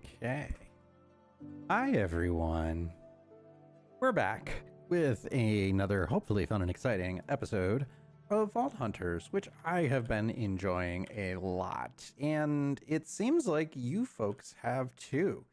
Okay. Hi, everyone. We're back with another hopefully fun and exciting episode of Vault Hunters, which I have been enjoying a lot. And it seems like you folks have too.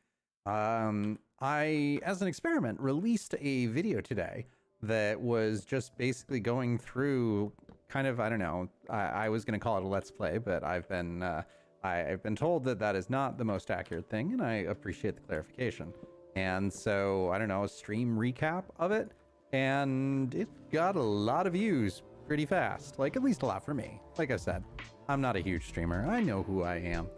I, as an experiment, released a video today that was just basically going through kind of, I don't know, I was going to call it a Let's Play, but I've been told that that is not the most accurate thing, and I appreciate the clarification. And so, I don't know, a stream recap of it, and it got a lot of views pretty fast. Like, at least a lot for me. Like I said, I'm not a huge streamer. I know who I am.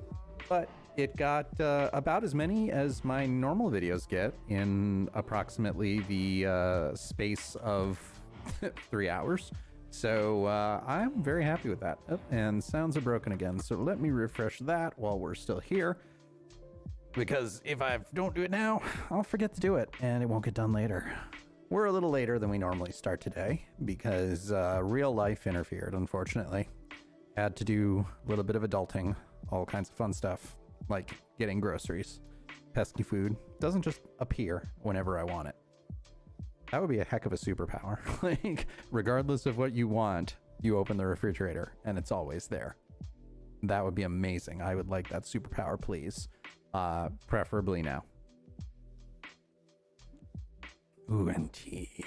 But it got about as many as my normal videos get in approximately the space of 3 hours. So I'm very happy with that. Oh, and sounds are broken again. So let me refresh that while we're still here. Because if I don't do it now, I'll forget to do it and it won't get done later. We're a little later than we normally start today because real life interfered, unfortunately. Had to do a little bit of adulting, all kinds of fun stuff, like getting groceries. Pesky food doesn't just appear whenever I want it. That would be a heck of a superpower. Like, regardless of what you want, you open the refrigerator and it's always there. That would be amazing. I would like that superpower, please. Preferably now. Ooh, and tea.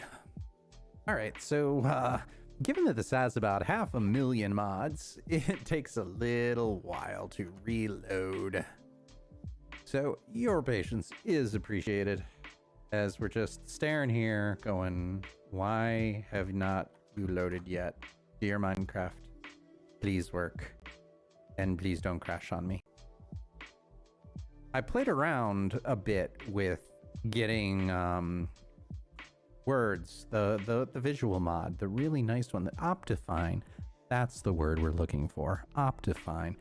All right, so given that this has about 500,000 mods, it takes a little while to reload. So your patience is appreciated. As we're just staring here going, why have not you loaded yet? Dear Minecraft, please work. And please don't crash on me. I played around a bit with getting words, the visual mod, the really nice one, the Optifine. That's the word we're looking for, Optifine.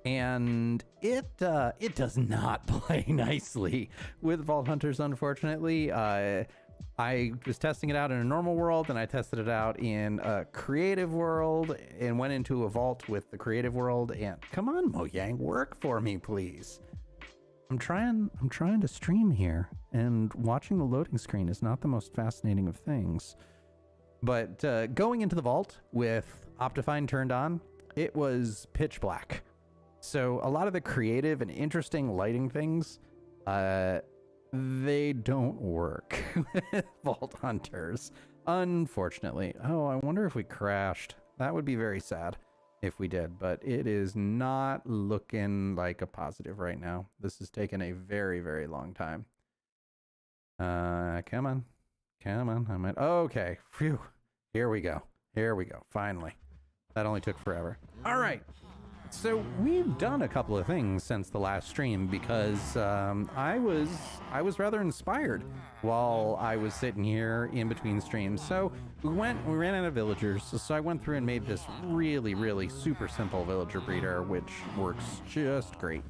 And it does not play nicely with Vault Hunters, unfortunately. I was testing it out in a normal world, and I tested it out in a creative world, and went into a vault with the creative world. And come on, Mojang, work for me, please. I'm trying to stream here, and watching the loading screen is not the most fascinating of things. But going into the vault with Optifine turned on, it was pitch black. So a lot of the creative and interesting lighting things, they don't work with Vault Hunters, unfortunately. Oh, I wonder if we crashed. That would be very sad if we did, but it is not looking like a positive right now. This has taken a very, very long time. Come on. I'm at, okay. Phew. Here we go. Finally. That only took forever. All right. So we've done a couple of things since the last stream because I was rather inspired while I was sitting here in between streams. So we ran out of villagers, so I went through and made this really, really super simple villager breeder, which works just great.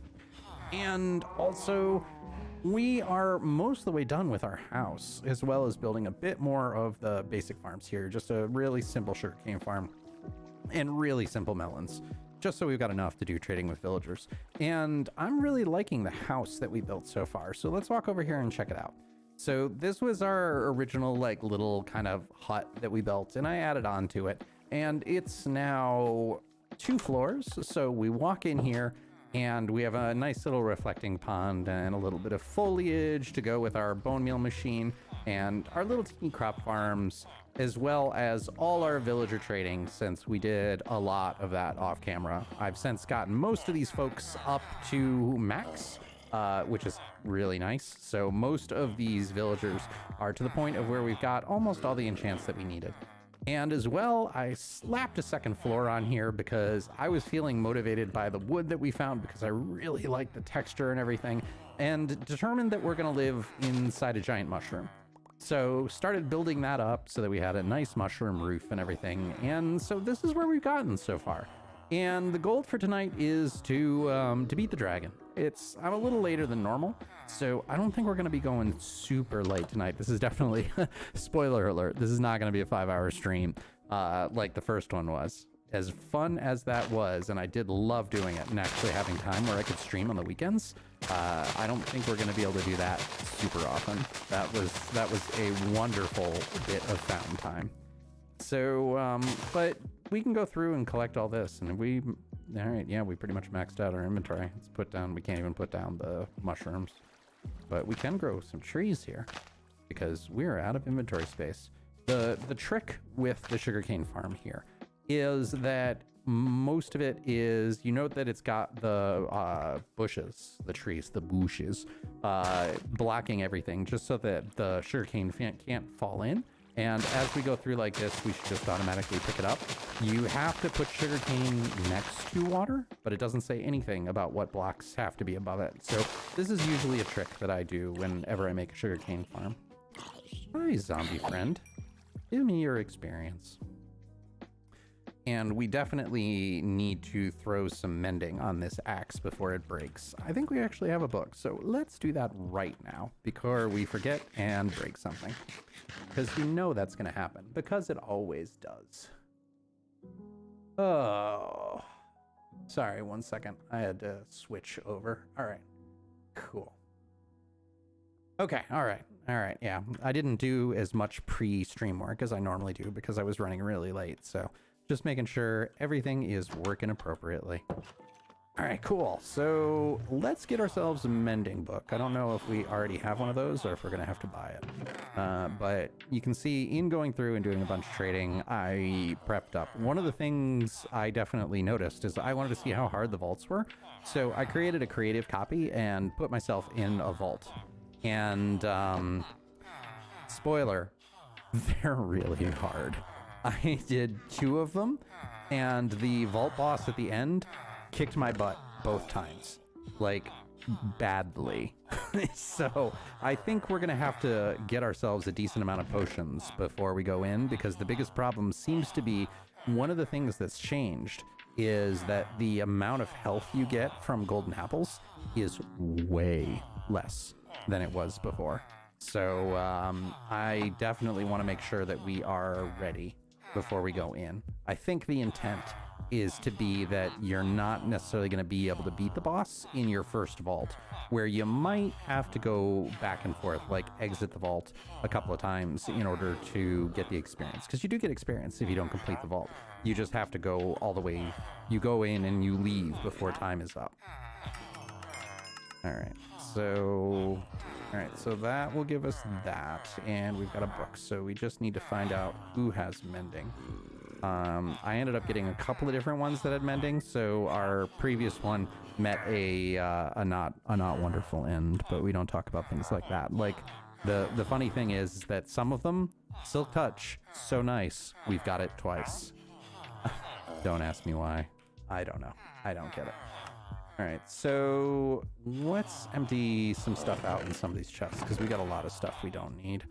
And also, we are most of the way done with our house, as well as building a bit more of the basic farms here. Just a really simple sugarcane farm and really simple melons. Just so we've got enough to do trading with villagers. And I'm really liking the house that we built so far. So let's walk over here and check it out. So this was our original like little kind of hut that we built, and I added on to it. And it's now 2 floors. So we walk in here and we have a nice little reflecting pond and a little bit of foliage to go with our bone meal machine and our little teeny crop farms, as well as all our villager trading, since we did a lot of that off camera. I've since gotten most of these folks up to max, which is really nice. So most of these villagers are to the point of where we've got almost all the enchants that we needed. And as well, I slapped a second floor on here because I was feeling motivated by the wood that we found, because I really like the texture and everything, and determined that we're gonna live inside a giant mushroom. So started building that up so that we had a nice mushroom roof and everything. And so this is where we've gotten so far. And the goal for tonight is to beat the dragon. I'm a little later than normal, so I don't think we're going to be going super late tonight. This is definitely, spoiler alert, this is not going to be a 5-hour stream like the first one was. as fun as that was, and I did love doing it and actually having time where I could stream on the weekends, I don't think we're going to be able to do that super often. That was a wonderful bit of fountain time. So, but we can go through and collect all this, and all right, yeah, we pretty much maxed out our inventory. Let's put down, we can't even put down the mushrooms, but we can grow some trees here because we're out of inventory space. The trick with the sugarcane farm here is that most of it is, you note that it's got the bushes, the trees, the bushes, blocking everything just so that the sugarcane can't fall in. And as we go through like this, we should just automatically pick it up. You have to put sugarcane next to water, but it doesn't say anything about what blocks have to be above it. So this is usually a trick that I do whenever I make a sugarcane farm. Hi, zombie friend. Give me your experience. And we definitely need to throw some mending on this axe before it breaks. I think we actually have a book, so let's do that right now before we forget and break something. Because you know that's going to happen, because it always does. Oh, sorry, 1 second. I had to switch over. All right, cool. Okay, all right, yeah. I didn't do as much pre-stream work as I normally do because I was running really late, so just making sure everything is working appropriately. All right, cool. So let's get ourselves a mending book. I don't know if we already have one of those or if we're gonna have to buy it. But you can see in going through and doing a bunch of trading, I prepped up. One of the things I definitely noticed is I wanted to see how hard the vaults were. So I created a creative copy and put myself in a vault. And spoiler, they're really hard. I did 2 of them, and the vault boss at the end kicked my butt both times, like badly. So I think we're gonna have to get ourselves a decent amount of potions before we go in, because the biggest problem seems to be, one of the things that's changed is that the amount of health you get from golden apples is way less than it was before. So I definitely want to make sure that we are ready before we go in. I think the intent is to be that you're not necessarily going to be able to beat the boss in your first vault, where you might have to go back and forth, like exit the vault a couple of times in order to get the experience, because you do get experience if you don't complete the vault. You just have to go all the way. You go in and you leave before time is up. All right, so that will give us that, and we've got a book, so we just need to find out who has mending. I ended up getting a couple of different ones that had mending, so our previous one met a not wonderful end, but we don't talk about things like that. Like, the funny thing is that some of them, Silk Touch, so nice, we've got it twice. Don't ask me why. I don't know. I don't get it. All right, so let's empty some stuff out in some of these chests, because we got a lot of stuff we don't need.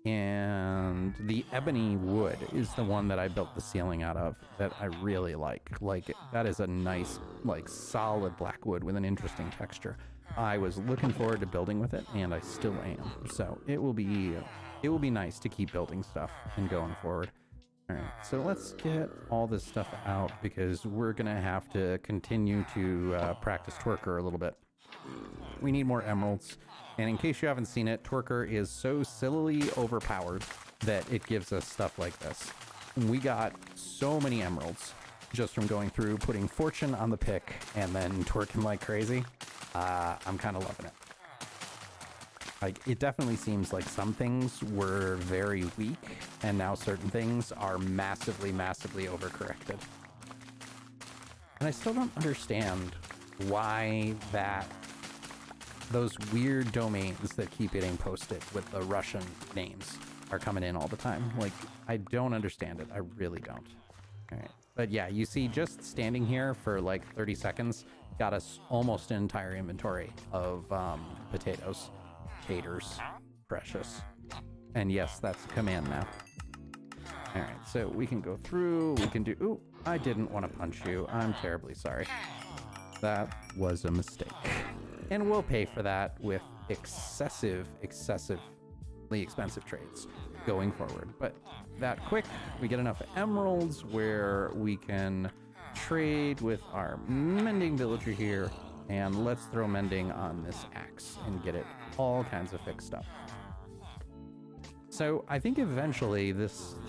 And the ebony wood is the one that I built the ceiling out of that I really like. Like, that is a nice, like, solid black wood with an interesting texture. I was looking forward to building with it, and I still am. So it will be nice to keep building stuff and going forward. All right, so let's get all this stuff out, because we're gonna have to continue to practice Twerker a little bit. We need more emeralds, and in case you haven't seen it, Twerker is so sillily overpowered that it gives us stuff like this. We got so many emeralds just from going through, putting fortune on the pick, and then twerking like crazy. I'm kind of loving it. Like, it definitely seems like some things were very weak, and now certain things are massively, massively overcorrected. And I still don't understand why those weird domains that keep getting posted with the Russian names are coming in all the time. Like, I don't understand it. I really don't. All right. But yeah, you see, just standing here for like 30 seconds got us almost an entire inventory of potatoes. Taters. Precious. And yes, that's a command now. All right, so we can go through, we can do, ooh, I didn't want to punch you. I'm terribly sorry. That was a mistake. And we'll pay for that with excessive expensive trades going forward. But that quick, we get enough emeralds where we can trade with our mending villager here, and let's throw mending on this axe and get it all kinds of fixed up. So I think eventually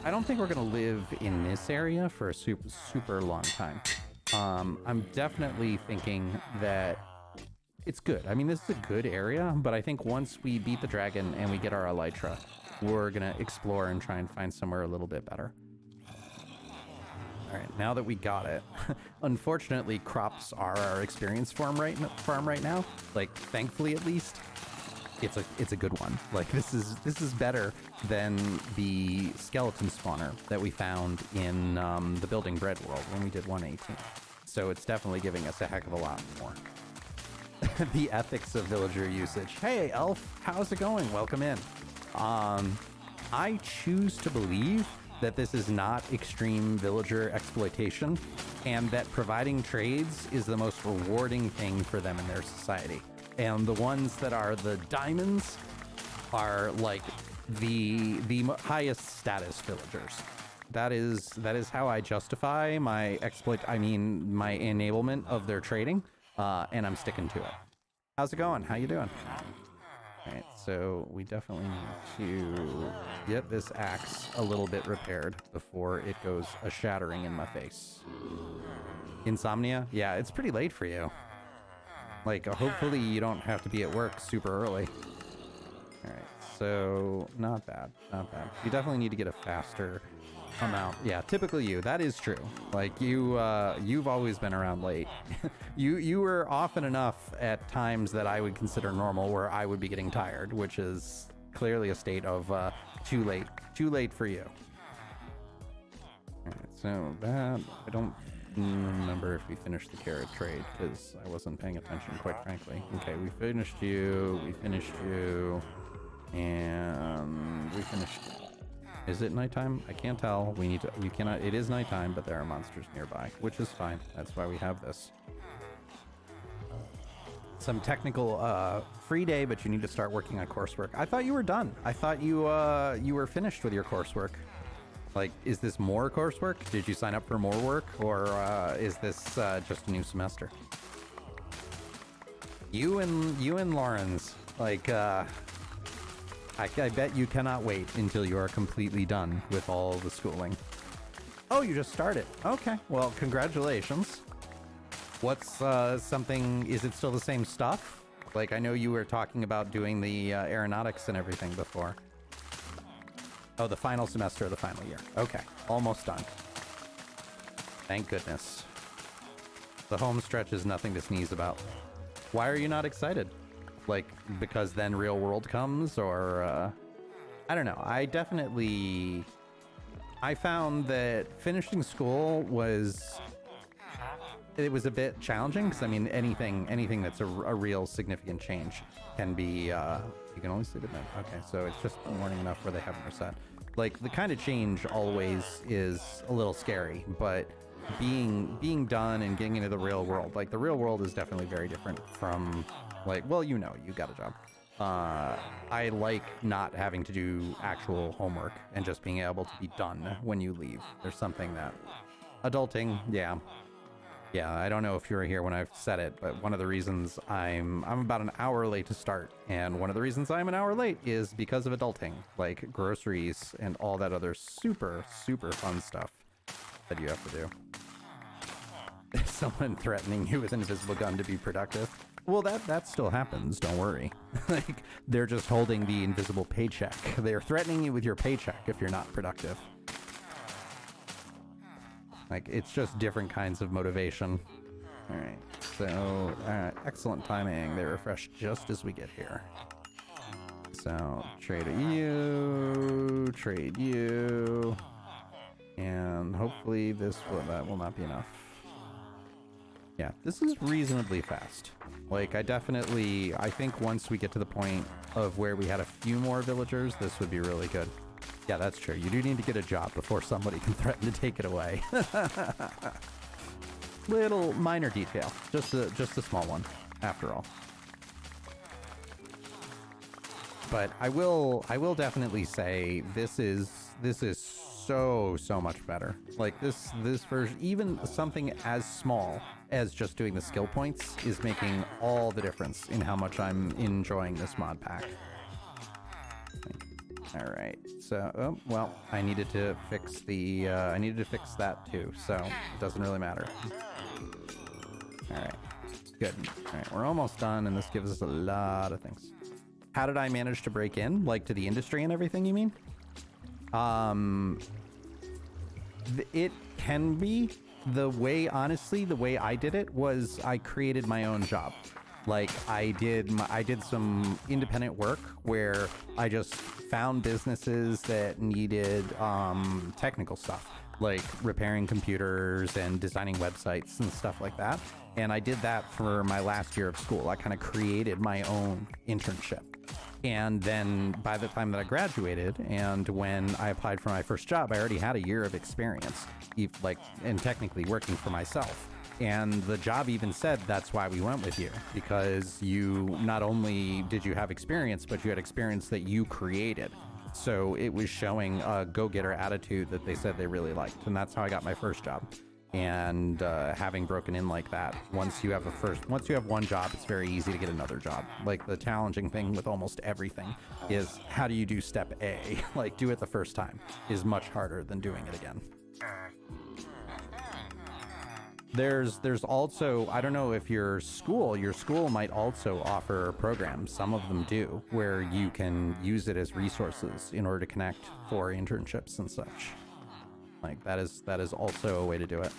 I don't think we're gonna live in this area for a super long time. I'm definitely thinking that it's good. I mean, this is a good area, but I think once we beat the dragon and we get our elytra, we're gonna explore and try and find somewhere a little bit better. All right, now that we got it, unfortunately, crops are our experience farm right now. Like, thankfully, at least, it's a good one. Like, this is better than the skeleton spawner that we found in the building bread world when we did 118. So it's definitely giving us a heck of a lot more. The ethics of villager usage. Hey, Elf, how's it going? Welcome in. I choose to believe that this is not extreme villager exploitation, and that providing trades is the most rewarding thing for them in their society. And the ones that are the diamonds are like the highest status villagers. That is how I justify my my enablement of their trading, and I'm sticking to it. How's it going? How you doing? All right, so we definitely need to get this axe a little bit repaired before it goes a shattering in my face. Insomnia? Yeah, it's pretty late for you. Like, hopefully you don't have to be at work super early. All right, so not bad, not bad. You definitely need to get a faster amount. Yeah, typically you. That is true. Like, you've always been around late. you were often enough at times that I would consider normal where I would be getting tired, which is clearly a state of too late for you. All right, so that I don't remember if we finished the carrot trade because I wasn't paying attention, quite frankly. Okay, we finished you, and we finished. Is it nighttime? I can't tell. It is nighttime, but there are monsters nearby, which is fine. That's why we have this. Some technical free day, but you need to start working on coursework. I thought you were done. I thought you were finished with your coursework. Like, is this more coursework? Did you sign up for more work, or is this just a new semester? You and Lawrence, like, I bet you cannot wait until you are completely done with all the schooling. Oh, you just started. Okay, well, congratulations. What's is it still the same stuff? Like, I know you were talking about doing the aeronautics and everything before. Oh, the final semester of the final year. Okay, almost done. Thank goodness. The home stretch is nothing to sneeze about. Why are you not excited? Like, because then real world comes, or I don't know. I found that finishing school was a bit challenging, because I mean, anything that's a real significant change can be you can only sleep at night. Okay, so it's just morning enough where they haven't reset. Like, the kind of change always is a little scary, but being done and getting into the real world, like, the real world is definitely very different from, like, well, you know, you got a job. I like not having to do actual homework and just being able to be done when you leave. There's something that adulting, yeah, I don't know if you were here when I said it, but one of the reasons I'm about an hour late to start, and one of the reasons I'm an hour late is because of adulting, like groceries and all that other super fun stuff that you have to do. Someone threatening you with an invisible gun to be productive. Well, that still happens, don't worry. Like, they're just holding the invisible paycheck. They're threatening you with your paycheck if you're not productive. Like, it's just different kinds of motivation. All right, so excellent timing. They refresh just as we get here. So trade you, and hopefully that will not be enough. Yeah, this is reasonably fast. Like, I think once we get to the point of where we had a few more villagers, this would be really good. Yeah, that's true. You do need to get a job before somebody can threaten to take it away. Little minor detail. Just a small one, after all. But I will definitely say this is so much better. Like this version, even something as small as just doing the skill points is making all the difference in how much I'm enjoying this mod pack. All right, so oh, well, I needed to fix the I needed to fix that too, so it doesn't really matter. All right, good. All right, we're almost done, and this gives us a lot of things. How did I manage to break in, like, to the industry and everything, you mean? It can be. The way, honestly, the way I did it was I created my own job. Like, I did some independent work where I just found businesses that needed technical stuff, like repairing computers and designing websites and stuff like that. And I did that for my last year of school. I kind of created my own internship. And then by the time that I graduated and when I applied for my first job, I already had a year of experience, like, and technically working for myself. And the job even said, that's why we went with you, because you not only did you have experience, but you had experience that you created. So it was showing a go-getter attitude that they said they really liked. And that's how I got my first job. And having broken in like that, once you have one job, it's very easy to get another job. Like, the challenging thing with almost everything is, how do you do step A? Like, do it the first time is much harder than doing it again. There's also, I don't know if your school might also offer programs, some of them do, where you can use it as resources in order to connect for internships and such. Like, that is also a way to do it.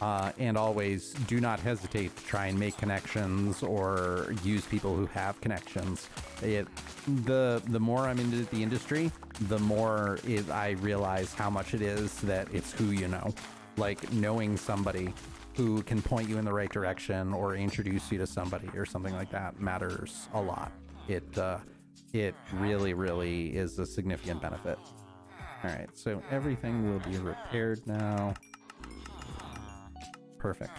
And always do not hesitate to try and make connections or use people who have connections. The more I'm into the industry, the more I realize how much it is that it's who you know. Like, knowing somebody who can point you in the right direction or introduce you to somebody or something like that matters a lot. It really, really is a significant benefit. All right, so everything will be repaired now. Perfect.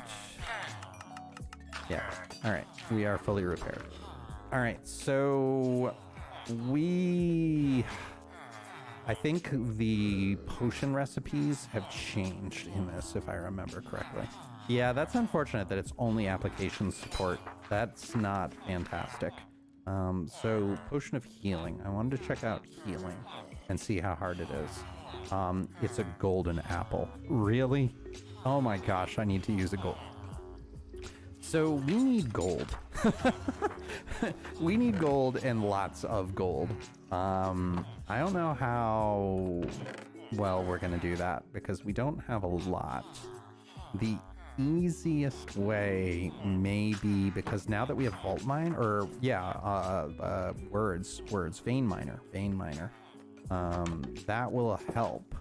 Yeah, all right, we are fully repaired. All right, so I think the potion recipes have changed in this, if I remember correctly. Yeah, that's unfortunate that it's only application support. That's not fantastic. So potion of healing. I wanted to check out healing and see how hard it is. It's a golden apple. Really? Oh my gosh, I need to use a gold. So we need gold. We need gold and lots of gold. I don't know how well we're gonna do that because we don't have a lot. The easiest way may be, because now that we have vault mine, or yeah, vein miner, that will help.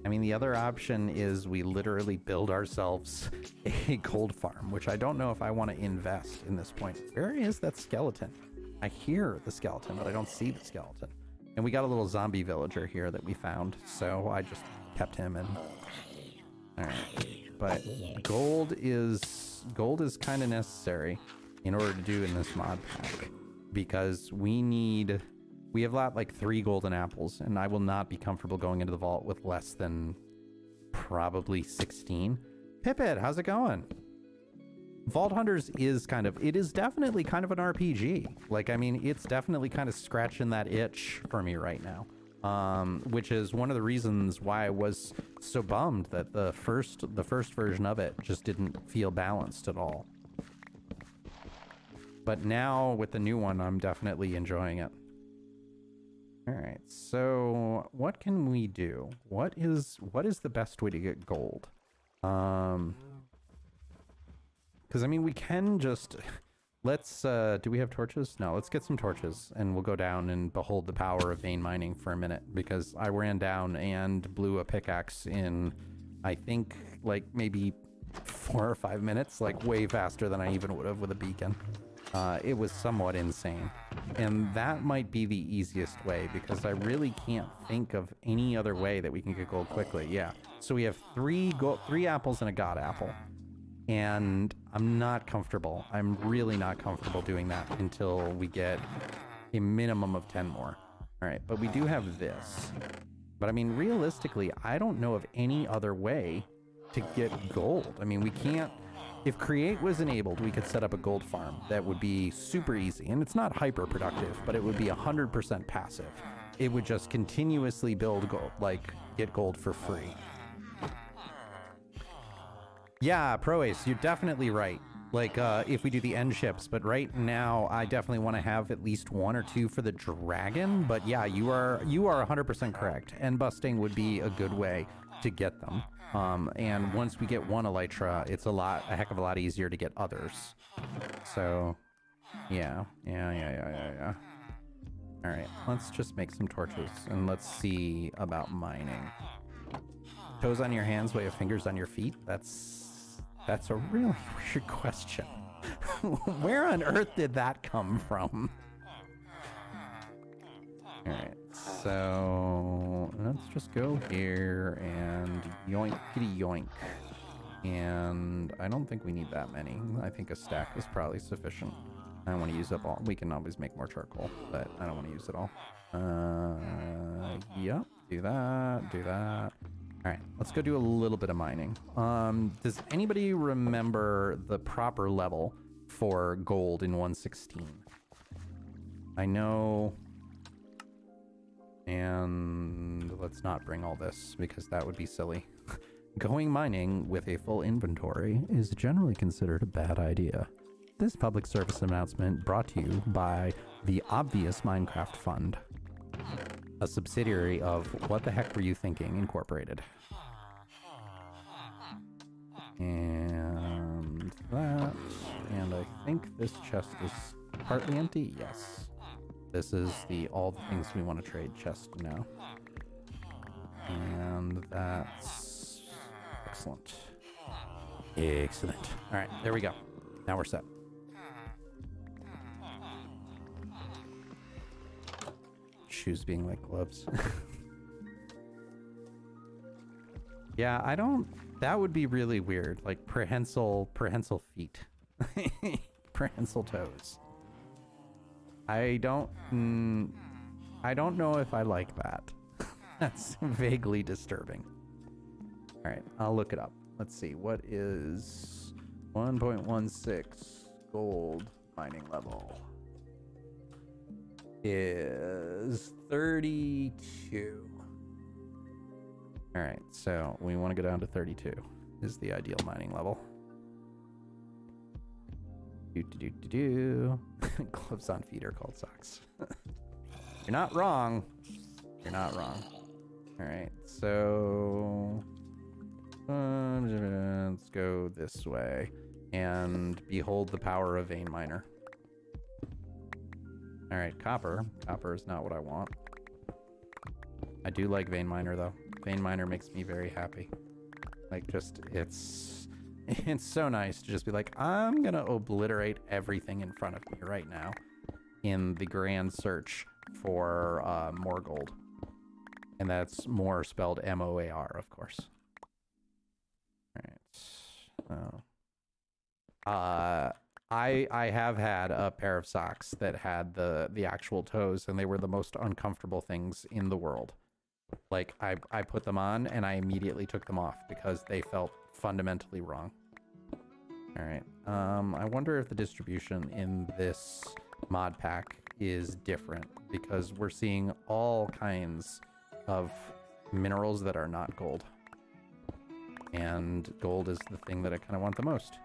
I mean, the other option is we literally build ourselves a gold farm, which I don't know if I want to invest in this point. Where is that skeleton? I hear the skeleton, but I don't see the skeleton. And we got a little zombie villager here that we found, so I just kept him in. All right, but gold is kind of necessary in order to do in this mod pack, because we have like 3 golden apples, and I will not be comfortable going into the vault with less than probably 16. Pipit, how's it going? Vault Hunters is definitely kind of an RPG. Like, I mean, it's definitely kind of scratching that itch for me right now. Which is one of the reasons why I was so bummed that the first version of it just didn't feel balanced at all. But now with the new one, I'm definitely enjoying it. All right, so what can we do? What is the best way to get gold? Because I mean, we can just let's do we have torches? No, let's get some torches and we'll go down and behold the power of vein mining for a minute, because I ran down and blew a pickaxe in, I think, like maybe 4 or 5 minutes, like way faster than I even would have with a beacon. It was somewhat insane, and that might be the easiest way, because I really can't think of any other way that we can get gold quickly. Yeah, so we have 3 apples and a god apple, And I'm not comfortable. I'm really not comfortable doing that until we get a minimum of 10 more. All right, but we do have this. But I mean, realistically, I don't know of any other way to get gold. I mean, we can't... If Create was enabled, we could set up a gold farm that would be super easy. And it's not hyper productive, but it would be 100% passive. It would just continuously build gold, like get gold for free. Yeah, ProAce, you're definitely right. Like, if we do the end ships, but right now I definitely want to have at least 1 or 2 for the dragon. But yeah, you are 100% correct. End busting would be a good way to get them. And once we get 1 elytra, it's a heck of a lot easier to get others. So, yeah. All right, let's just make some torches and let's see about mining. Toes on your hands while you have fingers on your feet? That's a really weird question. Where on earth did that come from? All right, so let's just go here and yoinkity yoink. And I don't think we need that many. I think a stack is probably sufficient. I don't want to use up all. We can always make more charcoal, but I don't want to use it all. Yep, do that. All right, let's go do a little bit of mining. Does anybody remember the proper level for gold in 1.16? I know. And let's not bring all this because that would be silly. Going mining with a full inventory is generally considered a bad idea. This public service announcement brought to you by the Obvious Minecraft Fund, a subsidiary of What the Heck Were You Thinking Incorporated. And that, and I think this chest is partly empty. Yes, this is the all the things we want to trade chest now, and that's excellent. Excellent. All right, there we go. Now we're set. Shoes being like gloves. Yeah, I don't... That would be really weird. Like prehensile feet. Prehensile toes. I don't know if I like that. That's vaguely disturbing. All right, I'll look it up. Let's see. What is 1.16 gold mining level? Is 32. All right, so we want to go down to 32 is the ideal mining level. Gloves on feet are called socks. You're not wrong. You're not wrong. All right, so let's go this way and behold the power of vein miner. All right, copper. Copper is not what I want. I do like vein miner though. Vein miner makes me very happy. Like just, it's so nice to just be like, I'm gonna obliterate everything in front of me right now in the grand search for more gold. And that's more spelled MOAR, of course. All right. I have had a pair of socks that had the actual toes, and they were the most uncomfortable things in the world. Like, I put them on, and I immediately took them off because they felt fundamentally wrong. All right. I wonder if the distribution in this mod pack is different, because we're seeing all kinds of minerals that are not gold. And gold is the thing that I kind of want the most.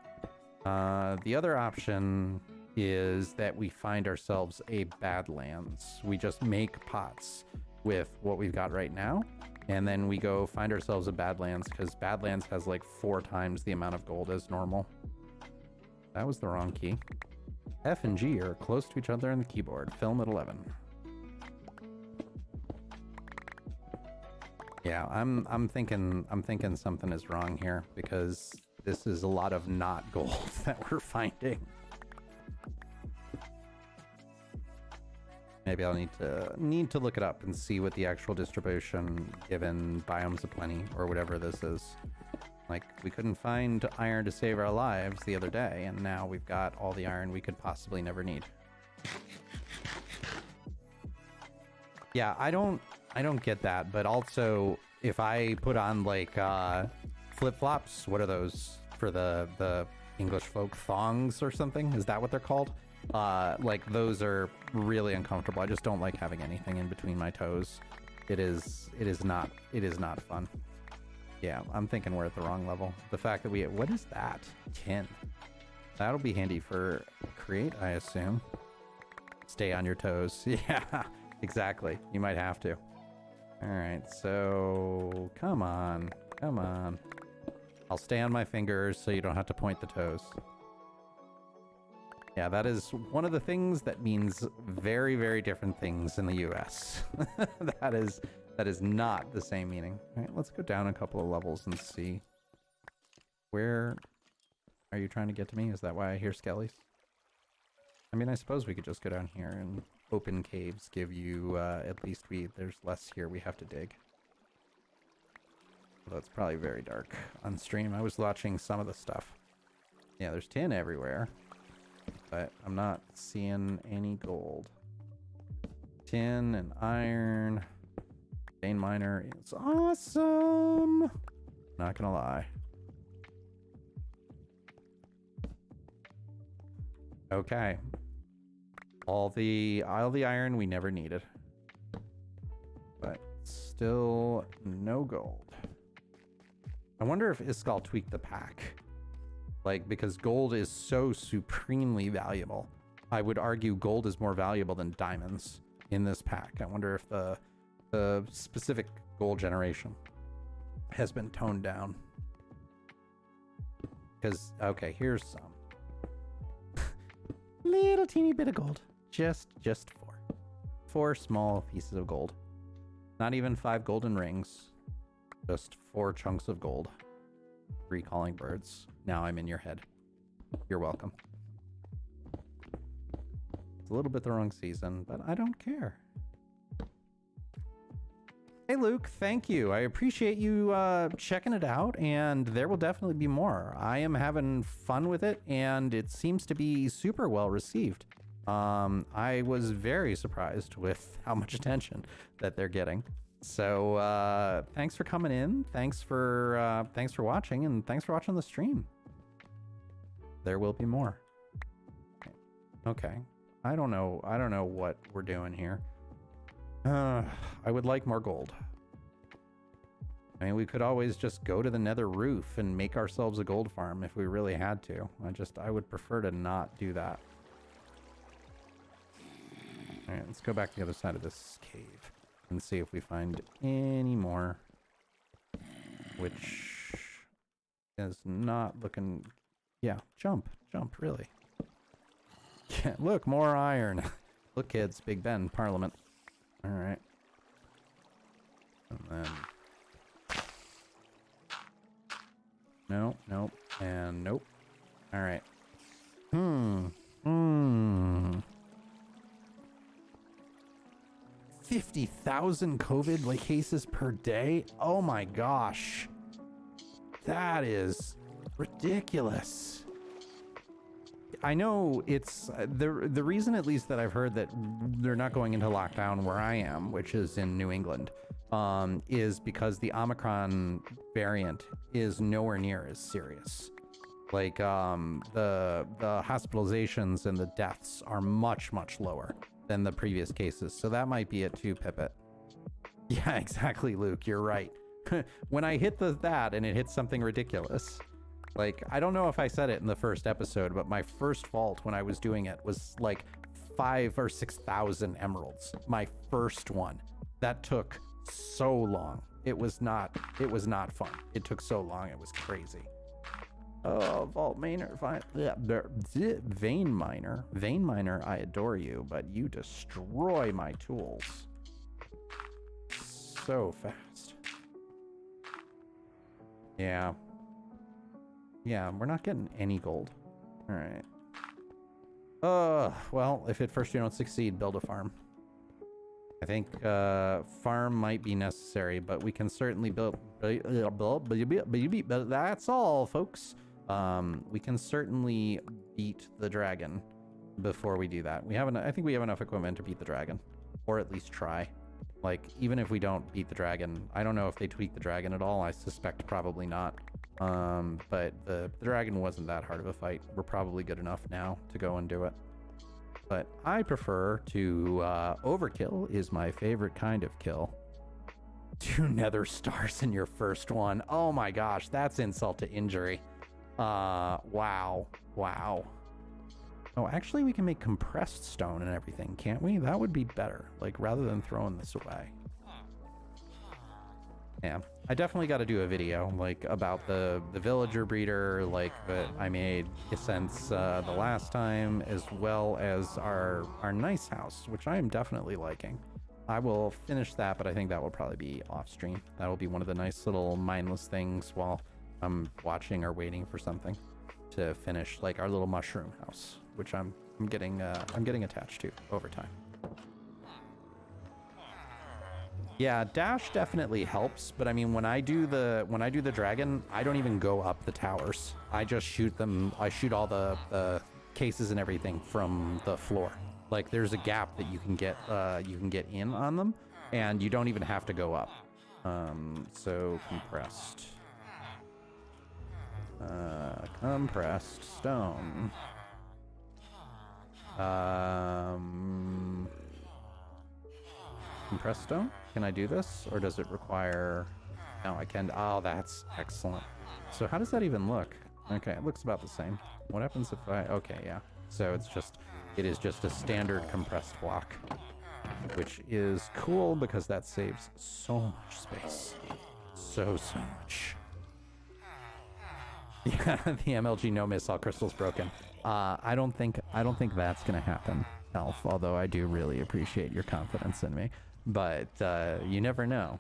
The other option is that we find ourselves a Badlands. We just make pots with what we've got right now, and then we go find ourselves a Badlands, because Badlands has like 4 times the amount of gold as normal. That was the wrong key. F and G are close to each other on the keyboard. Film at 11. Yeah, I'm thinking something is wrong here, because this is a lot of not gold that we're finding. Maybe I'll need to look it up and see what the actual distribution given biomes of plenty or whatever this is Like, we couldn't find iron to save our lives the other day, and now we've got all the iron we could possibly never need. Yeah, I don't get that, but also if I put on like flip-flops, what are those for the English folk, thongs or something? Is that what they're called? Like those are really uncomfortable. I just don't like having anything in between my toes. It is not fun. Yeah, I'm thinking we're at the wrong level. The fact that what is that? Tin. That'll be handy for create, I assume. Stay on your toes. Yeah, exactly. You might have to. All right, so come on. I'll stay on my fingers so you don't have to point the toes. Yeah, that is one of the things that means very, very different things in the US. That is not the same meaning. All right, let's go down a couple of levels and see. Where are you trying to get to me? Is that why I hear skellies? I mean, I suppose we could just go down here, and open caves give you, at least there's less here we have to dig. Although it's probably very dark on stream. I was watching some of the stuff. Yeah, there's tin everywhere, but I'm not seeing any gold. Tin and iron. Vein miner is awesome. Not gonna lie. Okay. All the iron we never needed. But still no gold. I wonder if Iskall tweaked the pack. Like, because gold is so supremely valuable. I would argue gold is more valuable than diamonds in this pack. I wonder if the specific gold generation has been toned down. Because, okay, here's some. Little teeny bit of gold. Just four. 4 small pieces of gold. Not even 5 golden rings. Just 4 chunks of gold. 3 calling birds. Now I'm in your head. You're welcome. It's a little bit the wrong season, but I don't care. Hey Luke, thank you. I appreciate you checking it out, and there will definitely be more. I am having fun with it, and it seems to be super well received. I was very surprised with how much attention that they're getting. So thanks for coming in. Thanks for watching, and thanks for watching the stream. There will be more. Okay. I don't know what we're doing here. I would like more gold. I mean, we could always just go to the nether roof and make ourselves a gold farm if we really had to. I would prefer to not do that. All right, let's go back to the other side of this cave and see if we find any more, which is not looking... Yeah, jump, really. Yeah, look, more iron. Look, kids, Big Ben, Parliament. All right. And then... Nope, and nope. All right. 50,000 COVID cases per day? Oh my gosh. That is ridiculous. I know it's the reason, at least that I've heard, that they're not going into lockdown where I am, which is in New England, is because the Omicron variant is nowhere near as serious. Like the hospitalizations and the deaths are much lower than the previous cases. So that might be it too, Pipit. Yeah, exactly, Luke. You're right. When I hit that and it hits something ridiculous. Like, I don't know if I said it in the first episode, but my first vault when I was doing it was like 5,000 or 6,000 emeralds. My first one. That took so long. It was not fun. It took so long. It was crazy. Oh, vault miner, fine. Vein miner, I adore you, but you destroy my tools so fast. Yeah, we're not getting any gold. All right. Well, if at first you don't succeed, build a farm. I think farm might be necessary, but we can certainly build. But that's all, folks. We can certainly beat the dragon before we do that. I think we have enough equipment to beat the dragon, or at least try. Like, even if we don't beat the dragon, I don't know if they tweak the dragon at all. I suspect probably not. But the dragon wasn't that hard of a fight. We're probably good enough now to go and do it. But I prefer to overkill is my favorite kind of kill. 2 nether stars in your first one. Oh my gosh, that's insult to injury. Wow. Oh, actually we can make compressed stone and everything, can't we? That would be better, like, rather than throwing this away. Yeah, I definitely got to do a video, like, about the villager breeder, like, that I made since the last time, as well as our nice house, which I am definitely liking. I will finish that, but I think that will probably be off stream. That will be one of the nice little mindless things while I'm watching or waiting for something to finish, like our little mushroom house, which I'm getting attached to over time. Yeah, dash definitely helps, but I mean, when I do the dragon, I don't even go up the towers. I just shoot them. I shoot all the cases and everything from the floor. Like, there's a gap that you can get in on them, and you don't even have to go up. So compressed stone. Compressed stone? Can I do this? Or does it require... No, I can... Oh, that's excellent. So how does that even look? Okay, it looks about the same. What happens if I... Okay, yeah. So it is just a standard compressed block, which is cool because that saves so much space. So much. Yeah, the MLG no miss, all crystals broken. I don't think that's gonna happen, Elf, although I do really appreciate your confidence in me. But you never know.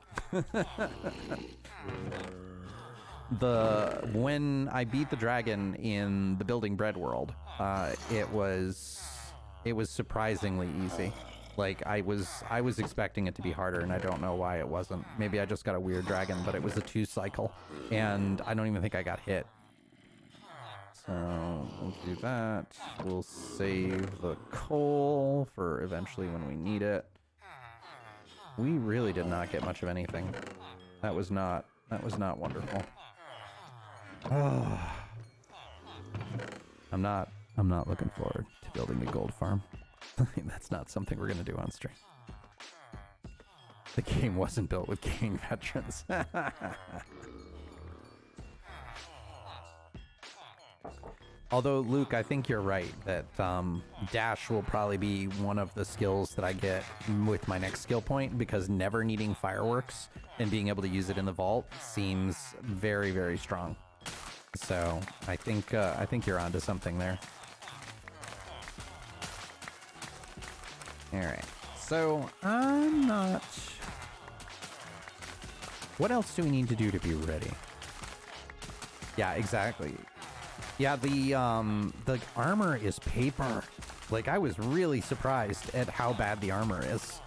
When I beat the dragon in the building bread world, it was surprisingly easy. Like, I was expecting it to be harder, and I don't know why it wasn't. Maybe I just got a weird dragon, but it was a 2 cycle, and I don't even think I got hit. So we'll do that. We'll save the coal for eventually when we need it. We really did not get much of anything. That was not wonderful. Oh. I'm not looking forward to building a gold farm. That's not something we're gonna do on stream. The game wasn't built with gaming veterans. Although, Luke, I think you're right that dash will probably be one of the skills that I get with my next skill point, because never needing fireworks and being able to use it in the vault seems very, very strong. So I think you're onto something there. All right. So I'm not. What else do we need to do to be ready? Yeah, exactly. Yeah, the armor is paper. Like, I was really surprised at how bad the armor is.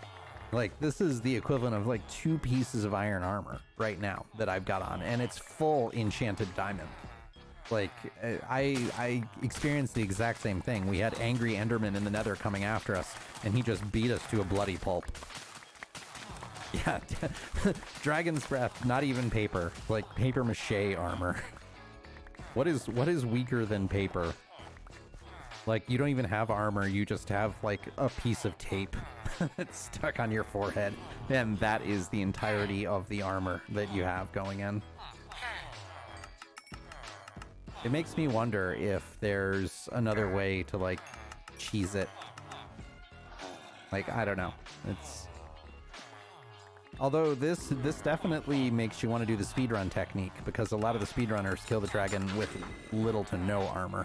Like, this is the equivalent of like 2 pieces of iron armor right now that I've got on, and it's full enchanted diamond. Like, I experienced the exact same thing. We had angry Enderman in the Nether coming after us, and he just beat us to a bloody pulp. Yeah, Dragon's Breath, not even paper, like paper mache armor. What is weaker than paper? Like, you don't even have armor, you just have like a piece of tape that's stuck on your forehead, and that is the entirety of the armor that you have going in. It makes me wonder if there's another way to like cheese it. Like, I don't know. Although this definitely makes you want to do the speedrun technique, because a lot of the speedrunners kill the dragon with little to no armor.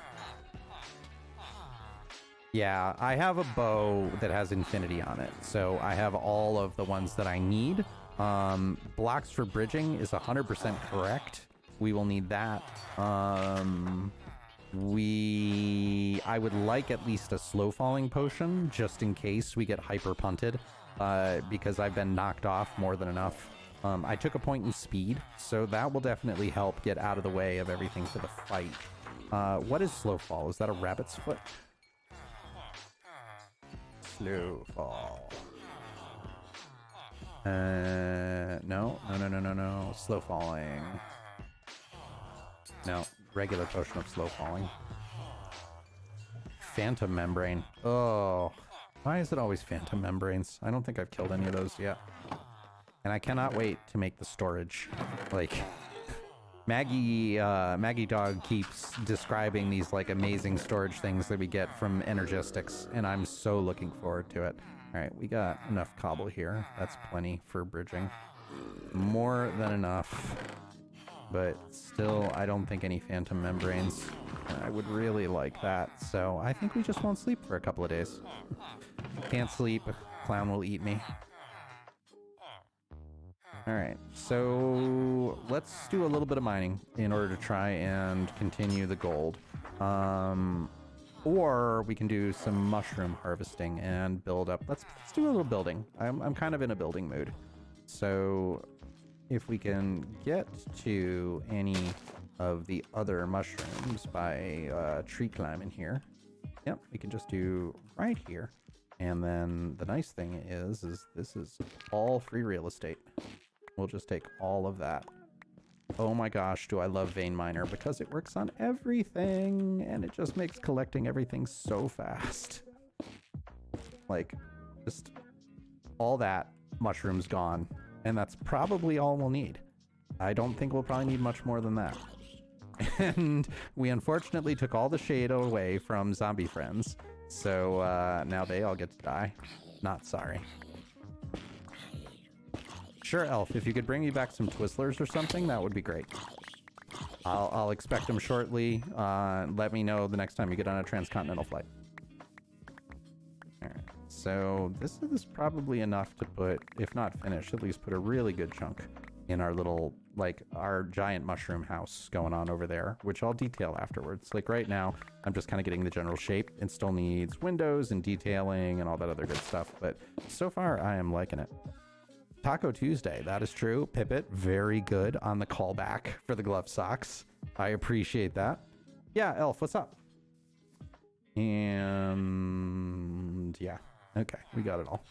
Yeah, I have a bow that has infinity on it, so I have all of the ones that I need. Blocks for bridging is 100% correct. We will need that. I would like at least a slow falling potion just in case we get hyper punted, because I've been knocked off more than enough. I took a point in speed, so that will definitely help get out of the way of everything for the fight. What is slow fall? Is that a rabbit's foot? Slow fall. No. Slow falling. No, regular potion of slow falling. Phantom membrane. Oh, why is it always phantom membranes? I don't think I've killed any of those yet. And I cannot wait to make the storage. Like, Maggie Dog keeps describing these like amazing storage things that we get from Energistics, and I'm so looking forward to it. All right, we got enough cobble here. That's plenty for bridging. More than enough. But still, I don't think any phantom membranes. I would really like that. So I think we just won't sleep for a couple of days. Can't sleep. Clown will eat me. All right, so let's do a little bit of mining in order to try and continue the gold. Or we can do some mushroom harvesting and build up. Let's do a little building. I'm kind of in a building mood. So if we can get to any of the other mushrooms by tree climbing here. Yep, we can just do right here. And then the nice thing is this is all free real estate. We'll just take all of that. Oh my gosh, do I love Vein Miner because it works on everything and it just makes collecting everything so fast. Like, just all that, mushrooms gone. And that's probably all we'll need. I don't think we'll probably need much more than that. And we unfortunately took all the shade away from zombie friends. So now they all get to die. Not sorry. Sure, Elf, if you could bring me back some Twizzlers or something, that would be great. I'll expect them shortly. Let me know the next time you get on a transcontinental flight. All right, so this is probably enough to put, if not finish, at least put a really good chunk in our little, like, our giant mushroom house going on over there, which I'll detail afterwards. Like right now, I'm just kind of getting the general shape. It still needs windows and detailing and all that other good stuff, but so far I am liking it. Taco Tuesday, that is true. Pipit, very good on the callback for the glove socks. I appreciate that. Yeah, Elf, what's up? And yeah, okay, we got it all.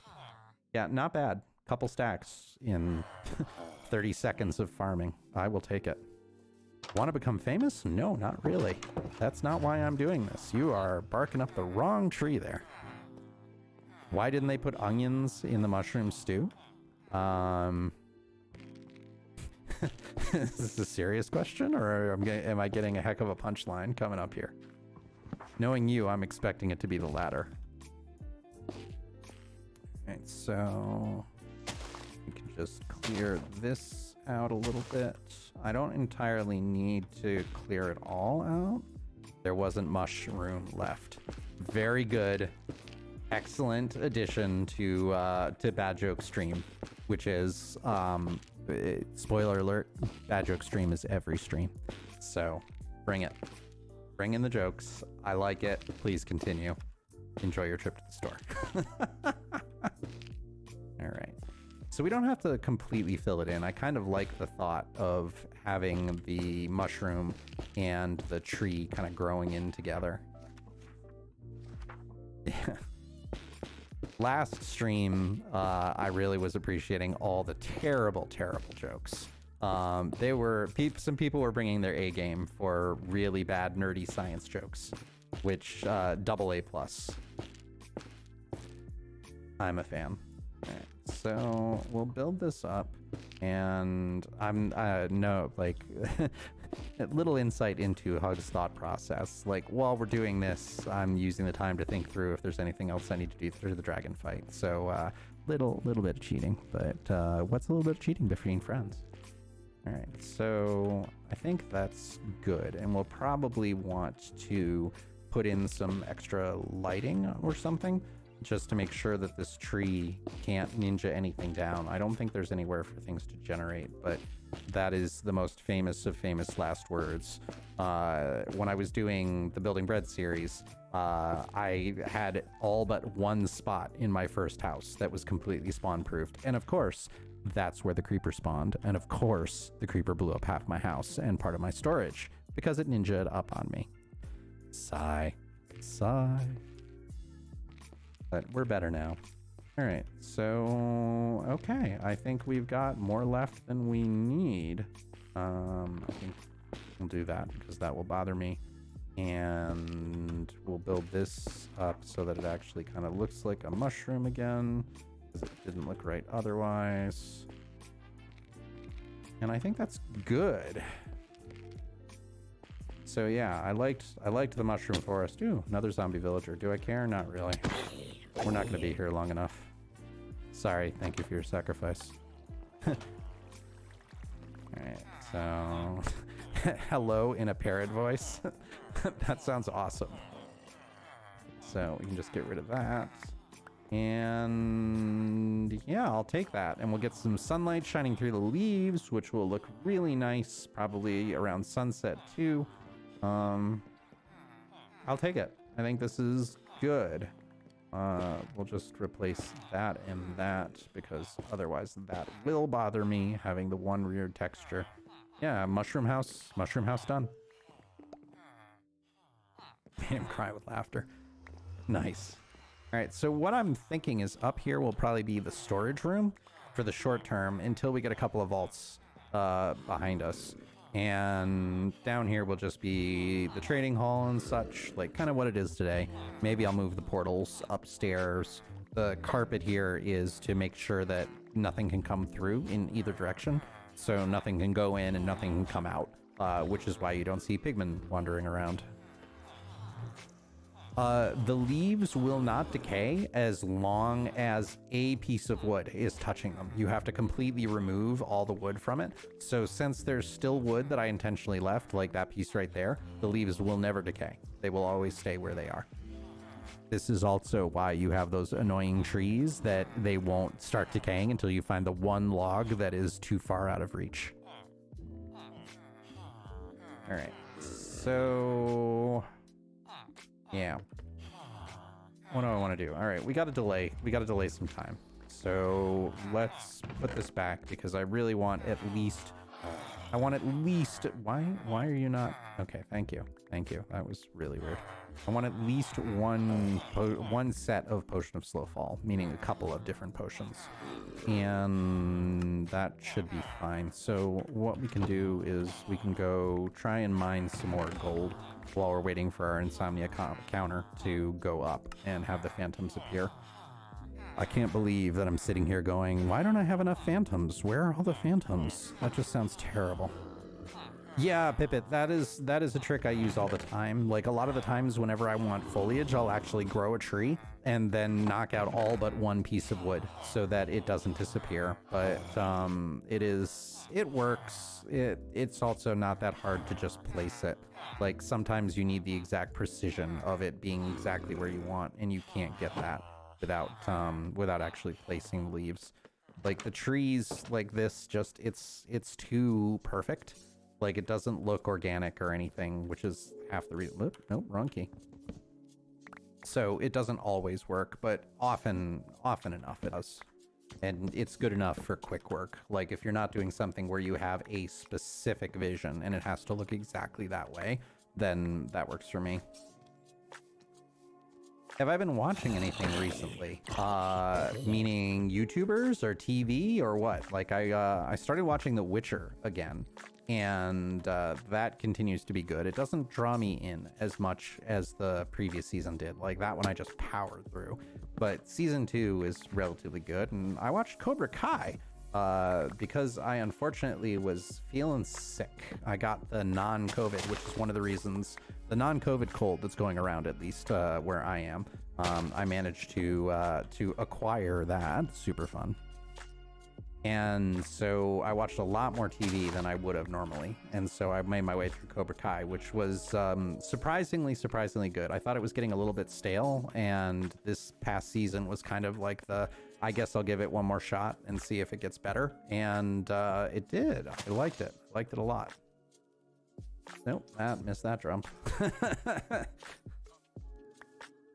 Yeah, not bad. Couple stacks in 30 seconds of farming. I will take it. Want to become famous? No, not really. That's not why I'm doing this. You are barking up the wrong tree there. Why didn't they put onions in the mushroom stew? Is this a serious question, or am I getting a heck of a punchline coming up here? Knowing you, I'm expecting it to be the latter. Alright, so we can just clear this out a little bit. I don't entirely need to clear it all out. There wasn't mushroom left. Very good. Excellent addition to Bad Joke Stream, which is, spoiler alert, Bad Joke Stream is every stream. So bring it. Bring in the jokes. I like it. Please continue. Enjoy your trip to the store. All right. So we don't have to completely fill it in. I kind of like the thought of having the mushroom and the tree kind of growing in together. Yeah. Last stream, I really was appreciating all the terrible, terrible jokes. Some people were bringing their A game for really bad, nerdy science jokes, which double A+. I'm a fan. All right, so we'll build this up, and I'm like a little insight into Hug's thought process. Like, while we're doing this, I'm using the time to think through if there's anything else I need to do through the dragon fight. So little bit of cheating, but what's a little bit of cheating between friends? All right, so I think that's good, and we'll probably want to put in some extra lighting or something just to make sure that this tree can't ninja anything down. I don't think there's anywhere for things to generate, but That is the most famous of famous last words. When I was doing the Building Bread series, I had all but one spot in my first house that was completely spawn-proofed. And of course, that's where the creeper spawned. And of course, the creeper blew up half my house and part of my storage because it ninja'd up on me. Sigh. Sigh. But we're better now. All right, so, okay. I think we've got more left than we need. I think we'll do that because that will bother me. And we'll build this up so that it actually kind of looks like a mushroom again, because it didn't look right otherwise. And I think that's good. So yeah, I liked the mushroom forest. Ooh, another zombie villager. Do I care? Not really. We're not going to be here long enough. Sorry, thank you for your sacrifice. Alright, so... hello in a parrot voice. That sounds awesome. So we can just get rid of that. And yeah, I'll take that. And we'll get some sunlight shining through the leaves, which will look really nice, probably around sunset too. I'll take it. I think this is good. We'll just replace that and that because otherwise that will bother me, having the one weird texture. Yeah, mushroom house done. Made him cry with laughter. Nice. All right, so what I'm thinking is up here will probably be the storage room for the short term until we get a couple of vaults behind us. And down here will just be the trading hall and such, like kind of what it is today. Maybe I'll move the portals upstairs. The carpet here is to make sure that nothing can come through in either direction. So nothing can go in and nothing can come out, which is why you don't see pigmen wandering around. The leaves will not decay as long as a piece of wood is touching them. You have to completely remove all the wood from it. So since there's still wood that I intentionally left, like that piece right there, the leaves will never decay. They will always stay where they are. This is also why you have those annoying trees that they won't start decaying until you find the one log that is too far out of reach. All right, so yeah. What do I want to do? All right, we got to delay. We got to delay some time. So let's put this back because I really want at least. I want at least. Why are you not? Okay, thank you. Thank you. That was really weird. I want at least one set of Potion of Slow Fall, meaning a couple of different potions. And that should be fine. So what we can do is we can go try and mine some more gold while we're waiting for our insomnia counter to go up and have the phantoms appear. I can't believe that I'm sitting here going, why don't I have enough phantoms? Where are all the phantoms? That just sounds terrible. Yeah, Pipit, that is a trick I use all the time. Like, a lot of the times whenever I want foliage, I'll actually grow a tree and then knock out all but one piece of wood so that it doesn't disappear. But it works. It's also not that hard to just place it. Like, sometimes you need the exact precision of it being exactly where you want, and you can't get that without actually placing leaves. Like, the trees like this, just it's too perfect. Like, it doesn't look organic or anything, which is half the reason. Nope, wrong key. So it doesn't always work, but often enough it does. And it's good enough for quick work. Like, if you're not doing something where you have a specific vision and it has to look exactly that way, then that works for me. Have I been watching anything recently? Meaning YouTubers or TV or what? Like, I started watching The Witcher again. And that continues to be good. It doesn't draw me in as much as the previous season did. Like, that one I just powered through. But season 2 is relatively good. And I watched Cobra Kai because I unfortunately was feeling sick. I got the non-COVID, which is one of the reasons, the non-COVID cold that's going around, at least where I am. I managed to acquire that. Super fun. And so I watched a lot more TV than I would have normally. And so I made my way through Cobra Kai, which was surprisingly good. I thought it was getting a little bit stale, and this past season was kind of like the, I guess I'll give it one more shot and see if it gets better. And it did. I liked it. I liked it a lot. Nope, missed that jump.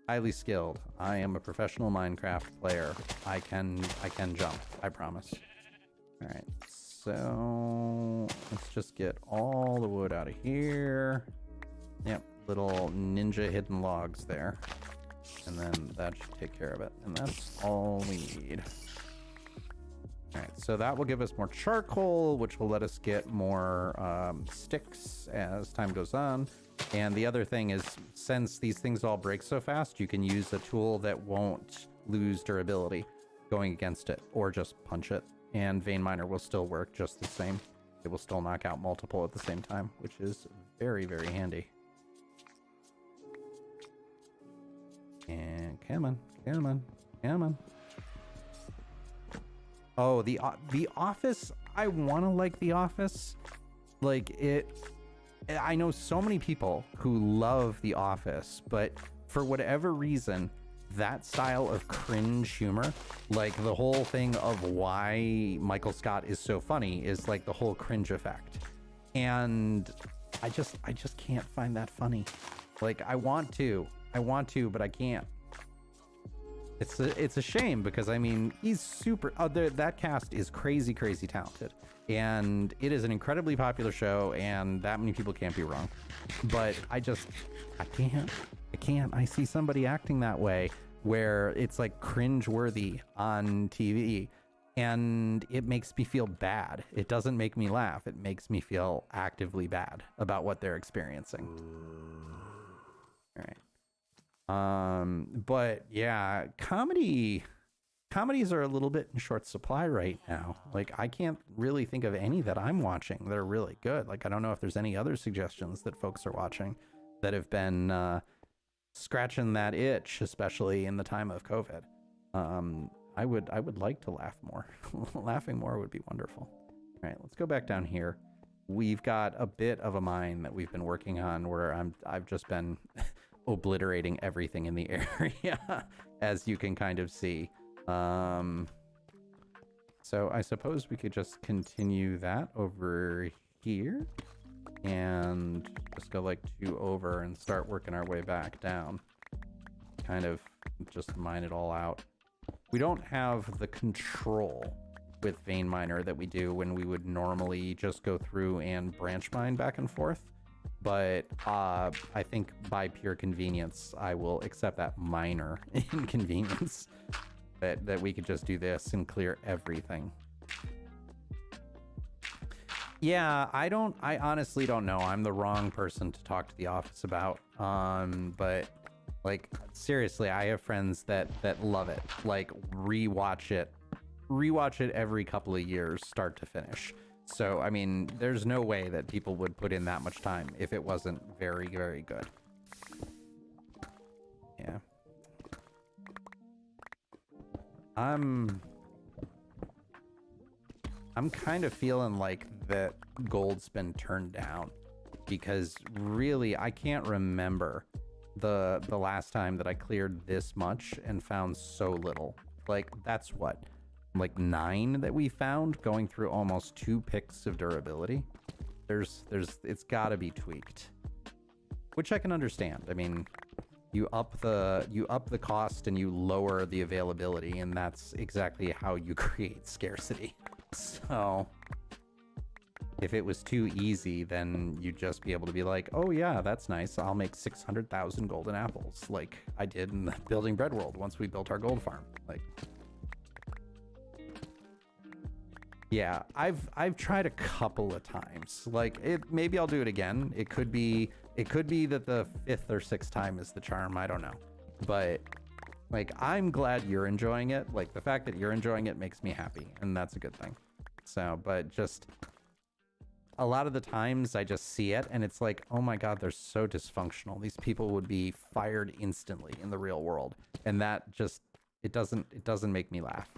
Highly skilled. I am a professional Minecraft player. I can jump, I promise. All right, so let's just get all the wood out of here. Yep, little ninja hidden logs there. And then that should take care of it. And that's all we need. All right, so that will give us more charcoal, which will let us get more sticks as time goes on. And the other thing is, since these things all break so fast, you can use a tool that won't lose durability going against it, or just punch it. And Vein Miner will still work just the same. It will still knock out multiple at the same time, which is very, very handy. And come on, come on, come on. Oh, the Office. I want to like The Office. Like it. I know so many people who love The Office, but for whatever reason, that style of cringe humor, like the whole thing of why Michael Scott is so funny, is like the whole cringe effect. And I just can't find that funny. Like I want to, but I can't. It's a shame, because I mean, he's super, that cast is crazy talented, and it is an incredibly popular show, and that many people can't be wrong. But I can't. I see somebody acting that way where it's like cringe-worthy on TV, and it makes me feel bad. It doesn't make me laugh. It makes me feel actively bad about what they're experiencing. All right. But yeah, comedies are a little bit in short supply right now. Like I can't really think of any that I'm watching that are really good. Like I don't know if there's any other suggestions that folks are watching that have been scratching that itch, especially in the time of COVID. I would like to laugh more. Laughing more would be wonderful. All right, let's go back down here. We've got a bit of a mine that we've been working on where I've just been obliterating everything in the area, as you can kind of see. So I suppose we could just continue that over here and just go like 2 over and start working our way back down. Kind of just mine it all out. We don't have the control with Vein Miner that we do when we would normally just go through and branch mine back and forth. But I think by pure convenience, I will accept that minor inconvenience that we could just do this and clear everything. Yeah, I honestly don't know. I'm the wrong person to talk to the office about. But like seriously, I have friends that love it. Like rewatch it every couple of years, start to finish. So, I mean, there's no way that people would put in that much time if it wasn't very, very good. Yeah. I'm kind of feeling like that gold's been turned down, because really I can't remember the last time that I cleared this much and found so little. Like that's what, like 9 that we found, going through almost 2 picks of durability. It's got to be tweaked, which I can understand. I mean, you up the cost and you lower the availability, and that's exactly how you create scarcity. So if it was too easy, then you'd just be able to be like, oh yeah, that's nice, I'll make 600,000 golden apples, like I did in the Building Bread world once we built our gold farm. Like, yeah, I've tried a couple of times. Like maybe I'll do it again. It could be that the 5th or 6th time is the charm. I don't know. But like, I'm glad you're enjoying it. Like the fact that you're enjoying it makes me happy, and that's a good thing. So, but just a lot of the times I just see it and it's like, oh my God, they're so dysfunctional. These people would be fired instantly in the real world. And that just, it doesn't make me laugh.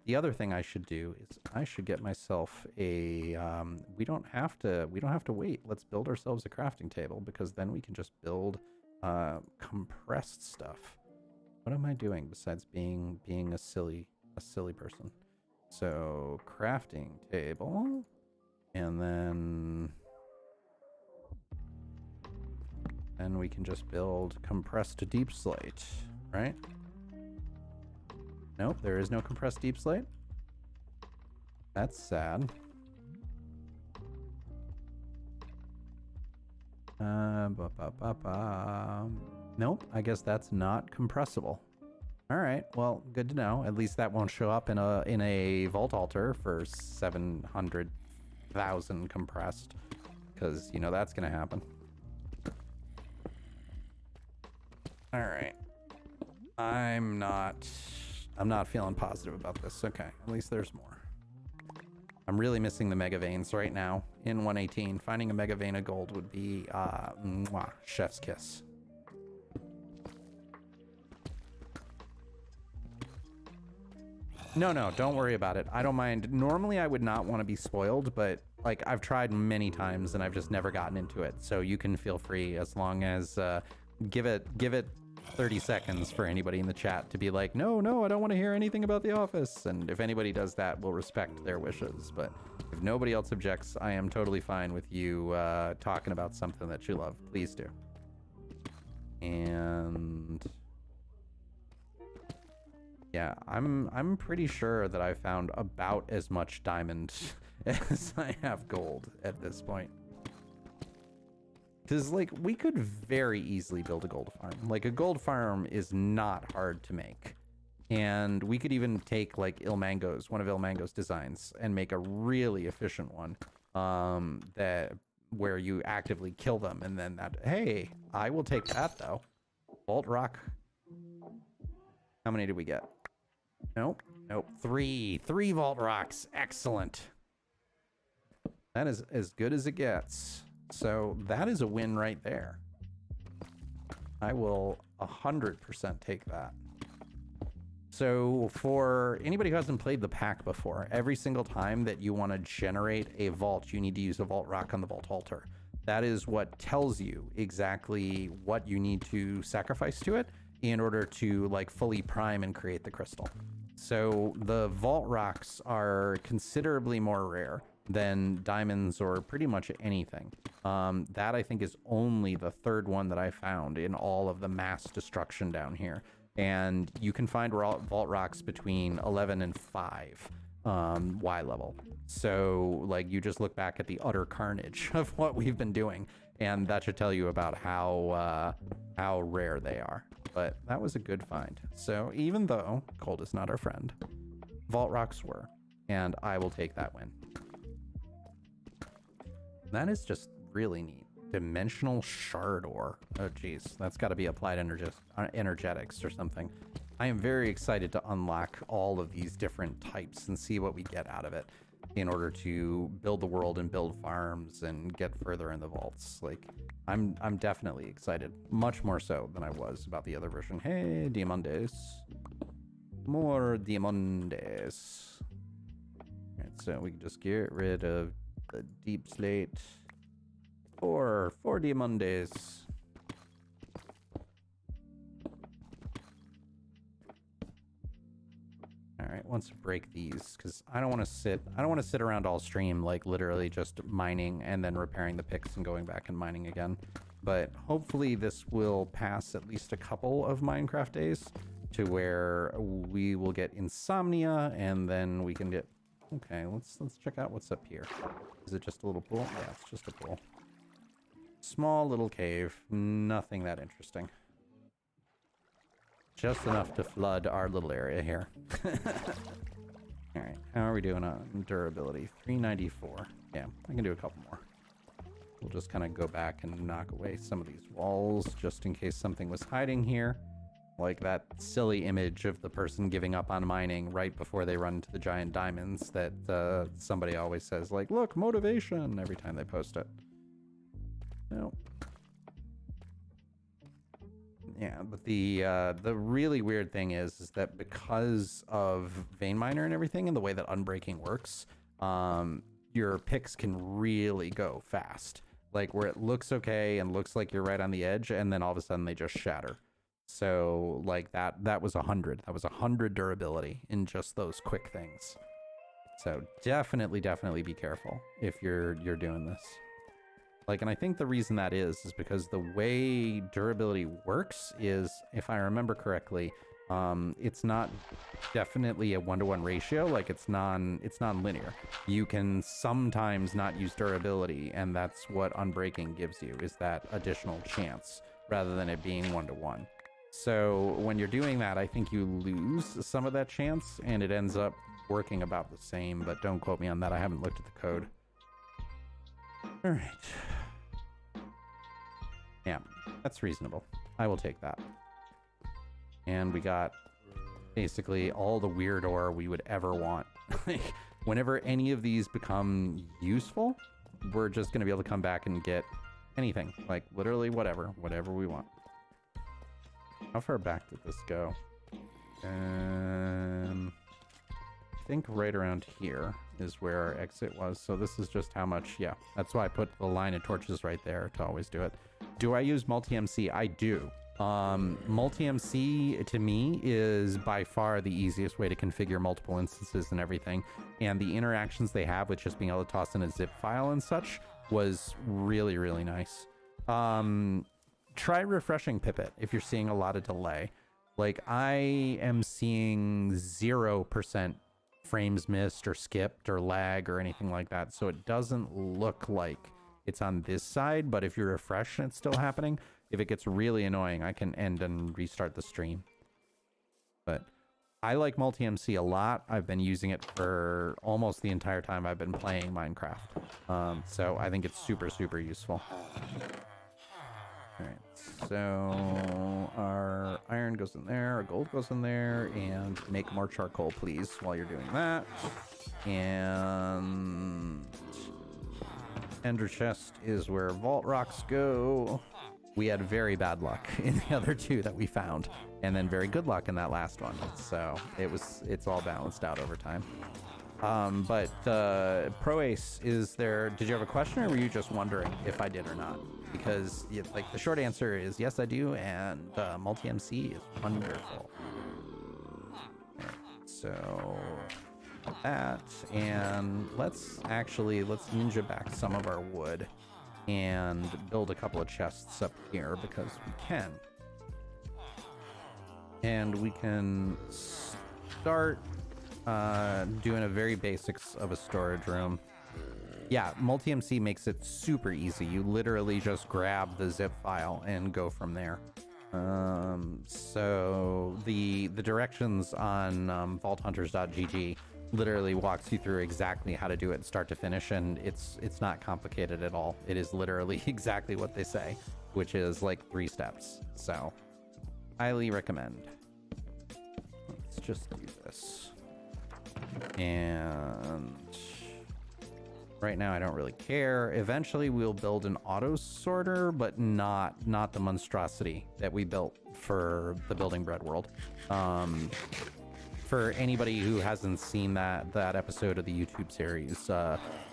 The other thing I should do is I should get myself a, we don't have to wait. Let's build ourselves a crafting table, because then we can just build compressed stuff. What am I doing besides being a silly person? So crafting table, and then we can just build compressed deep slate, right? Nope, there is no compressed deep slate. That's sad. Nope, I guess that's not compressible. All right, well, good to know. At least that won't show up in a vault altar for 700,000 compressed, because you know that's gonna happen. All right, I'm not feeling positive about this. Okay, at least there's more. I'm really missing the mega veins right now in 118. Finding a mega vein of gold would be mwah, chef's kiss. No, don't worry about it. I don't mind. Normally I would not want to be spoiled, but like I've tried many times and I've just never gotten into it. So you can feel free, as long as give it 30 seconds for anybody in the chat to be like, no, I don't want to hear anything about The Office. And if anybody does that, we'll respect their wishes. But if nobody else objects, I am totally fine with you talking about something that you love. Please do. And yeah, I'm pretty sure that I found about as much diamond as I have gold at this point. Because, like, we could very easily build a gold farm. Like, a gold farm is not hard to make. And we could even take, like, Ilmango's, one of Ilmango's designs, and make a really efficient one. Where you actively kill them, and then that... Hey, I will take that, though. Vault rock. How many did we get? Nope. 3 vault rocks. Excellent. That is as good as it gets. So that is a win right there. I will 100% take that. So for anybody who hasn't played the pack before, every single time that you want to generate a vault, you need to use a vault rock on the vault altar. That is what tells you exactly what you need to sacrifice to it in order to like fully prime and create the crystal. So the vault rocks are considerably more rare than diamonds or pretty much anything. That I think is only the third one that I found in all of the mass destruction down here. And you can find vault rocks between 11 and 5 Y level. So like you just look back at the utter carnage of what we've been doing, and that should tell you about how rare they are. But that was a good find. So even though gold is not our friend, vault rocks were, and I will take that win. That is just really neat. Dimensional shard ore. Oh geez, that's got to be applied energetics or something. I am very excited to unlock all of these different types and see what we get out of it in order to build the world and build farms and get further in the vaults. Like, I'm definitely excited, much more so than I was about the other version. Hey, diamondes. More diamondes. All right, so we can just get rid of the deep slate. 4 diamondes. All right, once we break these, because I don't want to sit around all stream like literally just mining and then repairing the picks and going back and mining again. But hopefully this will pass at least a couple of Minecraft days to where we will get insomnia, and then we can get... Okay, let's check out what's up here. Is it just a little pool? Yeah, it's just a pool. Small little cave, nothing that interesting. Just enough to flood our little area here. All right, how are we doing on durability? 394. Yeah, I can do a couple more. We'll just kind of go back and knock away some of these walls just in case something was hiding here. Like that silly image of the person giving up on mining right before they run into the giant diamonds that somebody always says, like, look, motivation, every time they post it. No. Yeah, but the really weird thing is that because of Vein Miner and everything and the way that unbreaking works, your picks can really go fast. Like where it looks okay and looks like you're right on the edge, and then all of a sudden they just shatter. So like that was 100. That was 100 durability in just those quick things. So definitely be careful if you're doing this. Like, and I think the reason that is because the way durability works is, if I remember correctly, it's not definitely a 1-to-1 ratio. Like it's non-linear. You can sometimes not use durability, and that's what unbreaking gives you, is that additional chance rather than it being 1-to-1. So when you're doing that, I think you lose some of that chance, and it ends up working about the same, but don't quote me on that. I haven't looked at the code. All right. Yeah, that's reasonable. I will take that. And we got basically all the weird ore we would ever want. Whenever any of these become useful, we're just going to be able to come back and get anything. Like literally whatever we want. How far back did this go? I think right around here is where our exit was. So this is just how much, yeah. That's why I put the line of torches right there to always do it. Do I use multi-MC? I do. Multi-MC to me is by far the easiest way to configure multiple instances and everything. And the interactions they have with just being able to toss in a zip file and such was really, really nice. Try refreshing Pipit if you're seeing a lot of delay. Like I am seeing 0% frames missed or skipped or lag or anything like that. So it doesn't look like it's on this side, but if you refresh and it's still happening, if it gets really annoying, I can end and restart the stream. But I like multi-MC a lot. I've been using it for almost the entire time I've been playing Minecraft. So I think it's super, super useful. All right, so our iron goes in there, our gold goes in there, and make more charcoal, please, while you're doing that. And Ender chest is where vault rocks go. We had very bad luck in the other two that we found, and then very good luck in that last one. So it's all balanced out over time. But Pro Ace, is there? Did you have a question, or were you just wondering if I did or not? Because like the short answer is yes, I do, and multi-MC is wonderful. Right, so that, and let's ninja back some of our wood and build a couple of chests up here because we can. And we can start doing a very basics of a storage room. Yeah, multi-MC makes it super easy. You literally just grab the zip file and go from there. So the directions on vaulthunters.gg literally walks you through exactly how to do it start to finish, and it's not complicated at all. It is literally exactly what they say, which is like 3 steps. So highly recommend. Let's just do this. And right now I don't really care. Eventually we'll build an auto sorter, but not the monstrosity that we built for the Building Bread world. For anybody who hasn't seen that episode of the YouTube series,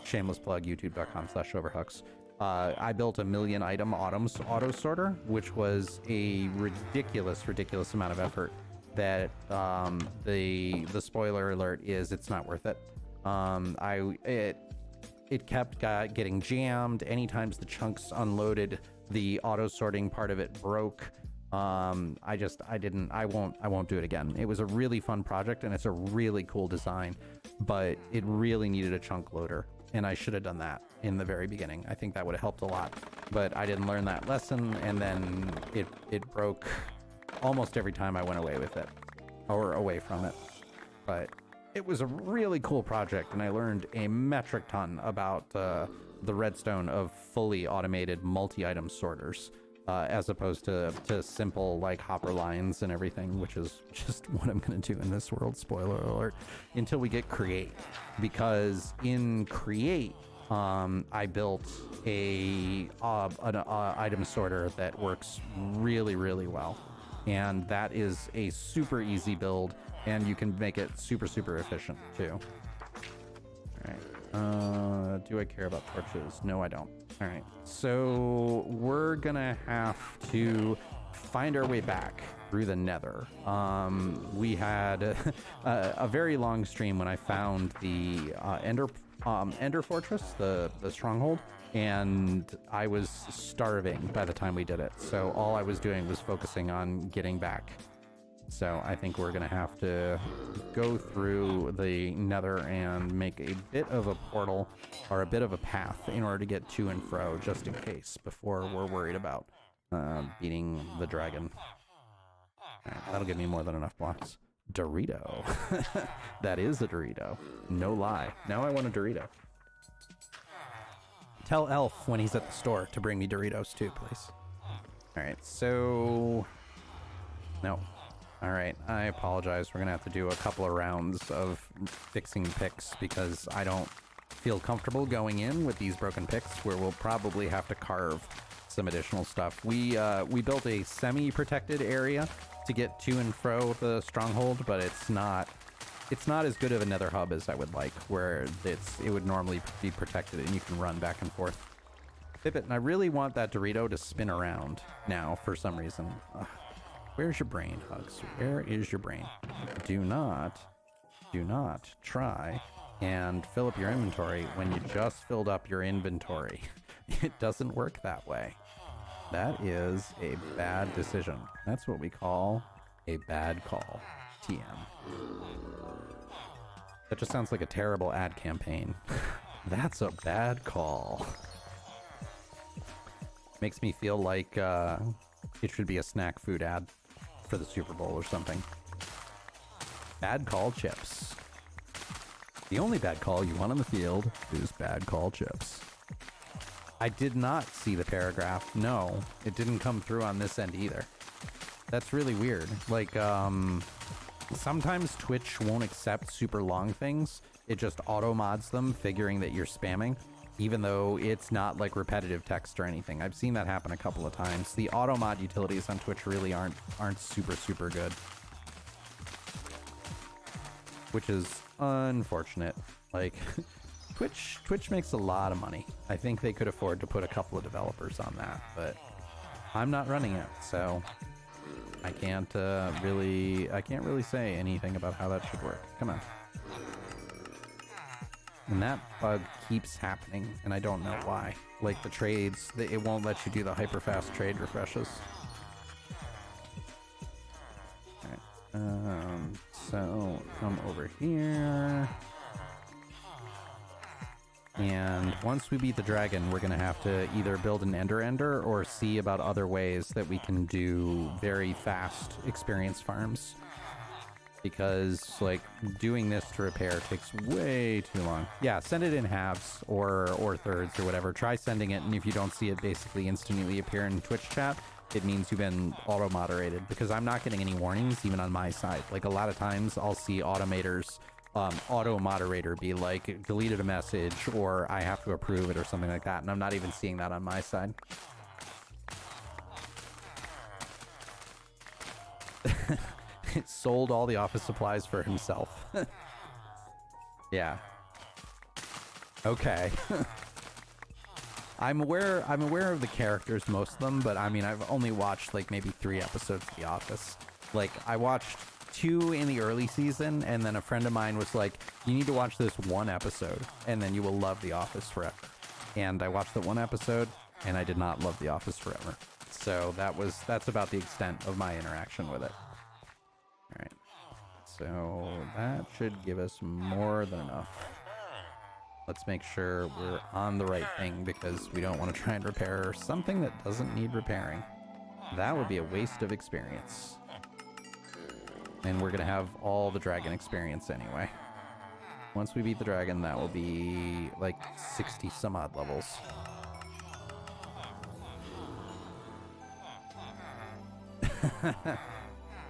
shameless plug, youtube.com/overhooks, I built a 1,000,000 item auto sorter, which was a ridiculous amount of effort that the spoiler alert is it's not worth it. It kept getting jammed. Anytime the chunks unloaded, the auto sorting part of it broke. I won't do it again. It was a really fun project and it's a really cool design, but it really needed a chunk loader, and I should have done that in the very beginning. I think that would have helped a lot, but I didn't learn that lesson, and then it broke almost every time I went away with it or away from it. But it was a really cool project, and I learned a metric ton about the redstone of fully automated multi-item sorters, as opposed to simple like hopper lines and everything, which is just what I'm going to do in this world, spoiler alert, until we get Create. Because in Create, I built an item sorter that works really well. and that is a super easy build, and you can make it super, super efficient too. All right. Do I care about torches? No, I don't. All right. So we're gonna have to find our way back through the nether. We had a very long stream when I found the Ender Fortress, the stronghold, and I was starving by the time we did it. So all I was doing was focusing on getting back. So I think we're gonna have to go through the nether and make a bit of a portal or a bit of a path in order to get to and fro, just in case, before we're worried about beating the dragon. All right, that'll give me more than enough blocks. Dorito. That is a Dorito. No lie. Now I want a Dorito. Tell Elf when he's at the store to bring me Doritos too, please. All right, so... No. All right, I apologize. We're gonna have to do a couple of rounds of fixing picks because I don't feel comfortable going in with these broken picks where we'll probably have to carve some additional stuff. We built a semi-protected area to get to and fro the stronghold, but it's not as good of a nether hub as I would like, where it would normally be protected and you can run back and forth. Pippet, and I really want that Dorito to spin around now for some reason. Ugh. Where's your brain, Hugs? Where is your brain? Do not try and fill up your inventory when you just filled up your inventory. It doesn't work that way. That is a bad decision. That's what we call a bad call. TM. That just sounds like a terrible ad campaign. That's a bad call. Makes me feel like it should be a snack food ad for the Super Bowl or something. Bad call chips. The only bad call you want on the field is bad call chips. I did not see the paragraph. No, it didn't come through on this end either. That's really weird. Like, sometimes Twitch won't accept super long things. It just auto mods them, figuring that you're spamming, even though it's not like repetitive text or anything. I've seen that happen a couple of times. The auto mod utilities on Twitch really aren't super, super good, which is unfortunate. Like, Twitch makes a lot of money. I think they could afford to put a couple of developers on that, but I'm not running it, so I can't really say anything about how that should work. Come on. And that bug keeps happening, and I don't know why. Like the trades, it won't let you do the hyper fast trade refreshes. Alright, so come over here. And once we beat the dragon, we're gonna have to either build an ender or see about other ways that we can do very fast experience farms. Because, like, doing this to repair takes way too long. Yeah, send it in halves or thirds or whatever. Try sending it, and if you don't see it basically instantly appear in Twitch chat, it means you've been auto-moderated. Because I'm not getting any warnings, even on my side. Like, a lot of times, I'll see automators, auto-moderator be like, deleted a message, or I have to approve it, or something like that, and I'm not even seeing that on my side. It sold all the office supplies for himself. Yeah. Okay. I'm aware of the characters, most of them, but I mean, I've only watched like maybe 3 episodes of The Office. Like, I watched 2 in the early season, and then a friend of mine was like, you need to watch this 1 episode, and then you will love The Office forever. And I watched the 1 episode, and I did not love The Office forever. So that's about the extent of my interaction with it. Alright, so that should give us more than enough. Let's make sure we're on the right thing, because we don't want to try and repair something that doesn't need repairing. That would be a waste of experience. And we're going to have all the dragon experience anyway. Once we beat the dragon, that will be like 60 some odd levels.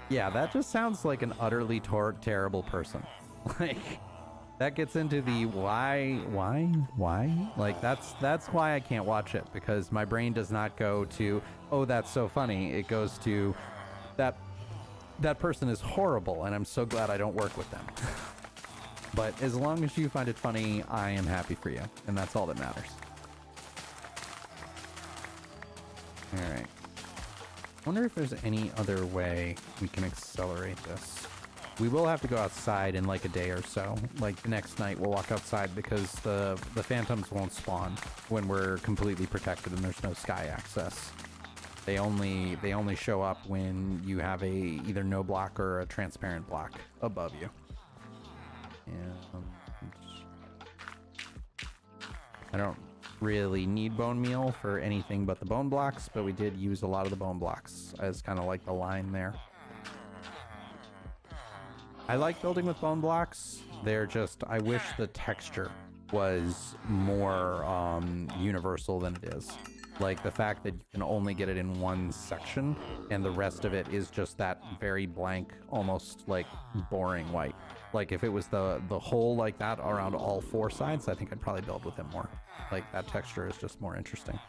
Yeah, that just sounds like an utterly terrible person. Like, that gets into the why? Like, that's why I can't watch it, because my brain does not go to, oh, that's so funny. It goes to, that that person is horrible, and I'm so glad I don't work with them. But as long as you find it funny, I am happy for you, and that's all that matters. All right. I wonder if there's any other way we can accelerate this. We will have to go outside in like a day or so. Like the next night we'll walk outside because the phantoms won't spawn when we're completely protected and there's no sky access. They only show up when you have either no block or a transparent block above you. And I don't really need bone meal for anything but the bone blocks, but we did use a lot of the bone blocks as kind of like the line there. I like building with bone blocks. They're just, I wish the texture was more universal than it is. Like the fact that you can only get it in one section and the rest of it is just that very blank, almost like boring white. Like if it was the whole like that around all four sides, I think I'd probably build with it more. Like that texture is just more interesting.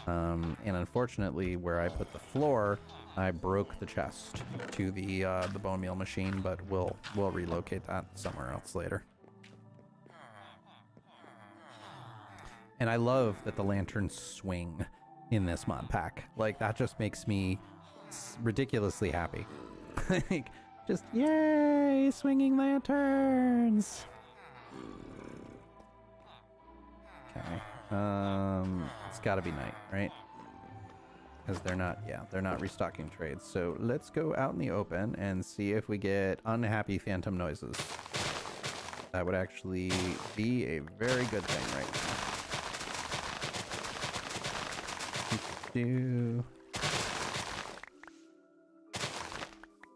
And unfortunately, where I put the floor, I broke the chest to the bone meal machine, but we'll relocate that somewhere else later. And I love that the lanterns swing in this mod pack. Like that just makes me ridiculously happy. Like just yay, swinging lanterns. Okay. It's got to be night, right? Because they're not restocking trades. So let's go out in the open and see if we get unhappy phantom noises. That would actually be a very good thing right now.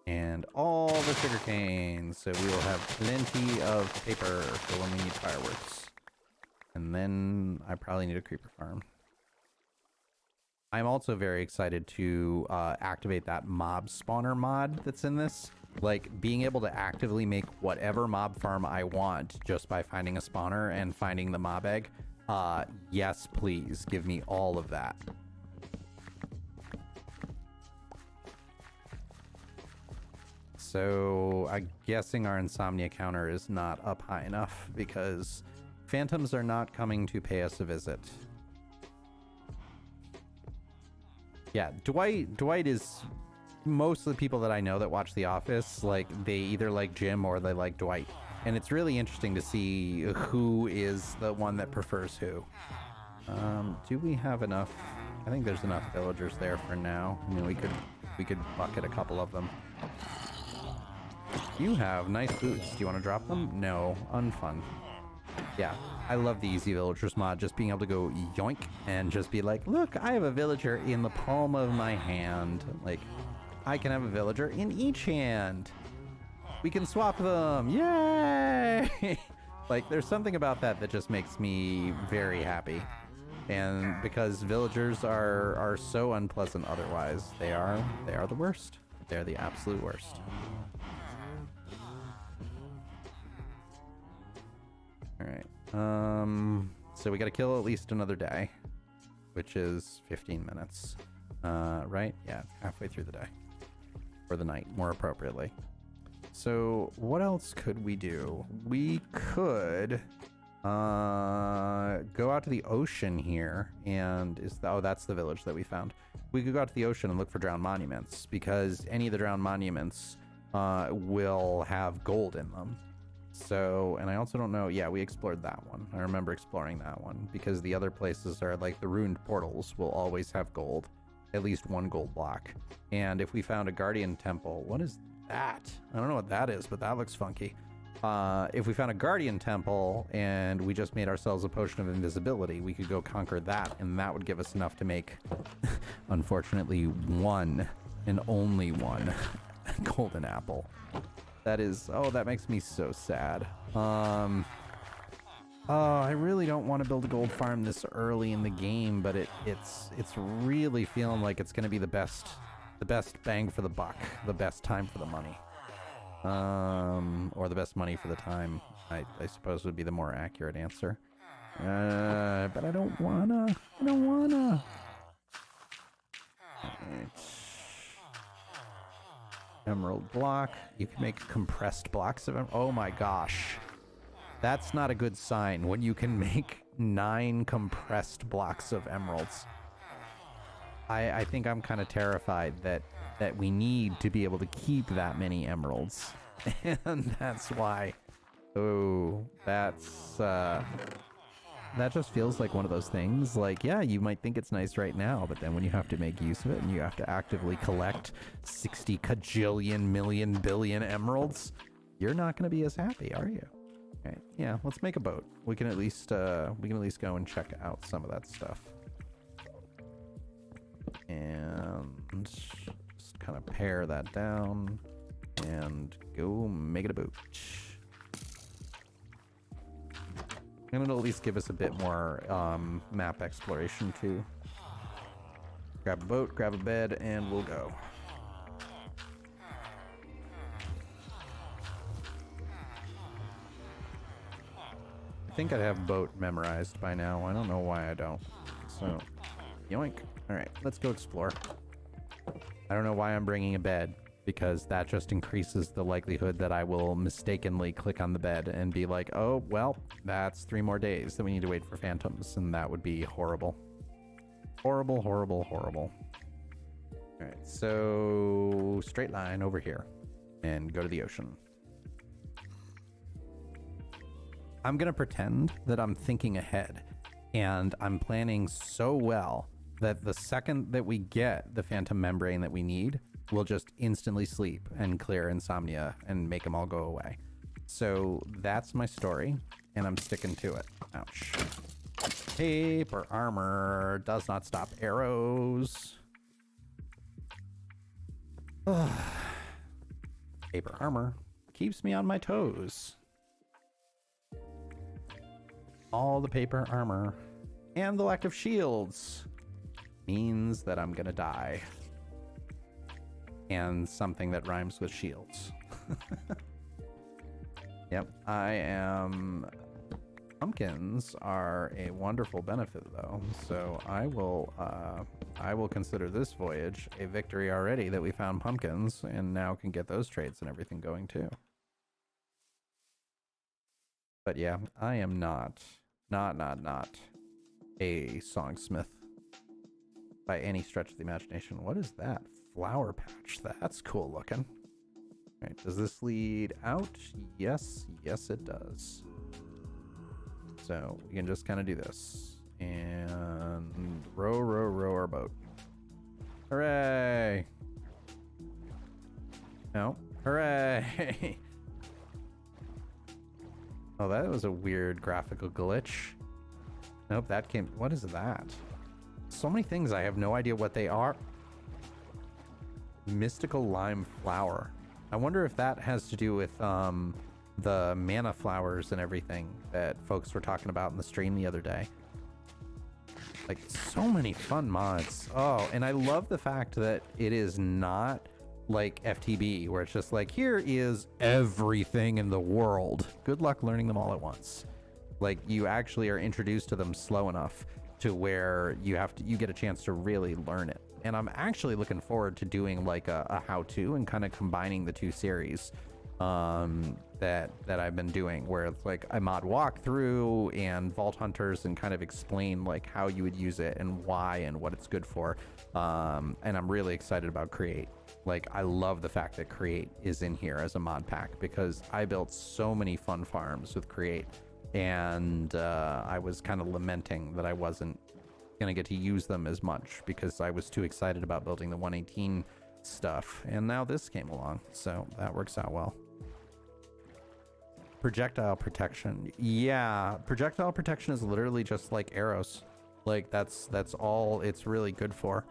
And all the sugar canes, so we will have plenty of paper for when we need fireworks. And then I probably need a creeper farm. I'm also very excited to activate that mob spawner mod that's in this. Like being able to actively make whatever mob farm I want just by finding a spawner and finding the mob egg. Yes, please give me all of that. So I'm guessing our insomnia counter is not up high enough because phantoms are not coming to pay us a visit. Yeah, Dwight is, most of the people that I know that watch The Office, like they either like Jim or they like Dwight. And it's really interesting to see who is the one that prefers who. Do we have enough? I think there's enough villagers there for now. I mean, we could bucket a couple of them. You have nice boots. Do you want to drop them? No, unfun. Yeah, I love the Easy Villagers mod, just being able to go yoink and just be like, look, I have a villager in the palm of my hand. Like, I can have a villager in each hand. We can swap them. Yay! Like, there's something about that that just makes me very happy. And because villagers are so unpleasant otherwise, they are the worst. They're the absolute worst. All right. So we got to kill at least another day, which is 15 minutes. Right? Yeah, halfway through the day. Or the night, more appropriately. So what else could we do? We could go out to the ocean here, and that's the village that we found. We could go out to the ocean and look for drowned monuments, because any of the drowned monuments will have gold in them. So, and I also don't know, yeah, we explored that one. I remember exploring that one, because the other places are like the ruined portals will always have gold, at least one gold block. And if we found a guardian temple, what is that? I don't know what that is, but that looks funky. If we found a guardian temple and we just made ourselves a potion of invisibility, we could go conquer that, and that would give us enough to make, unfortunately, one and only one golden apple. That is, oh, that makes me so sad. Oh, I really don't want to build a gold farm this early in the game, but it's really feeling like it's going to be the best bang for the buck, the best time for the money. Or the best money for the time, I suppose would be the more accurate answer. But I don't wanna. Right. Emerald block. You can make compressed blocks of oh my gosh. That's not a good sign when you can make 9 compressed blocks of emeralds. I think I'm kind of terrified that we need to be able to keep that many emeralds. And that's why. Oh, that's that just feels like one of those things. Like, yeah, you might think it's nice right now, but then when you have to make use of it and you have to actively collect 60 kajillion million billion emeralds, you're not going to be as happy, are you? Okay, yeah, let's make a boat. We can at least go and check out some of that stuff. And just kind of pare that down and go make it a boat. And it'll at least give us a bit more map exploration too. Grab a boat, grab a bed, and we'll go. I think I'd have boat memorized by now. I don't know why I don't. So, yoink. All right, let's go explore. I don't know why I'm bringing a bed, because that just increases the likelihood that I will mistakenly click on the bed and be like, oh, well, that's 3 more days that we need to wait for phantoms, and that would be horrible. Horrible, horrible, horrible. All right, so straight line over here and go to the ocean. I'm going to pretend that I'm thinking ahead, and I'm planning so well that the second that we get the phantom membrane that we need, we'll just instantly sleep and clear insomnia and make them all go away. So that's my story, and I'm sticking to it. Ouch. Paper armor does not stop arrows. Paper armor keeps me on my toes. All the paper armor and the lack of shields means that I'm gonna die. And something that rhymes with shields. Yep, I am... Pumpkins are a wonderful benefit, though, so I will consider this voyage a victory already that we found pumpkins, and now can get those trades and everything going, too. But yeah, I am not a songsmith by any stretch of the imagination. What is that? Flower patch. That's cool looking. All right, does this lead out? Yes, it does. So we can just kind of do this and row our boat. Hooray! No, hooray! Oh, that was a weird graphical glitch. Nope, that came... What is that? So many things, I have no idea what they are. Mystical lime flower. I wonder if that has to do with the mana flowers and everything that folks were talking about in the stream the other day. Like, so many fun mods. Oh, and I love the fact that it is not like FTB, where it's just like, here is everything in the world. Good luck learning them all at once. Like, you actually are introduced to them slow enough to where you get a chance to really learn it. And I'm actually looking forward to doing like a how-to and kind of combining the two series that I've been doing, where it's like a mod walkthrough and Vault Hunters, and kind of explain like how you would use it and why and what it's good for. And I'm really excited about Create. Like, I love the fact that Create is in here as a mod pack, because I built so many fun farms with Create, and I was kind of lamenting that I wasn't gonna get to use them as much because I was too excited about building the 118 stuff, and now this came along, so that works out well. Projectile protection. Yeah, projectile protection is literally just like arrows. Like, that's all it's really good for.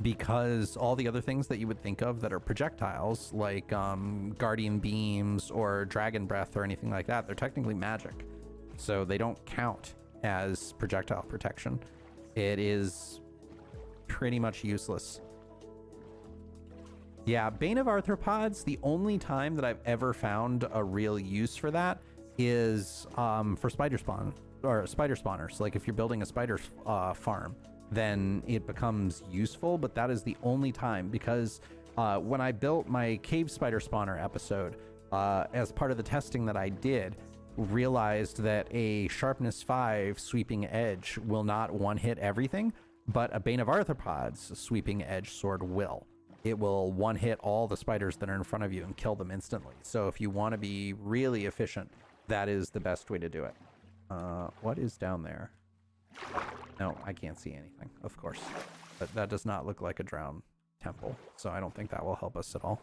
Because all the other things that you would think of that are projectiles, like guardian beams or dragon breath or anything like that, they're technically magic, so they don't count as projectile protection. It is pretty much useless. Yeah, Bane of Arthropods, the only time that I've ever found a real use for that is for spider spawn, or spider spawners. Like, if you're building a spider farm, then it becomes useful, but that is the only time, because When I built my cave spider spawner episode, as part of the testing that I did, realized that a sharpness 5 sweeping edge will not one-hit everything, but a Bane of Arthropods sweeping edge sword will. It will one-hit all the spiders that are in front of you and kill them instantly. So if you want to be really efficient, that is the best way to do it. What is down there? No, I can't see anything, of course. But that does not look like a drowned temple, so I don't think that will help us at all.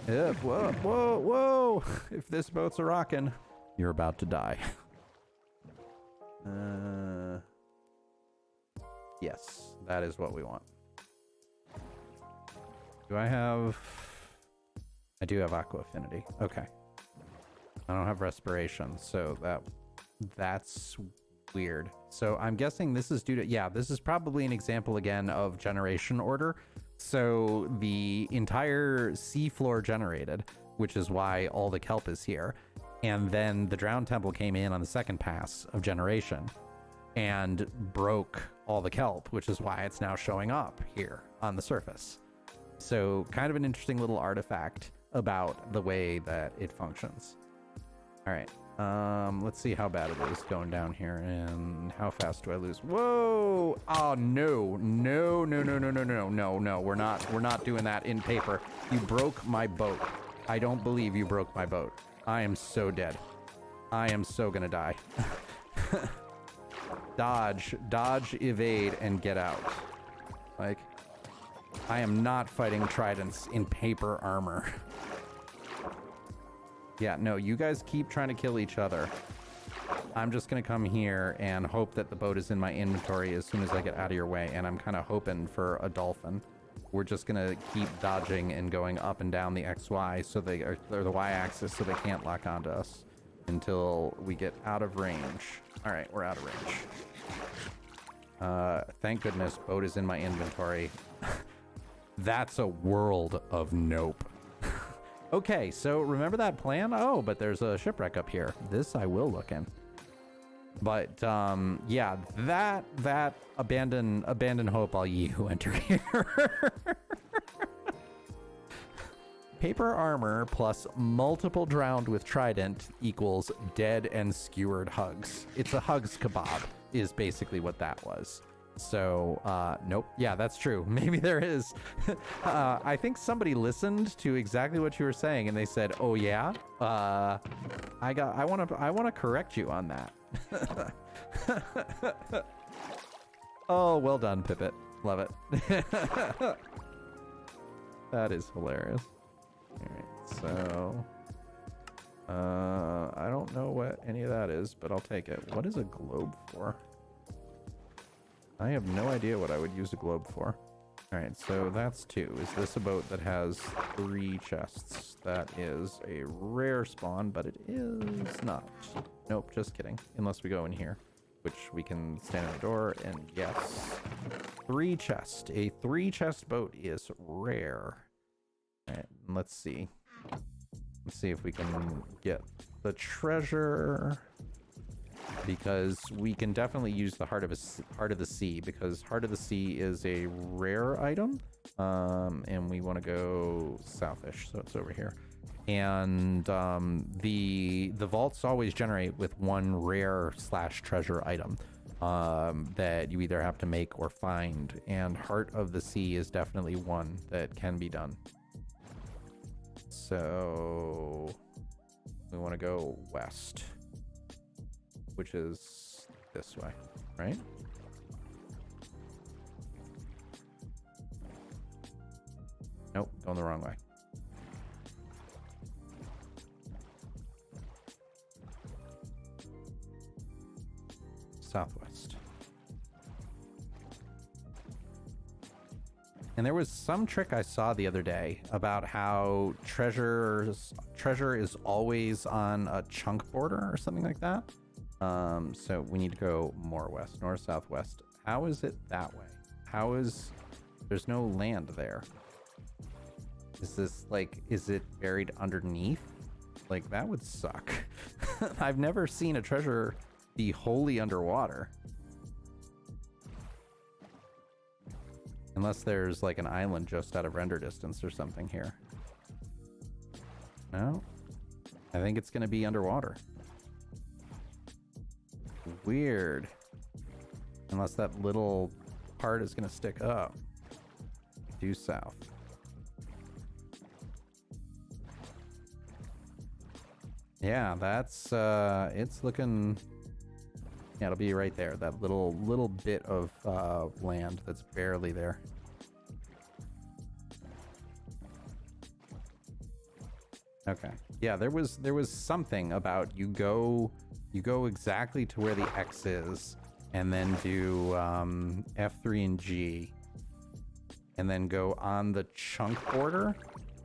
Yeah, whoa, whoa, whoa! If this boat's a rockin', you're about to die. Yes, that is what we want. Do I have... I do have Aqua Affinity. Okay. I don't have Respiration, so that's weird. So I'm guessing this is due to... Yeah, this is probably an example again of generation order. So the entire seafloor generated, which is why all the kelp is here. And then the Drowned Temple came in on the second pass of generation and broke all the kelp, which is why it's now showing up here on the surface. So kind of an interesting little artifact about the way that it functions. All right, let's see how bad it is going down here and how fast do I lose? Whoa! Oh no, no, no, no, no, no, no, no, no, we're not doing that in paper. You broke my boat. I don't believe you broke my boat. I am so dead. I am so gonna die. Dodge, evade, and get out. Like, I am not fighting tridents in paper armor. Yeah, no, you guys keep trying to kill each other. I'm just gonna come here and hope that the boat is in my inventory as soon as I get out of your way, and I'm kind of hoping for a dolphin. We're just gonna keep dodging and going up and down the XY so they are, or the Y-axis, so they can't lock onto us until we get out of range. All right, we're out of range. Thank goodness, boat is in my inventory. That's a world of nope. Okay, so remember that plan? Oh, but there's a shipwreck up here. This I will look in. But yeah, that abandon hope, all ye who enter here. Paper armor plus multiple drowned with trident equals dead and skewered hugs. It's a hugs kebab is basically what that was. So nope. Yeah, that's true. Maybe there is. I think somebody listened to exactly what you were saying and they said, oh yeah, I want to correct you on that. Oh, well done, Pipit. Love it. That is hilarious. All right, so I don't know what any of that is, but I'll take it. What is a globe for? I have no idea what I would use a globe for. All right, so that's 2. Is this a boat that has 3 chests? That is a rare spawn, but it is not. Nope, just kidding. Unless we go in here, which we can stand at the door, and yes. 3 chest. A 3 chest boat is rare. All right, let's see. Let's see if we can get the treasure, because we can definitely use the Heart of the Sea, because Heart of the Sea is a rare item, and we want to go southish, so it's over here. And the vaults always generate with 1 rare / treasure item that you either have to make or find, and Heart of the Sea is definitely one that can be done. So we want to go west, which is this way, right? Nope, going the wrong way. Southwest. And there was some trick I saw the other day about how treasure is always on a chunk border or something like that. So we need to go more west, north, southwest. How is it that way? How is... There's no land there. Is this like... Is it buried underneath? Like, that would suck. I've never seen a treasure be wholly underwater. Unless there's like an island just out of render distance or something here. No? I think it's going to be underwater. Weird. Unless that little part is going to stick up. Due south. Yeah, that's, it's looking... Yeah, it'll be right there. That little bit of land that's barely there. Okay. Yeah, there was something about you go exactly to where the X is, and then do F3 and G, and then go on the chunk border,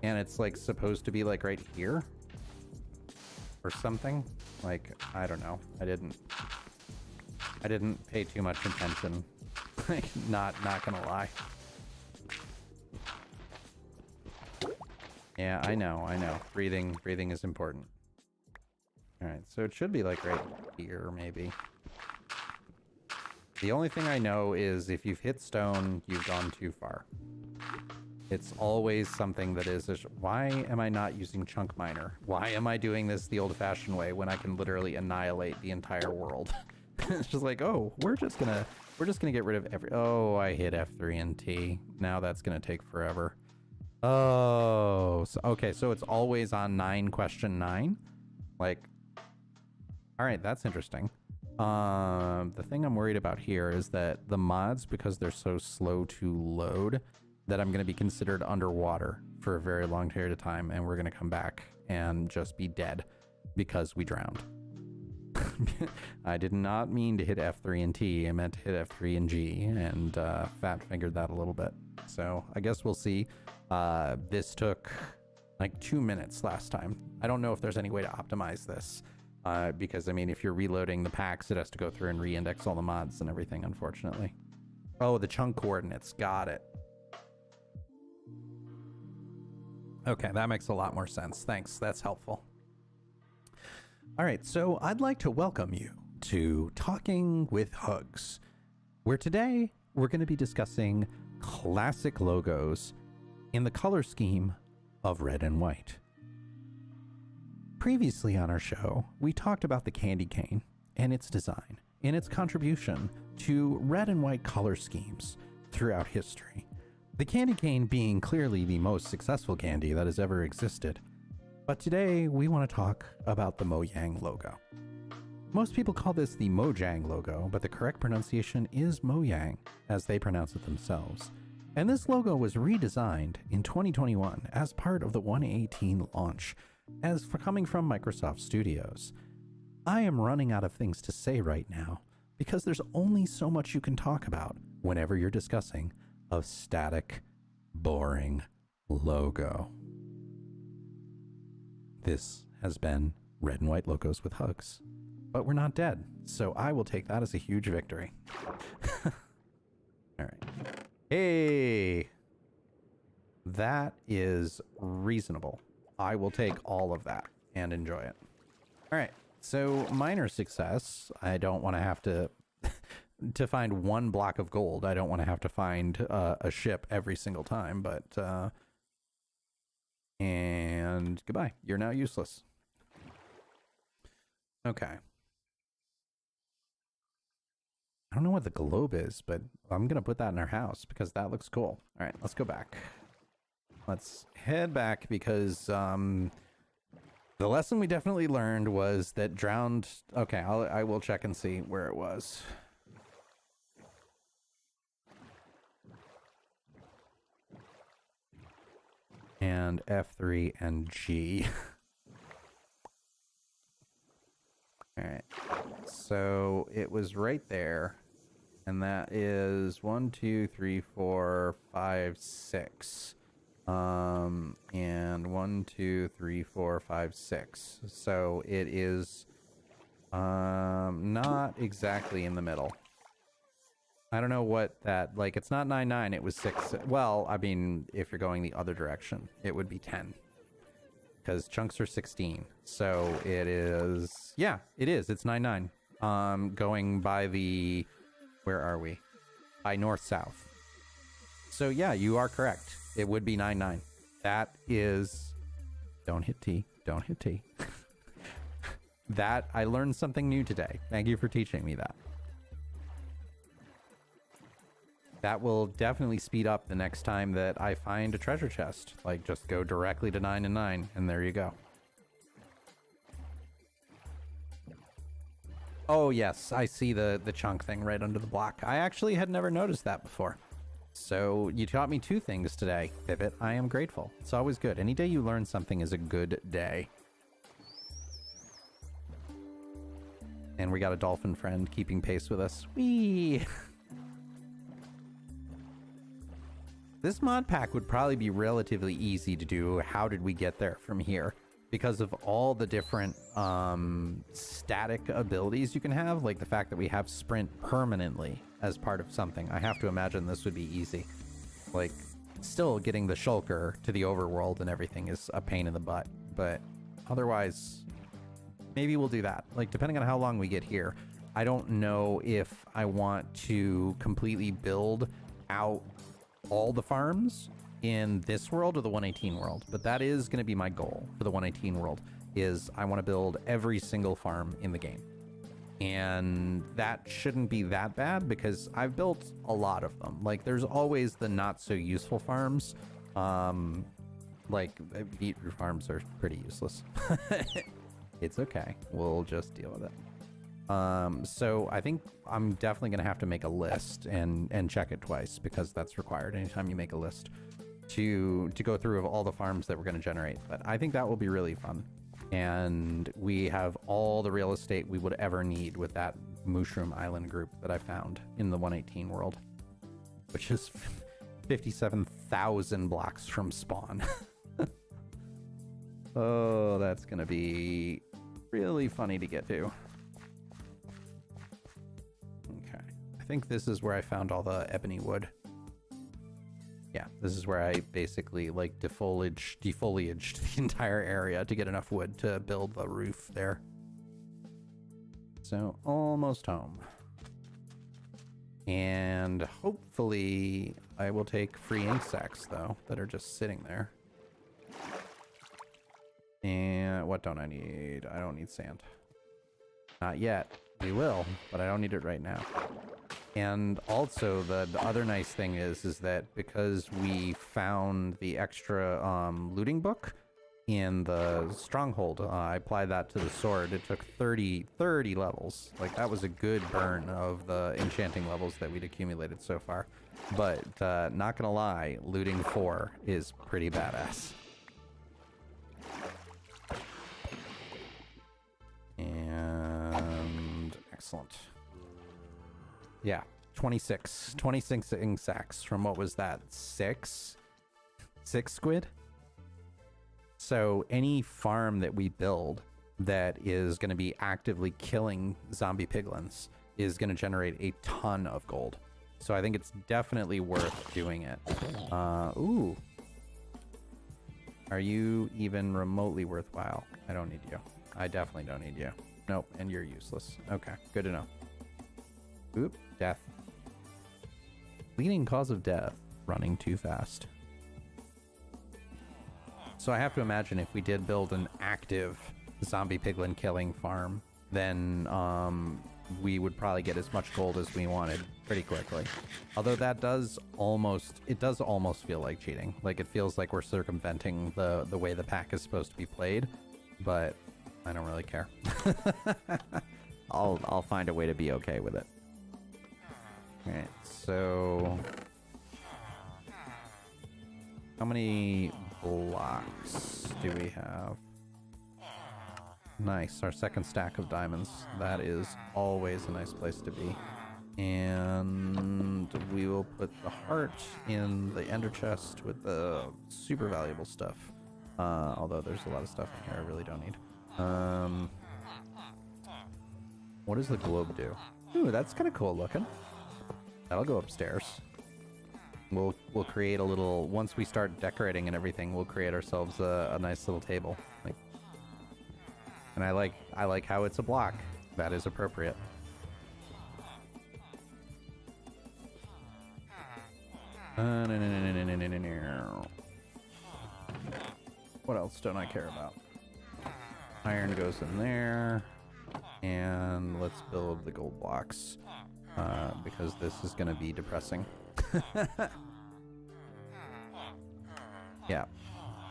and it's like supposed to be like right here or something. Like, I don't know. I didn't pay too much attention. Like, not gonna lie. Yeah, I know. Breathing is important. Alright, so it should be like right here, maybe. The only thing I know is if you've hit stone, you've gone too far. It's always something that is... Why am I not using chunk miner? Why am I doing this the old-fashioned way when I can literally annihilate the entire world? It's just like, oh, we're just gonna get rid of every... Oh, I hit F3 and T. Now that's gonna take forever. Oh, so, okay, so it's always on 9 question 9? Like, all right, that's interesting. The thing I'm worried about here is that the mods, because they're so slow to load, that I'm going to be considered underwater for a very long period of time, and we're going to come back and just be dead because we drowned. I did not mean to hit F3 and T. I meant to hit F3 and G, and fat fingered that a little bit. So I guess we'll see. This took like 2 minutes last time. I don't know if there's any way to optimize this, because I mean, if you're reloading the packs, it has to go through and re-index all the mods and everything, unfortunately. Oh, the chunk coordinates. Got it. Okay, that makes a lot more sense. Thanks. That's helpful. All right, so I'd like to welcome you to Talking with Hugs, where today we're going to be discussing classic logos in the color scheme of red and white. Previously on our show, we talked about the candy cane and its design and its contribution to red and white color schemes throughout history. The candy cane being clearly the most successful candy that has ever existed. But today we want to talk about the Mojang logo. Most people call this the Mojang logo, but the correct pronunciation is Mojang, as they pronounce it themselves. And this logo was redesigned in 2021 as part of the 118 launch, as for coming from Microsoft Studios. I am running out of things to say right now, because there's only so much you can talk about whenever you're discussing a static, boring logo. This has been Red and White Logos with Hugs. But we're not dead, so I will take that as a huge victory. All right. Hey! That is reasonable. I will take all of that and enjoy it. All right. So minor success. I don't want to have to to find one block of gold. I don't want to have to find a ship every single time, but and goodbye. You're now useless. Okay. I don't know what the globe is, but I'm going to put that in our house because that looks cool. All right, let's go back. Let's head back because the lesson we definitely learned was that drowned... Okay, I will check and see where it was. And F3 and G. All right. So it was right there. And that is 1, 2, 3, 4, 5, 6. And 1, 2, 3, 4, 5, 6. So it is not exactly in the middle. I don't know what that, like, it's not 9, 9, it was 6. Well, I mean, if you're going the other direction, it would be 10. Because chunks are 16. So it is, yeah, it is. It's 9, 9. Going by the, where are we? By north-south. So yeah, you are correct. It would be 9-9. That is... Don't hit T. Don't hit T. That, I learned something new today. Thank you for teaching me that. That will definitely speed up the next time that I find a treasure chest. Like, just go directly to 9 and 9, and there you go. Oh yes, I see the chunk thing right under the block. I actually had never noticed that before. So you taught me 2 things today, Pivot. I am grateful. It's always good. Any day you learn something is a good day. And we got a dolphin friend keeping pace with us. Whee! This mod pack would probably be relatively easy to do. How did we get there from here? Because of all the different static abilities you can have, like the fact that we have sprint permanently as part of something. I have to imagine this would be easy. Like, still getting the shulker to the overworld and everything is a pain in the butt, but otherwise, maybe we'll do that. Like, depending on how long we get here, I don't know if I want to completely build out all the farms in this world or the 118 world, but that is going to be my goal for the 118 world. Is I want to build every single farm in the game, and that shouldn't be that bad because I've built a lot of them. Like, there's always the not so useful farms. Like beetroot farms are pretty useless. It's okay, we'll just deal with it. So I think I'm definitely gonna have to make a list and check it twice, because that's required anytime you make a list to go through of all the farms that we're going to generate. But I think that will be really fun, and we have all the real estate we would ever need with that Mushroom Island group that I found in the 118 world, which is 57,000 blocks from spawn. Oh, that's gonna be really funny to get to. Okay, I think this is where I found all the ebony wood. Yeah, this is where I basically like defoliaged the entire area to get enough wood to build the roof there. So almost home. And hopefully I will take free ink sacks though that are just sitting there. And what don't I need? I don't need sand. Not yet. We will, but I don't need it right now. And also the other nice thing is that because we found the extra looting book in the stronghold, I applied that to the sword. It took 30 levels. Like, that was a good burn of the enchanting levels that we'd accumulated so far. But not gonna lie, looting 4 is pretty badass. And excellent. Yeah, 26 ink sacks from, what was that, 6 squid? So any farm that we build that is going to be actively killing zombie piglins is going to generate a ton of gold. So I think it's definitely worth doing it. Ooh. Are you even remotely worthwhile? I don't need you. I definitely don't need you. Nope, and you're useless. Okay, good to know. Oop, death. Leading cause of death, running too fast. So I have to imagine if we did build an active zombie piglin killing farm, then we would probably get as much gold as we wanted pretty quickly. Although that does almost feel like cheating. Like, it feels like we're circumventing the way the pack is supposed to be played, but I don't really care. I'll find a way to be okay with it. Alright, so how many blocks do we have? Nice, our second stack of diamonds. That is always a nice place to be. And we will put the heart in the ender chest with the super valuable stuff. Although there's a lot of stuff in here I really don't need. What does the globe do? Ooh, that's kind of cool looking. That'll go upstairs. We'll create a little, once we start decorating and everything, we'll create ourselves a nice little table. Like, and I like how it's a block. That is appropriate. What else don't I care about? Iron goes in there. And let's build the gold blocks. Because this is going to be depressing. Yeah.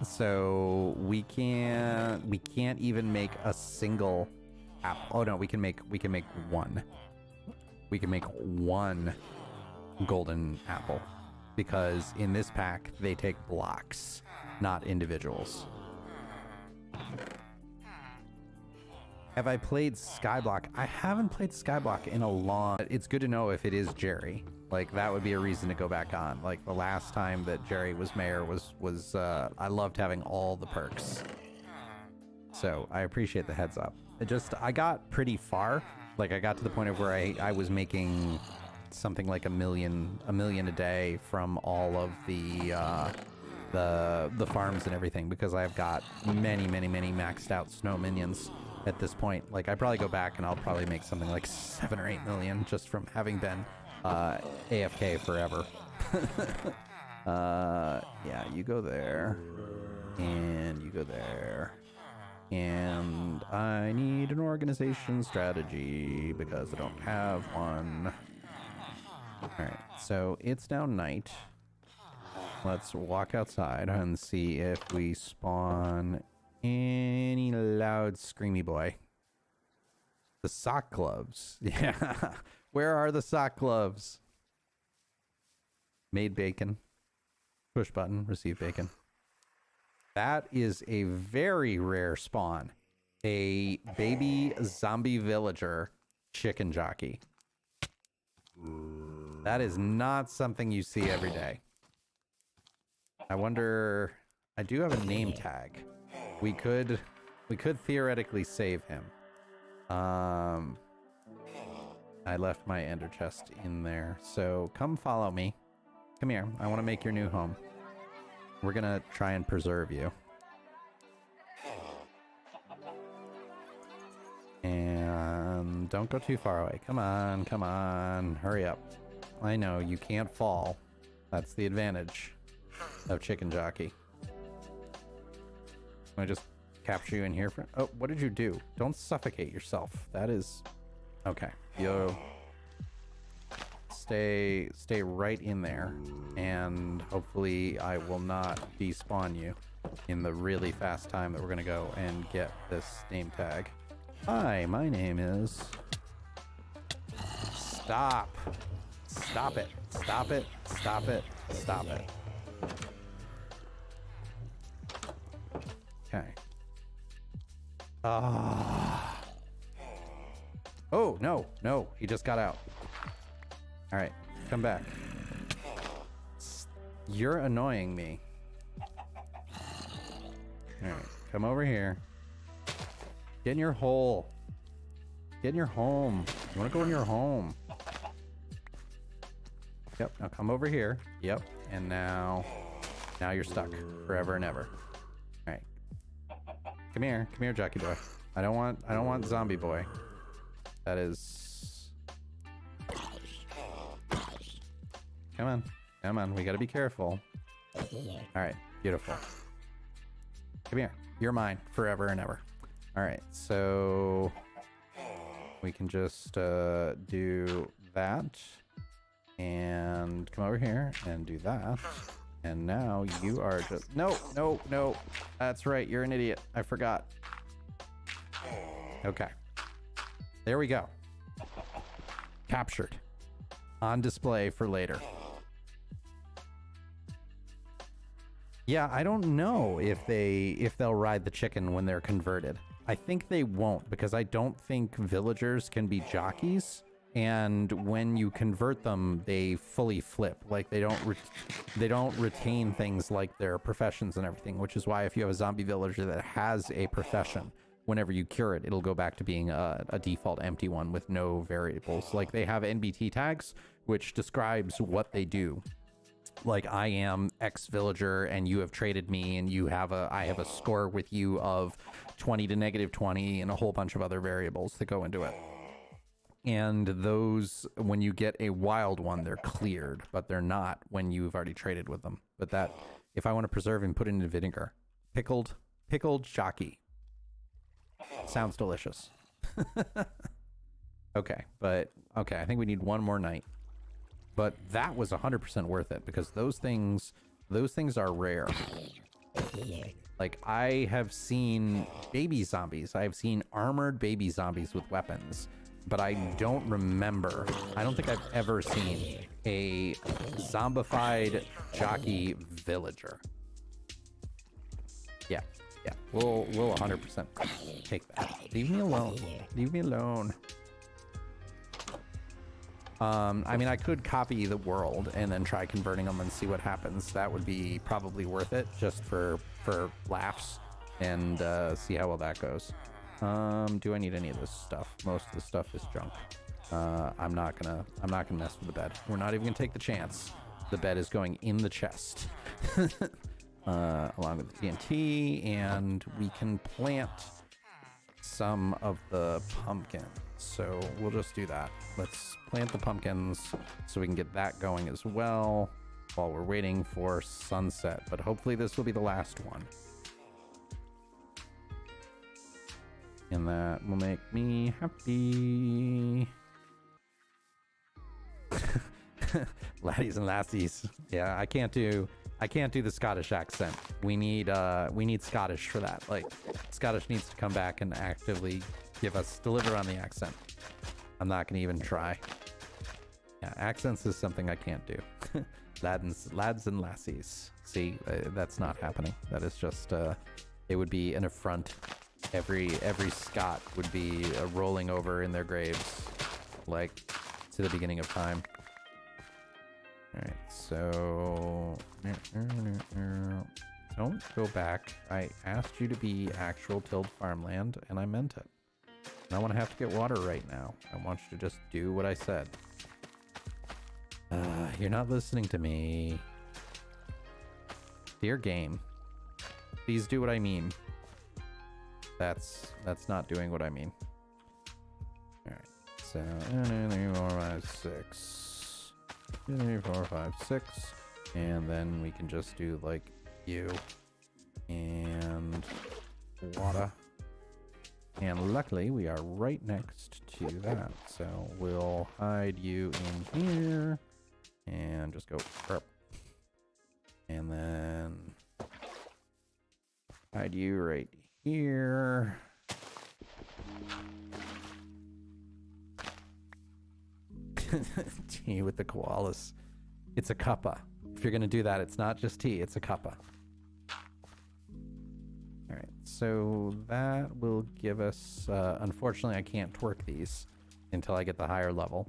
So we can't even make a single apple. Oh no, we can make one. We can make one golden apple because in this pack they take blocks, not individuals. Have I played Skyblock? I haven't played Skyblock in a long... It's good to know if it is Jerry. Like, that would be a reason to go back on. Like, the last time that Jerry was mayor was I loved having all the perks. So, I appreciate the heads up. I got pretty far. Like, I got to the point of where I was making something like a million a day from all of the farms and everything because I've got many maxed out snow minions. At this point, like I probably go back and I'll probably make something like 7 or 8 million just from having been AFK forever. Yeah, you go there and you go there, and I need an organization strategy because I don't have one. All right, so it's now night. Let's walk outside and see if we spawn any loud screamy boy. The sock gloves. Yeah. Where are the sock gloves? Made bacon. Push button. Receive bacon. That is a very rare spawn. A baby zombie villager chicken jockey. That is not something you see every day. I wonder... I do have a name tag. We could theoretically save him. I left my ender chest in there, so come follow me. Come here. I want to make your new home. We're gonna try and preserve you. And don't go too far away. Come on, hurry up. I know you can't fall. That's the advantage of chicken jockey. I just capture you in here for... Oh, what did you do? Don't suffocate yourself. That is... Okay. Yo. Stay right in there. And hopefully I will not despawn you in the really fast time that we're going to go and get this name tag. Hi, my name is... Stop. Stop it. Stop it. Stop it. Stop it. Okay. Oh, no. He just got out. All right. Come back. You're annoying me. All right. Come over here. Get in your hole. Get in your home. You want to go in your home. Yep. Now come over here. Yep. And now you're stuck forever and ever. All right. Come here, jockey boy. I don't want zombie boy. That is... Come on, we gotta be careful. Alright, beautiful. Come here, you're mine, forever and ever. Alright, so... We can just do that. And come over here and do that. And now you are just... No. That's right, you're an idiot. I forgot. Okay. There we go. Captured. On display for later. Yeah, I don't know if they'll ride the chicken when they're converted. I think they won't, because I don't think villagers can be jockeys. And when you convert them, they fully flip. Like they don't retain things like their professions and everything, which is why if you have a zombie villager that has a profession, whenever you cure it, it'll go back to being a default empty one with no variables. Like they have NBT tags, which describes what they do. Like I am X villager and you have traded me and I have a score with you of 20 to -20 and a whole bunch of other variables that go into it. And those, when you get a wild one, they're cleared, but they're not when you've already traded with them. But that, if I want to preserve and put it into vinegar, pickled jockey. Sounds delicious. Okay, I think we need one more night. But that was 100% worth it because those things are rare. Like, I have seen baby zombies. I've seen armored baby zombies with weapons. But I don't remember. I don't think I've ever seen a zombified jockey villager. Yeah. We'll 100% take that. Leave me alone. Leave me alone. I mean, I could copy the world and then try converting them and see what happens. That would be probably worth it just for laughs and see how well that goes. Do I need any of this stuff? Most of the stuff is junk. I'm not gonna mess with the bed. We're not even gonna take the chance. The bed is going in the chest. Along with the TNT, and we can plant some of the pumpkins. So we'll just do that. Let's plant the pumpkins so we can get that going as well while we're waiting for sunset. But hopefully this will be the last one. And that will make me happy. Laddies and lassies. Yeah, I can't do the Scottish accent. We need Scottish for that. Like, Scottish needs to come back and actively deliver on the accent. I'm not gonna even try. Yeah, accents is something I can't do. Lads and lassies. See, that's not happening. That is just it would be an affront. Every Scot would be rolling over in their graves, like to the beginning of time. All right, so don't go back. I asked you to be actual tilled farmland, and I meant it. And I want to have to get water right now. I want you to just do what I said. You're not listening to me. Dear game, please do what I mean. That's not doing what I mean. All right, so 3, 4, 5, 6. 3, 4, 5, 6, and then we can just do like you and water. And luckily we are right next to that, so we'll hide you in here and just go up, and then hide you right here. Tea with the koalas. It's a cuppa. If you're gonna do that, it's not just tea, it's a cuppa. Alright, so that will give us unfortunately I can't twerk these until I get the higher level,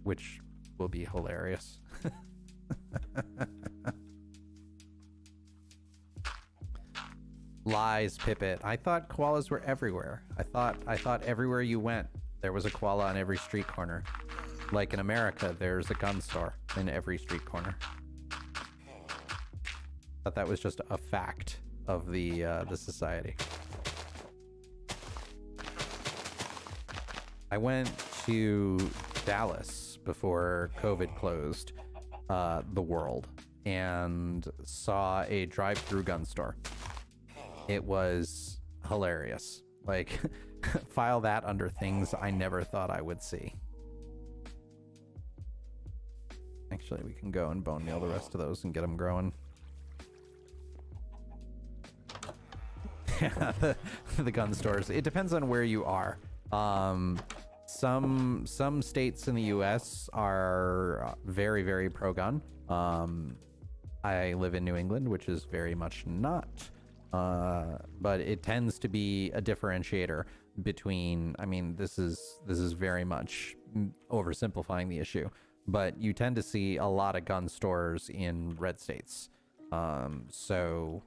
which will be hilarious. Lies, Pippet. I thought koalas were everywhere. I thought everywhere you went there was a koala on every street corner. Like in America, there's a gun store in every street corner. Thought that was just a fact of the society. I went to Dallas before COVID closed the world and saw a drive-through gun store. It was hilarious. Like, file that under things I never thought I would see. Actually, we can go and bone meal the rest of those and get them growing. Yeah, the gun stores. It depends on where you are. Some states in the U.S. are very, very pro-gun. I live in New England, which is very much not. But it tends to be a differentiator between, I mean, this is very much oversimplifying the issue, but you tend to see a lot of gun stores in red states. So,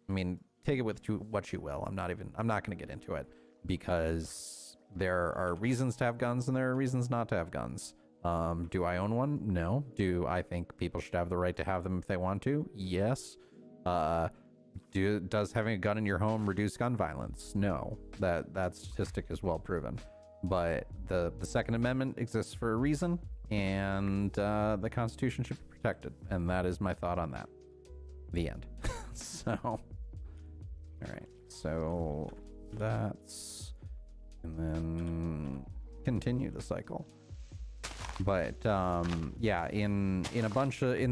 I mean, take it with what you will. I'm not going to get into it because there are reasons to have guns and there are reasons not to have guns. Do I own one? No. Do I think people should have the right to have them if they want to? Yes. Does having a gun in your home reduce gun violence? No. That statistic is well proven. but the Second Amendment exists for a reason, and the Constitution should be protected, and that is my thought on that. The end. So, all right, so that's, and then continue the cycle. But yeah, in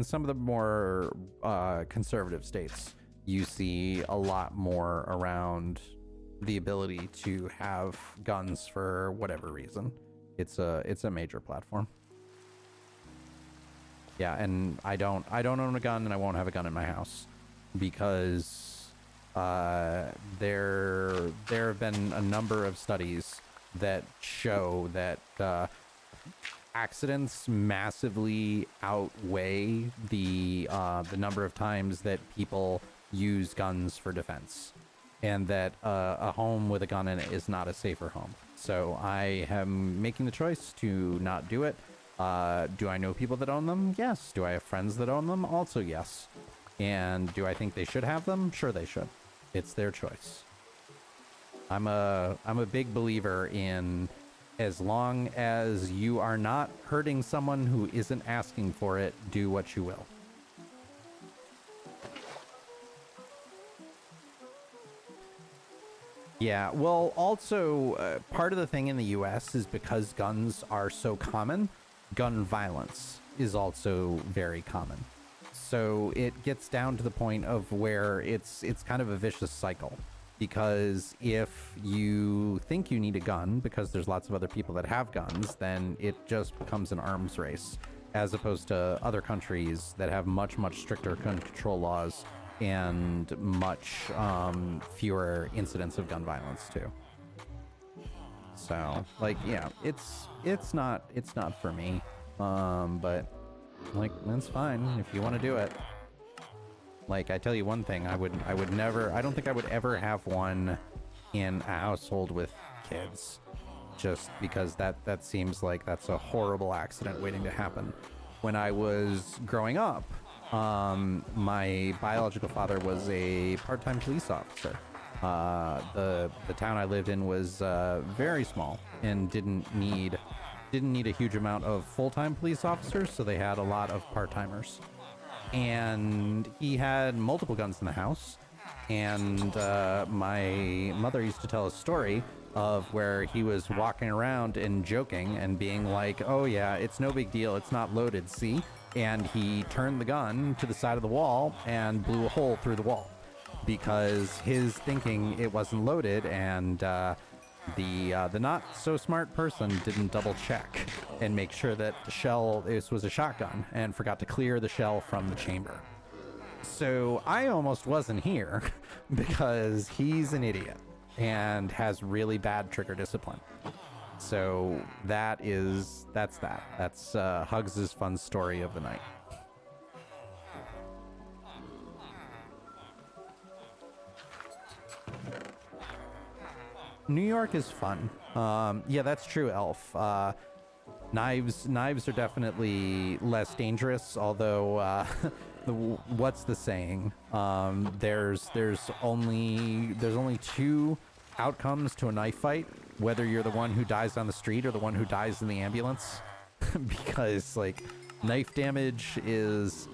some of the more conservative states, you see a lot more around the ability to have guns for whatever reason. It's a major platform. Yeah, and I don't own a gun, and I won't have a gun in my house because there have been a number of studies that show that accidents massively outweigh the number of times that people use guns for defense, and that a home with a gun in it is not a safer home. So I am making the choice to not do it. Do I know people that own them? Yes. Do I have friends that own them? Also yes. And do I think they should have them? Sure, they should. It's their choice. I'm a big believer in, as long as you are not hurting someone who isn't asking for it, do what you will. Yeah, well, also, part of the thing in the US is because guns are so common, gun violence is also very common. So it gets down to the point of where it's kind of a vicious cycle. Because if you think you need a gun because there's lots of other people that have guns, then it just becomes an arms race, as opposed to other countries that have much stricter gun control laws and much fewer incidents of gun violence too. So, like, yeah, it's not for me, but like, that's fine if you want to do it. Like, I tell you one thing, I don't think I would ever have one in a household with kids, just because that seems like that's a horrible accident waiting to happen. When I was growing up, my biological father was a part-time police officer. The town I lived in was very small and didn't need a huge amount of full-time police officers, so they had a lot of part-timers. And he had multiple guns in the house, and my mother used to tell a story of where he was walking around and joking and being like, oh yeah, it's no big deal, it's not loaded, see? And he turned the gun to the side of the wall and blew a hole through the wall because his thinking it wasn't loaded, and the not so smart person didn't double check and make sure that the shell, this was a shotgun, and forgot to clear the shell from the chamber. So I almost wasn't here because he's an idiot and has really bad trigger discipline. So that's Hugs' fun story of the night. New York is fun. Yeah, that's true, Elf. Knives are definitely less dangerous, although what's the saying? There's only two outcomes to a knife fight, whether you're the one who dies on the street or the one who dies in the ambulance. Because, like, knife damage is,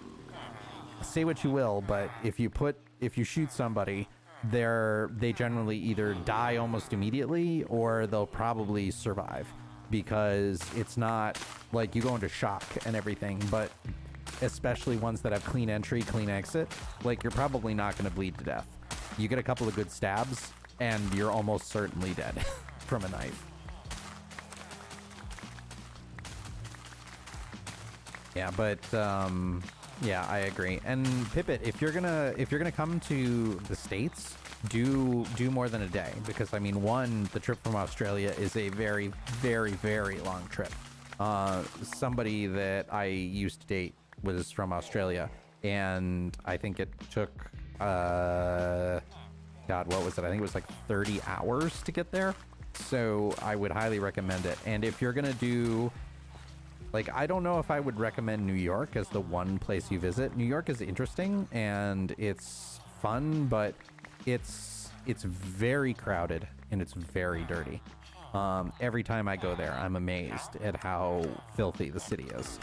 say what you will, but if you shoot somebody, they generally either die almost immediately or they'll probably survive, because it's not like you go into shock and everything, but especially ones that have clean entry, clean exit, like, you're probably not going to bleed to death. You get a couple of good stabs and you're almost certainly dead from a knife. Yeah, but yeah, I agree. And Pippet, if you're gonna come to the States, do more than a day, because I mean, one, the trip from Australia is a very, very, very long trip. Somebody that I used to date was from Australia, and I think it took God, what was it? I think it was like 30 hours to get there. So I would highly recommend it. And if you're gonna do, like, I don't know if I would recommend New York as the one place you visit. New York is interesting and it's fun, but it's very crowded and it's very dirty. Every time I go there, I'm amazed at how filthy the city is.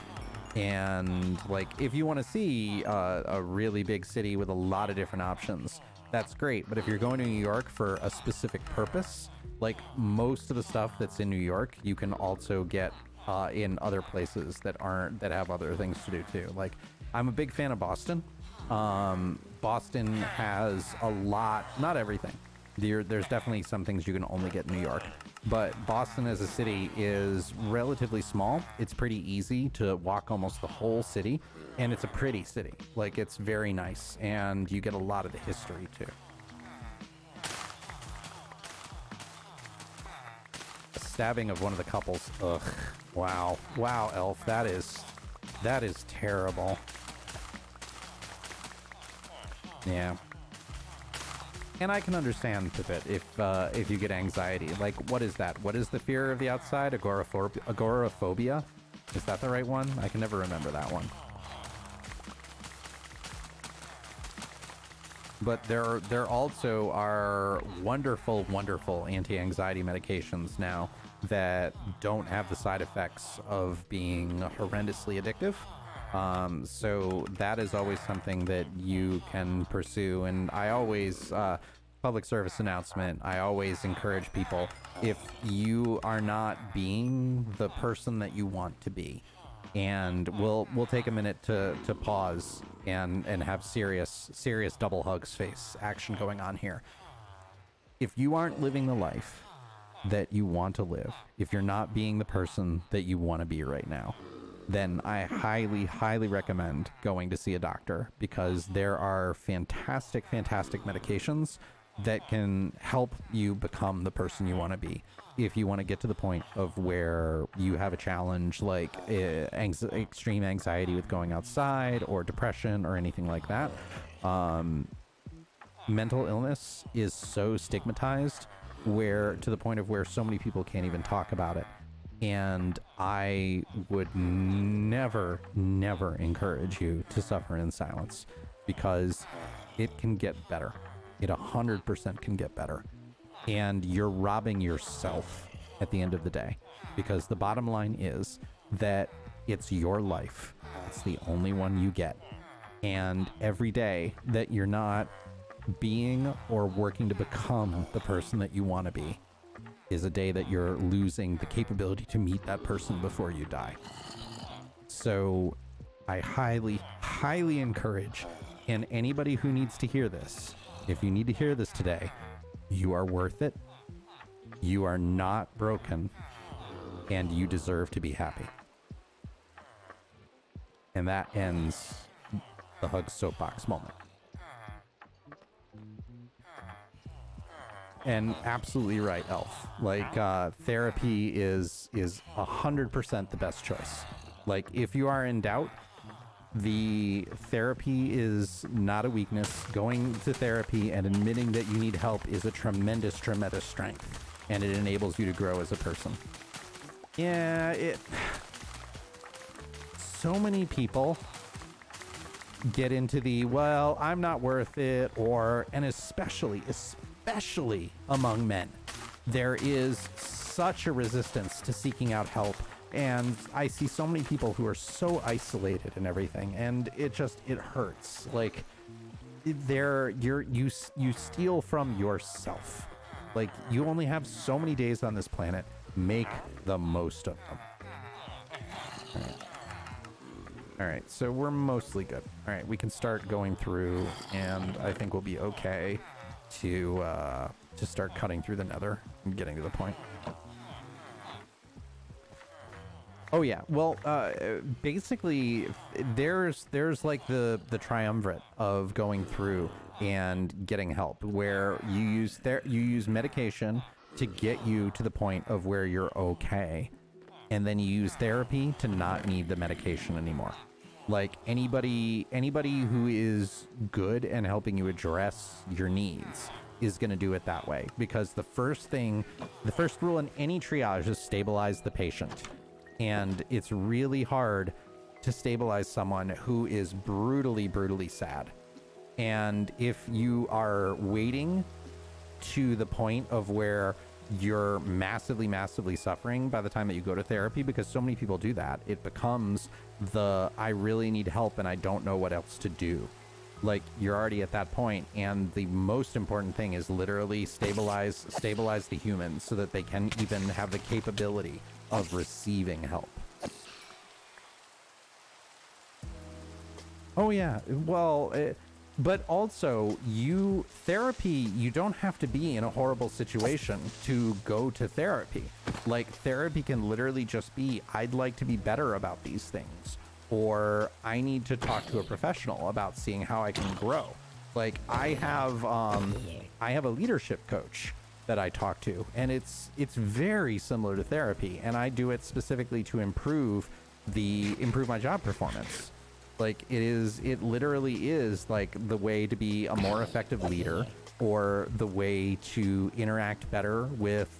And like, if you want to see a really big city with a lot of different options, that's great. But if you're going to New York for a specific purpose, like most of the stuff that's in New York, you can also get in other places that have other things to do too. Like, I'm a big fan of Boston. Boston has a lot, not everything. There's definitely some things you can only get in New York, but Boston as a city is relatively small. It's pretty easy to walk almost the whole city, and it's a pretty city. Like, it's very nice, and you get a lot of the history too. A stabbing of one of the couples. Ugh. Wow. Wow, Elf. That is terrible. Yeah. And I can understand a bit if you get anxiety. Like, what is that? What is the fear of the outside? Agoraphobia? Is that the right one? I can never remember that one. But there also are wonderful, wonderful anti-anxiety medications now that don't have the side effects of being horrendously addictive. So that is always something that you can pursue. And I always, public service announcement, I always encourage people, if you are not being the person that you want to be, and we'll take a minute to pause and have serious double hugs face action going on here. If you aren't living the life that you want to live, if you're not being the person that you want to be right now, then I highly, highly recommend going to see a doctor, because there are fantastic, fantastic medications that can help you become the person you want to be. If you want to get to the point of where you have a challenge like extreme anxiety with going outside, or depression, or anything like that, mental illness is so stigmatized, where to the point of where so many people can't even talk about it. And I would never, never encourage you to suffer in silence, because it can get better. It 100% can get better. And you're robbing yourself at the end of the day, because the bottom line is that it's your life. It's the only one you get. And every day that you're not being or working to become the person that you want to be is a day that you're losing the capability to meet that person before you die. So I highly, highly encourage, and anybody who needs to hear this, if you need to hear this today, you are worth it. You are not broken, and you deserve to be happy. And that ends the Hug Soapbox moment. And absolutely right, Elf. Like, therapy is 100% the best choice. Like, if you are in doubt, the therapy is not a weakness. Going to therapy and admitting that you need help is a tremendous, tremendous strength, and it enables you to grow as a person. Yeah, so many people get into the, well, I'm not worth it, and especially among men, there is such a resistance to seeking out help. And I see so many people who are so isolated and everything, and it hurts. Like, you steal from yourself. Like, you only have so many days on this planet. Make the most of them. All right, so we're mostly good. All right, we can start going through, and I think we'll be okay to start cutting through the nether and getting to the point. Oh yeah, well, basically, there's like the triumvirate of going through and getting help, where you use medication to get you to the point of where you're okay, and then you use therapy to not need the medication anymore. Like, anybody who is good and helping you address your needs is going to do it that way, because the first rule in any triage is stabilize the patient. And it's really hard to stabilize someone who is brutally, brutally sad. And if you are waiting to the point of where you're massively suffering by the time that you go to therapy, because so many people do that. It becomes I really need help and I don't know what else to do. Like, you're already at that point, and the most important thing is literally stabilize the humans so that they can even have the capability of receiving help. Oh yeah, well, but also therapy, you don't have to be in a horrible situation to go to therapy. Like, therapy can literally just be, I'd like to be better about these things, or I need to talk to a professional about seeing how I can grow. Like, I have a leadership coach that I talk to, and it's very similar to therapy, and I do it specifically to improve my job performance. Like, it literally is like the way to be a more effective leader, or the way to interact better with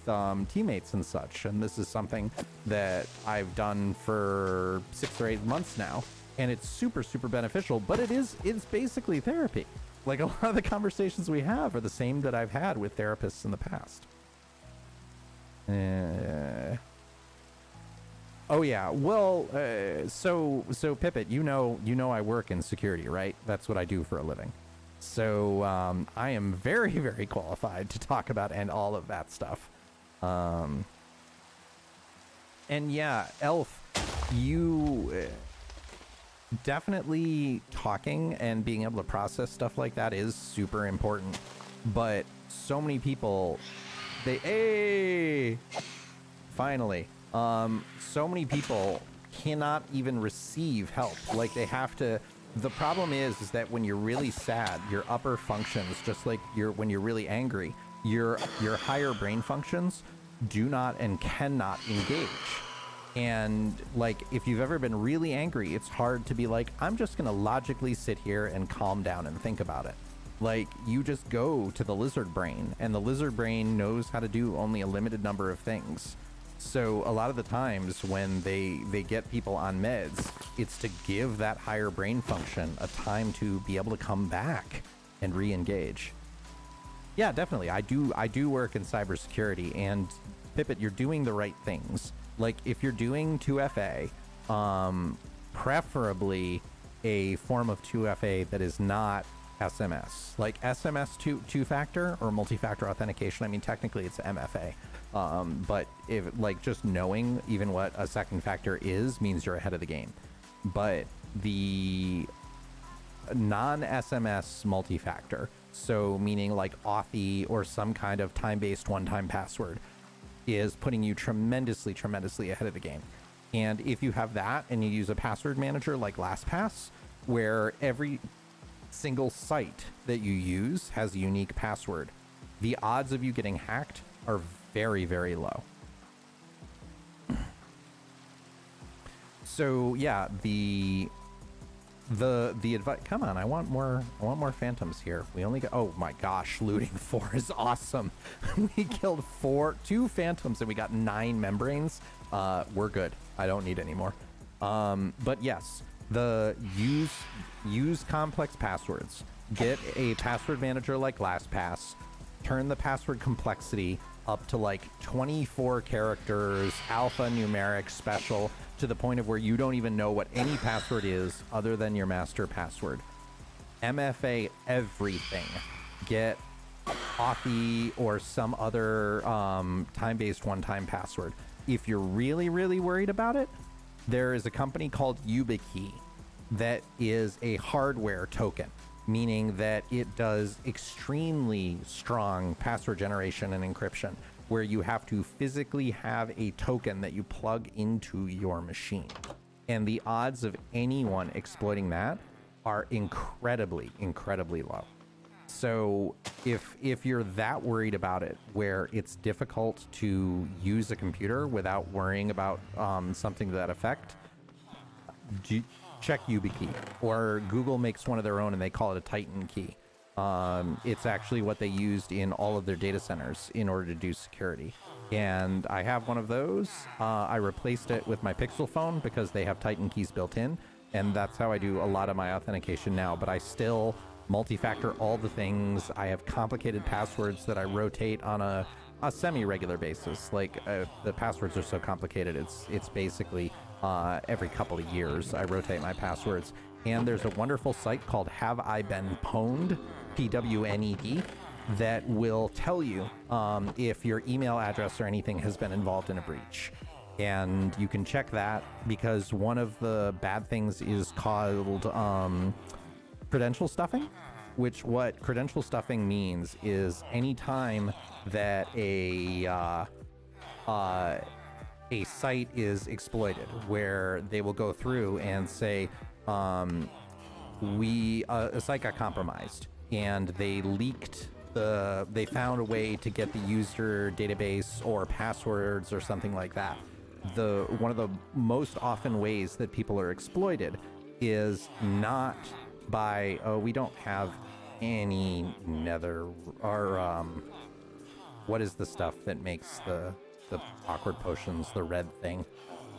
teammates and such. And this is something that I've done for 6 or 8 months now, and it's super beneficial. But it's basically therapy. Like, a lot of the conversations we have are the same that I've had with therapists in the past. Oh yeah, well, so Pippet, you know I work in security, right? That's what I do for a living. So I am very qualified to talk about and all of that stuff. And yeah, Elf, you definitely talking and being able to process stuff like that is super important. But so many people, finally. So many people cannot even receive help. Like, they have to. The problem is that when you're really sad, your upper functions, just like when you're really angry, your higher brain functions do not and cannot engage. And like, if you've ever been really angry, it's hard to be like, I'm just gonna logically sit here and calm down and think about it. Like, you just go to the lizard brain, and the lizard brain knows how to do only a limited number of things. So a lot of the times when they get people on meds, it's to give that higher brain function a time to be able to come back and re-engage. Yeah, definitely. I do work in cybersecurity, and Pippet, you're doing the right things. Like, if you're doing 2FA, preferably a form of 2FA that is not SMS. Like SMS two-factor or multi-factor authentication. I mean, technically it's MFA. But if, like, just knowing even what a second factor is means you're ahead of the game. But the non-SMS multi-factor, so meaning like Authy or some kind of time-based one-time password, is putting you tremendously ahead of the game. And if you have that and you use a password manager like LastPass, where every single site that you use has a unique password, the odds of you getting hacked are very low. So yeah, the advice. Come on, I want more phantoms here. We only got, oh my gosh, looting 4 is awesome. We killed 2 phantoms and we got 9 membranes. We're good. I don't need any more. But yes, use complex passwords. Get a password manager like LastPass. Turn the password complexity up to like 24 characters, alphanumeric, special, to the point of where you don't even know what any password is other than your master password. MFA everything. Get Authy or some other time-based one-time password. If you're really worried about it, there is a company called YubiKey that is a hardware token, meaning that it does extremely strong password generation and encryption, where you have to physically have a token that you plug into your machine. And the odds of anyone exploiting that are incredibly low. So if you're that worried about it, where it's difficult to use a computer without worrying about something to that effect, check YubiKey. Or Google makes one of their own and they call it a Titan key. It's actually what they used in all of their data centers in order to do security. And I have one of those. I replaced it with my Pixel phone because they have Titan keys built in, and that's how I do a lot of my authentication now. But I still multi-factor all the things. I have complicated passwords that I rotate on a semi-regular basis. Like the passwords are so complicated, it's basically every couple of years I rotate my passwords. And there's a wonderful site called Have I Been Pwned, PWNED, that will tell you if your email address or anything has been involved in a breach. And you can check that, because one of the bad things is called credential stuffing, which what credential stuffing means is anytime that a site is exploited, where they will go through and say, a site got compromised and they found a way to get the user database or passwords or something like that. One of the most often ways that people are exploited is not by, oh, we don't have any nether, or what is the stuff that makes the awkward potions, the red thing?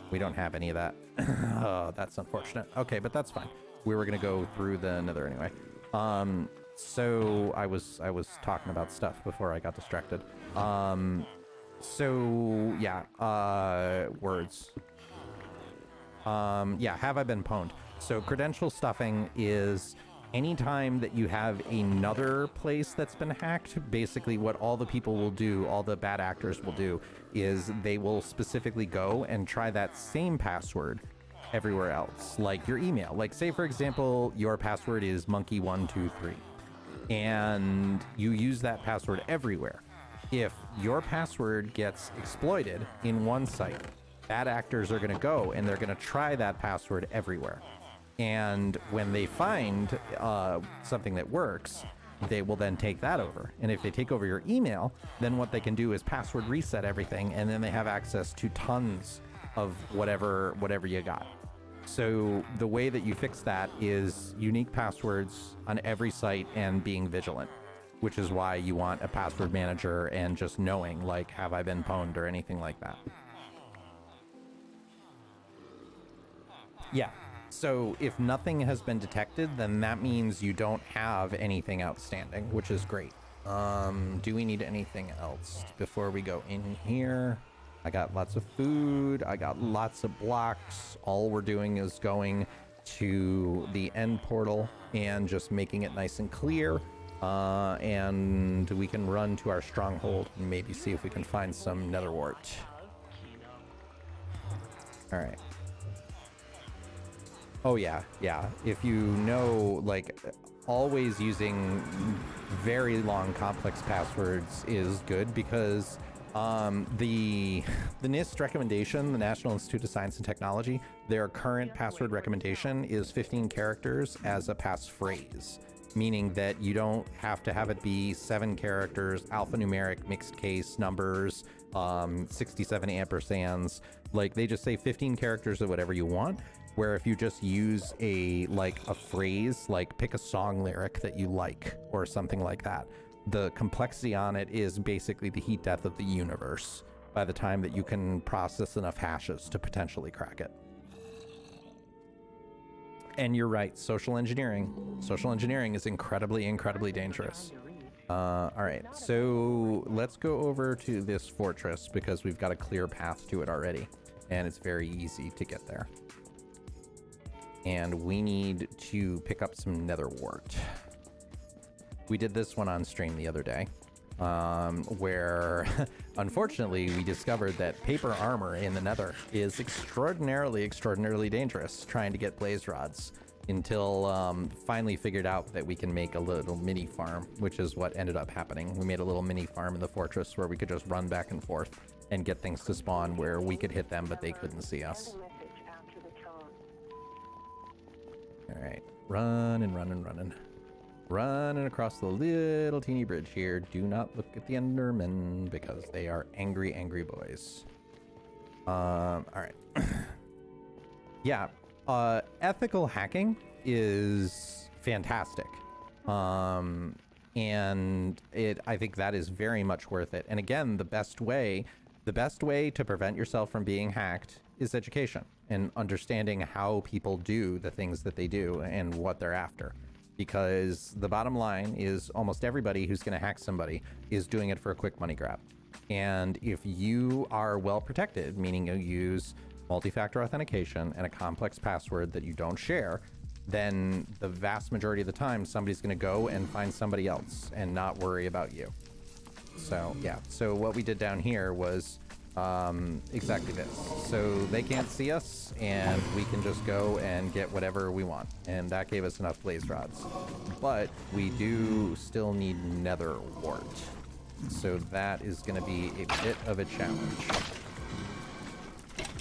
We don't have any of that. Oh, that's unfortunate. Okay, but that's fine. We were gonna go through the nether anyway. So I was talking about stuff before I got distracted. So yeah, words. Yeah, have I been pwned? So credential stuffing is anytime that you have another place that's been hacked. Basically what all the people will do, all the bad actors will do, is they will specifically go and try that same password everywhere else, like your email. Like, say for example, your password is monkey123 and you use that password everywhere. If your password gets exploited in one site, bad actors are going to go and they're going to try that password everywhere. And when they find something that works, they will then take that over. And if they take over your email, then what they can do is password reset everything, and then they have access to tons of whatever you got. So the way that you fix that is unique passwords on every site and being vigilant, which is why you want a password manager and just knowing, like, have I been pwned or anything like that. Yeah. So if nothing has been detected, then that means you don't have anything outstanding, which is great. Do we need anything else before we go in here? I got lots of food. I got lots of blocks. All we're doing is going to the end portal and just making it nice and clear. And we can run to our stronghold and maybe see if we can find some nether wart. All right. Oh yeah, yeah. If you know, like, always using very long complex passwords is good, because the NIST recommendation, the National Institute of Science and Technology, their current password recommendation is 15 characters as a passphrase, meaning that you don't have to have it be 7 characters, alphanumeric, mixed case numbers, 67 ampersands. Like, they just say 15 characters of whatever you want. Where if you just use a phrase, like pick a song lyric that you like or something like that, the complexity on it is basically the heat death of the universe by the time that you can process enough hashes to potentially crack it. And you're right, social engineering. Social engineering is incredibly, incredibly dangerous. All right, so let's go over to this fortress, because we've got a clear path to it already, and it's very easy to get there. And we need to pick up some nether wart. We did this one on stream the other day, where unfortunately we discovered that paper armor in the nether is extraordinarily dangerous trying to get blaze rods, until finally figured out that we can make a little mini farm, which is what ended up happening. We made a little mini farm in the fortress where we could just run back and forth and get things to spawn where we could hit them but they couldn't see us. All right, running across the little teeny bridge here. Do not look at the Endermen, because they are angry, angry boys. All right. Yeah, ethical hacking is fantastic. And I think that is very much worth it. And again, the best way to prevent yourself from being hacked is education and understanding how people do the things that they do and what they're after. Because the bottom line is almost everybody who's going to hack somebody is doing it for a quick money grab. And if you are well protected, meaning you use multi-factor authentication and a complex password that you don't share, then the vast majority of the time somebody's going to go and find somebody else and not worry about you. So yeah, so what we did down here was exactly this. So they can't see us and we can just go and get whatever we want, and that gave us enough blaze rods. But we do still need nether wart, so that is going to be a bit of a challenge.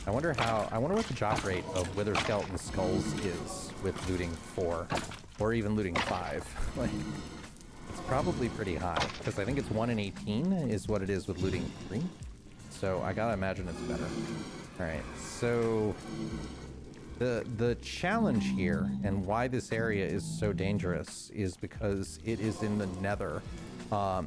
I wonder what the drop rate of wither skeleton skulls is with looting 4 or even looting 5. Like, it's probably pretty high, because I think it's 1 in 18 is what it is with looting 3. So I gotta imagine it's better. All right, so the challenge here and why this area is so dangerous is because it is in the nether.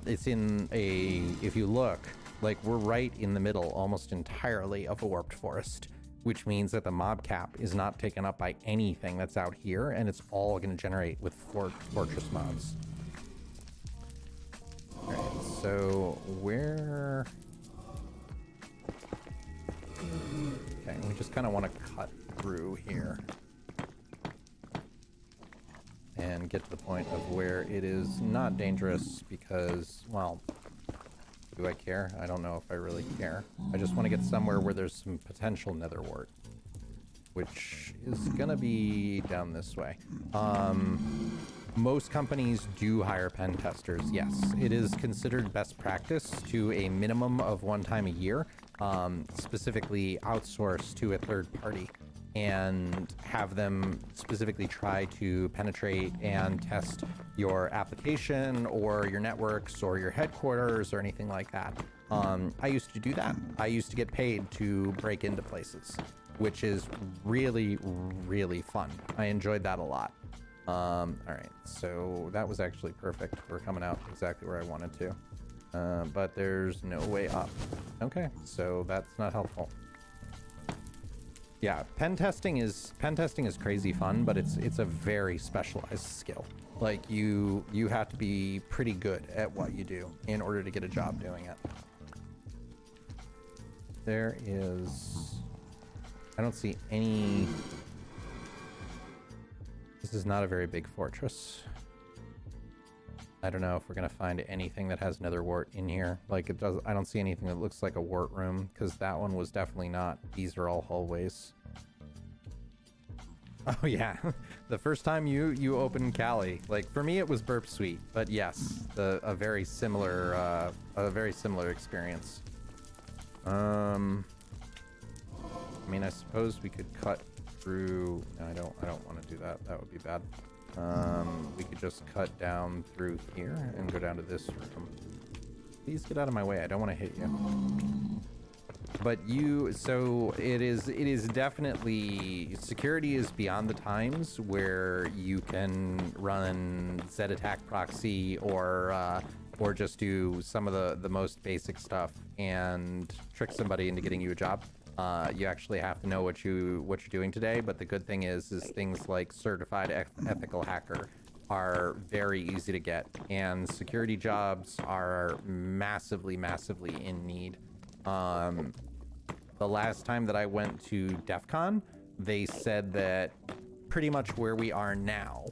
It's in a, if you look, like we're right in the middle almost entirely of a warped forest, which means that the mob cap is not taken up by anything that's out here, and it's all going to generate with fortress mobs. All right, so where... Okay, we just kind of want to cut through here and get to the point of where it is not dangerous because, well, do I care? I don't know if I really care. I just want to get somewhere where there's some potential nether wart, which is gonna be down this way. Most companies do hire pen testers, yes. It is considered best practice to a minimum of 1 time a year, specifically outsource to a third party and have them specifically try to penetrate and test your application or your networks or your headquarters or anything like that. I used to do that. I used to get paid to break into places, which is really, really fun. I enjoyed that a lot. All right, so that was actually perfect. We're coming out exactly where I wanted to, but there's no way up. Okay, so that's not helpful. Yeah, pen testing is crazy fun, but it's a very specialized skill. Like you have to be pretty good at what you do in order to get a job doing it. There is, I don't see any. This is not a very big fortress. I don't know if we're gonna find anything that has nether wart in here. Like it does, I don't see anything that looks like a wart room, because that one was definitely not. These are all hallways. Oh yeah, the first time you opened Cali, like for me it was Burp Suite, but yes, a very similar experience. I mean, I suppose we could cut through. No, I don't want to do that. That would be bad. We could just cut down through here and go down to this room. Please get out of my way. I don't want to hit you. But so it is definitely, security is beyond the times where you can run Z attack proxy or just do some of the most basic stuff and trick somebody into getting you a job. You actually have to know what you're doing today, but the good thing is things like certified ethical hacker are very easy to get, and security jobs are massively in need. The last time that I went to DEF CON, they said that pretty much where we are now,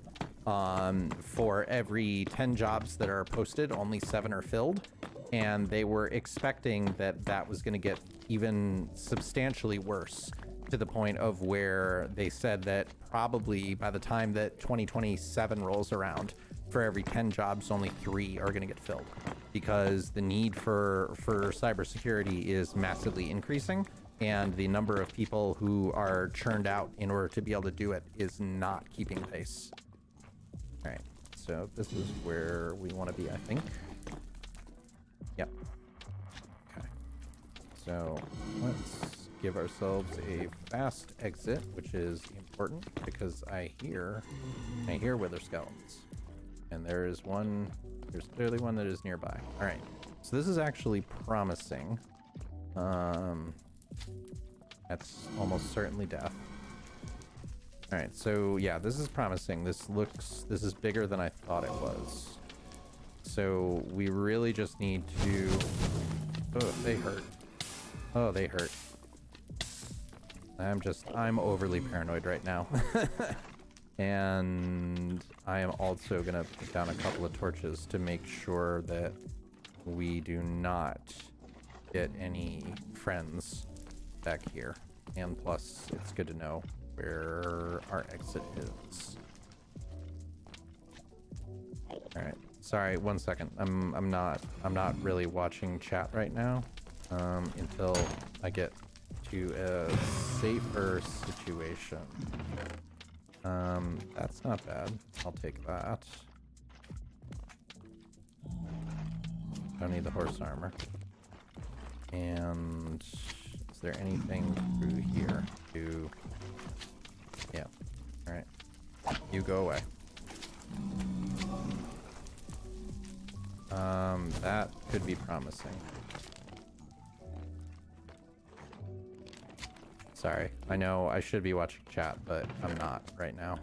for every 10 jobs that are posted, only 7 are filled. And they were expecting that was going to get even substantially worse, to the point of where they said that probably by the time that 2027 rolls around, for every 10 jobs, only 3 are going to get filled, because the need for cybersecurity is massively increasing, and the number of people who are churned out in order to be able to do it is not keeping pace. All right, so this is where we want to be, I think. Yep. Okay. So let's give ourselves a fast exit, which is important because I hear wither skeletons. And there's clearly one that is nearby. All right. So this is actually promising. That's almost certainly death. All right. So yeah, this is promising. This is bigger than I thought it was. So we really just need to Oh, they hurt. Oh, they hurt. I'm overly paranoid right now. And I am also gonna put down a couple of torches to make sure that we do not get any friends back here. And plus, it's good to know where our exit is. All right. Sorry, 1 second. I'm not really watching chat right now until I get to a safer situation. That's not bad. I'll take that. Don't need the horse armor. And is there anything through here to... Yeah. Alright. You go away. That could be promising. Sorry. I know I should be watching chat, but I'm not right now.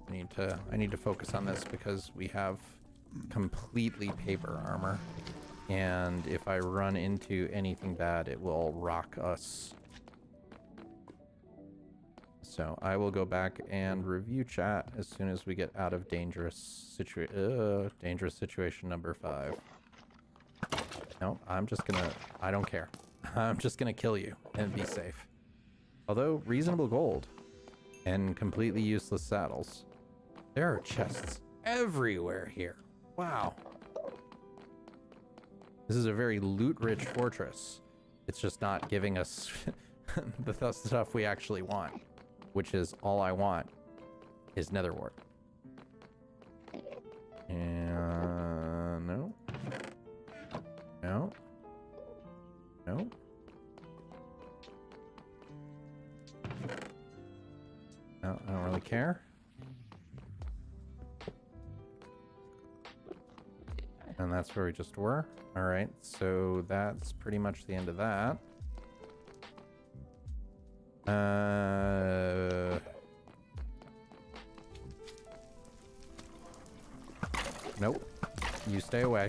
I need to focus on this because we have completely paper armor. And if I run into anything bad, it will rock us. So I will go back and review chat as soon as we get out of dangerous situation number 5. No, I don't care. I'm just gonna kill you and be safe. Although, reasonable gold and completely useless saddles. There are chests everywhere here. Wow. This is a very loot-rich fortress. It's just not giving us the stuff we actually want, which is all I want is nether wart. And no. No. No. No, I don't really care. And that's where we just were. Alright, so that's pretty much the end of that. Nope. You stay away.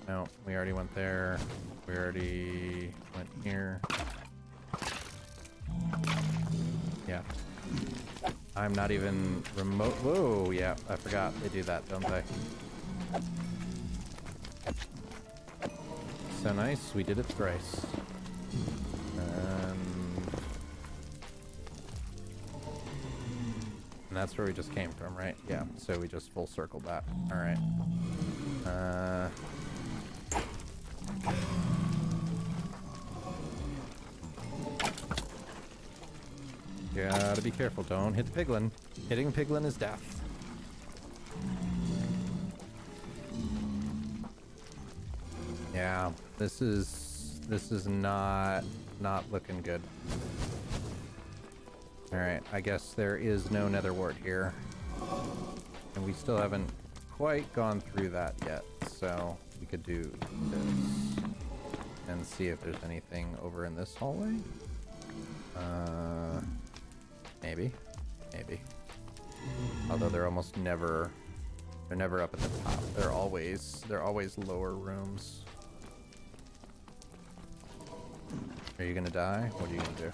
No, we already went there. We already went here. Yeah. I'm not even remote. Whoa, yeah, I forgot they do that, don't they? So nice, we did it thrice. And that's where we just came from, right? Yeah, so we just full circled that. Alright. Gotta be careful, don't hit the piglin. Hitting piglin is death. Yeah, this is not looking good. Alright, I guess there is no nether wart here. And we still haven't quite gone through that yet, so we could do this and see if there's anything over in this hallway. Maybe. Although they're almost never, they're never up at the top. They're always lower rooms. Are you gonna die? What are you gonna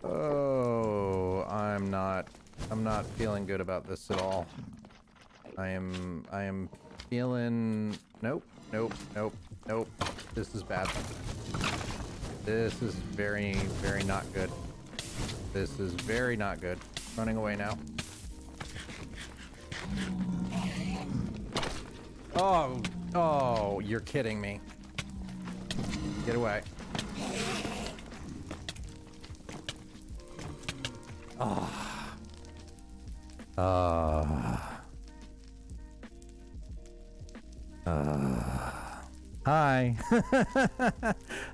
do? Oh, I'm not feeling good about this at all. I am feeling, nope. This is bad. This is very, very not good. This is very not good. Running away now. Oh, you're kidding me. Get away. Hi.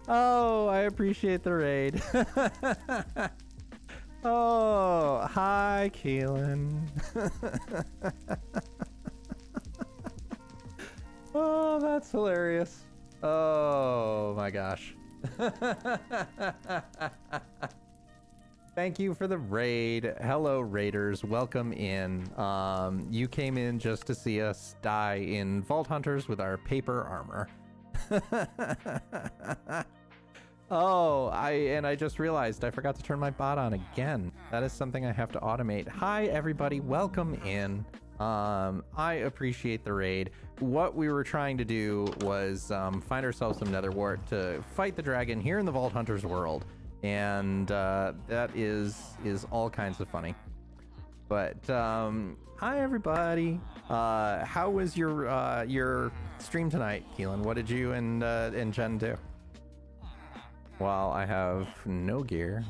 Oh, I appreciate the raid. Oh, hi, Keelan. Oh, that's hilarious. Oh my gosh. Thank you for the raid. Hello, raiders. Welcome in. You came in just to see us die in Vault Hunters with our paper armor. Oh, I just realized I forgot to turn my bot on again. That is something I have to automate. Hi, everybody. Welcome in. I appreciate the raid. What we were trying to do was find ourselves some nether wart to fight the dragon here in the Vault Hunters world. And that is all kinds of funny. But hi everybody. How was your stream tonight, Keelan? What did you and Jen do? Well, I have no gear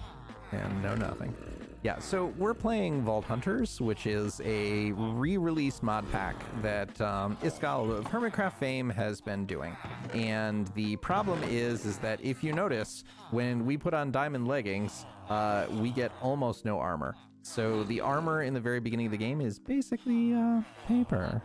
and no nothing. Yeah, so we're playing Vault Hunters, which is a re-release mod pack that Iskal of Hermitcraft fame has been doing. And the problem is that if you notice, when we put on diamond leggings, we get almost no armor. So the armor in the very beginning of the game is basically paper.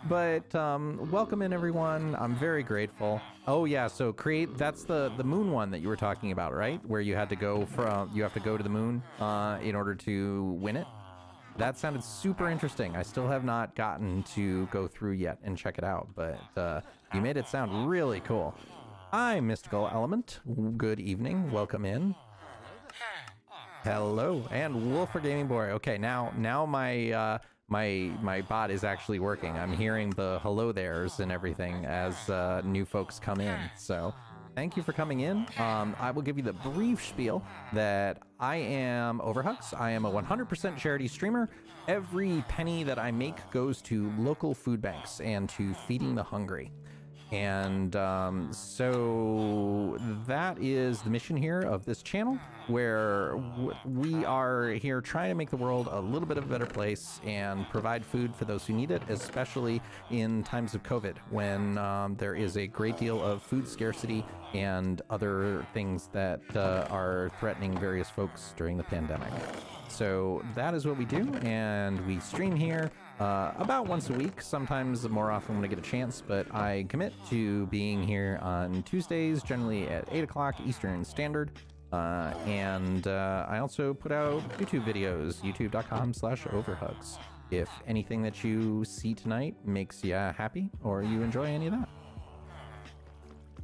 But welcome in, everyone. I'm very grateful. Oh yeah, so that's the moon one that you were talking about, right? Where you have to go to the moon in order to win it. That sounded super interesting. I still have not gotten to go through yet and check it out, but you made it sound really cool. Hi, Mystical Element. Good evening. Welcome in. Hello, and Wolf for Gaming Boy. Okay, now my my bot is actually working. I'm hearing the hello there's and everything as new folks come in. So thank you for coming in. I will give you the brief spiel that I am Overhugs. I am a 100% charity streamer. Every penny that I make goes to local food banks and to feeding the hungry. And so that is the mission here of this channel, where we are here trying to make the world a little bit of a better place and provide food for those who need it, especially in times of COVID, when there is a great deal of food scarcity and other things that are threatening various folks during the pandemic. So that is what we do, and we stream here about once a week, sometimes more often when I get a chance, but I commit to being here on Tuesdays, generally at 8 o'clock Eastern Standard. And I also put out YouTube videos, youtube.com/overhugs. If anything that you see tonight makes you happy or you enjoy any of that.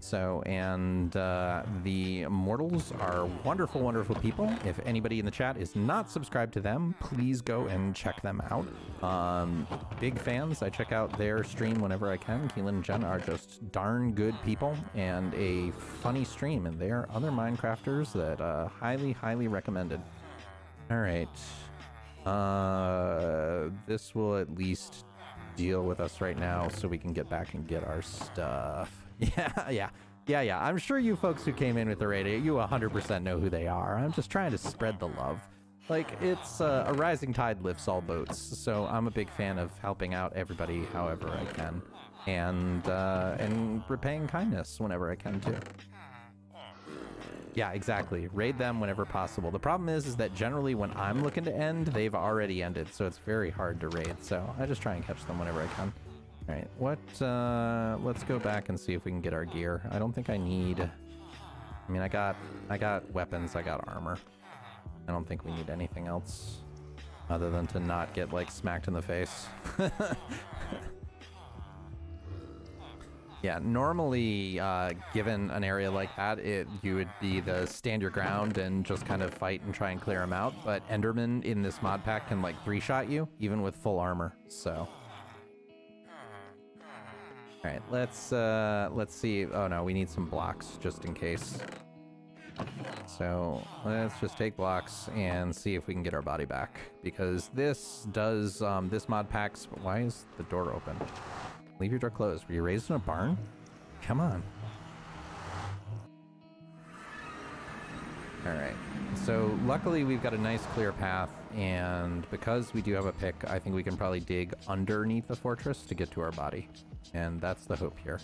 So, and the Immortals are wonderful, wonderful people. If anybody in the chat is not subscribed to them, please go and check them out. Big fans. I check out their stream whenever I can. Keelan and Jen are just darn good people and a funny stream, and they are other Minecrafters that highly, highly recommended. All right. This will at least deal with us right now so we can get back and get our stuff. Yeah. I'm sure you folks who came in with the raid, you 100% know who they are. I'm just trying to spread the love. Like, it's a rising tide lifts all boats, so I'm a big fan of helping out everybody however I can, and repaying kindness whenever I can too. Yeah, exactly. Raid them whenever possible. The problem is that generally when I'm looking to end, they've already ended, so it's very hard to raid. So I just try and catch them whenever I can. All right, let's go back and see if we can get our gear. I don't think I need. I mean, I got weapons. I got armor. I don't think we need anything else other than to not get like smacked in the face. Yeah, normally, given an area like that, you would be the stand your ground and just kind of fight and try and clear them out. But Enderman in this mod pack can like 3-shot you, even with full armor. So, all right, let's see. Oh no, we need some blocks just in case. So let's just take blocks and see if we can get our body back, because this does this mod pack's. Why is the door open? Leave your door closed. Were you raised in a barn? Come on. All right. So luckily we've got a nice clear path, and because we do have a pick, I think we can probably dig underneath the fortress to get to our body. And that's the hope here.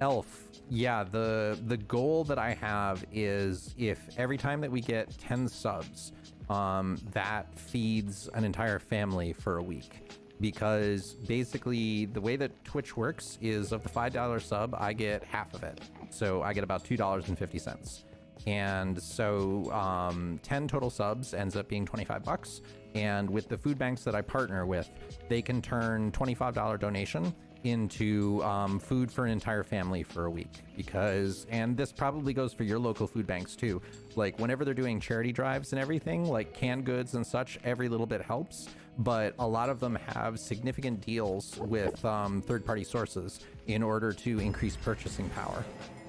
Elf. Yeah, the goal that I have is if every time that we get 10 subs, that feeds an entire family for a week. because basically the way that Twitch works is of the $5 sub, I get half of it. So I get about $2.50. And so 10 total subs ends up being 25 bucks. And with the food banks that I partner with, they can turn $25 donation into food for an entire family for a week. Because, and this probably goes for your local food banks too, like whenever they're doing charity drives and everything, like canned goods and such, every little bit helps. But a lot of them have significant deals with third-party sources in order to increase purchasing power.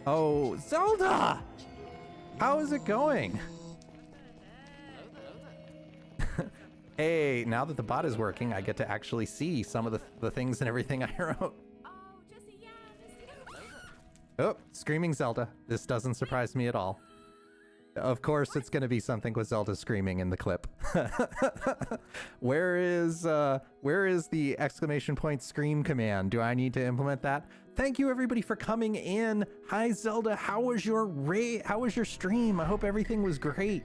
Oh, Zelda! How is it going? Hey, now that the bot is working, I get to actually see some of the things and everything I wrote. Oh, screaming Zelda. This doesn't surprise me at all. Of course, it's going to be something with Zelda screaming in the clip. Where is the exclamation point scream command? Do I need to implement that? Thank you everybody for coming in. Hi Zelda, how was your stream? I hope everything was great.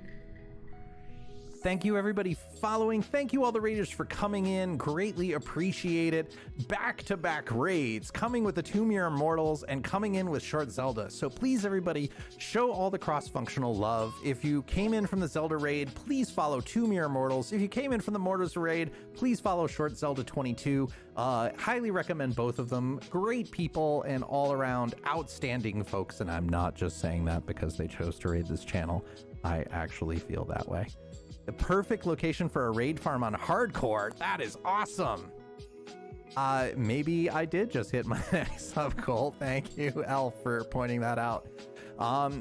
Thank you everybody following. Thank you all the raiders for coming in. Greatly appreciate it. Back-to-back raids, coming with the Tomb Year Immortals and coming in with Short Zelda. So please everybody, show all the cross-functional love. If you came in from the Zelda raid, please follow Tomb Year Immortals. If you came in from the Mortars raid, please follow Short Zelda 22. Highly recommend both of them. Great people and all around outstanding folks. And I'm not just saying that because they chose to raid this channel. I actually feel that way. The perfect location for a raid farm on hardcore. That is awesome. Maybe I did just hit my next sub goal. Thank you, Elf, for pointing that out.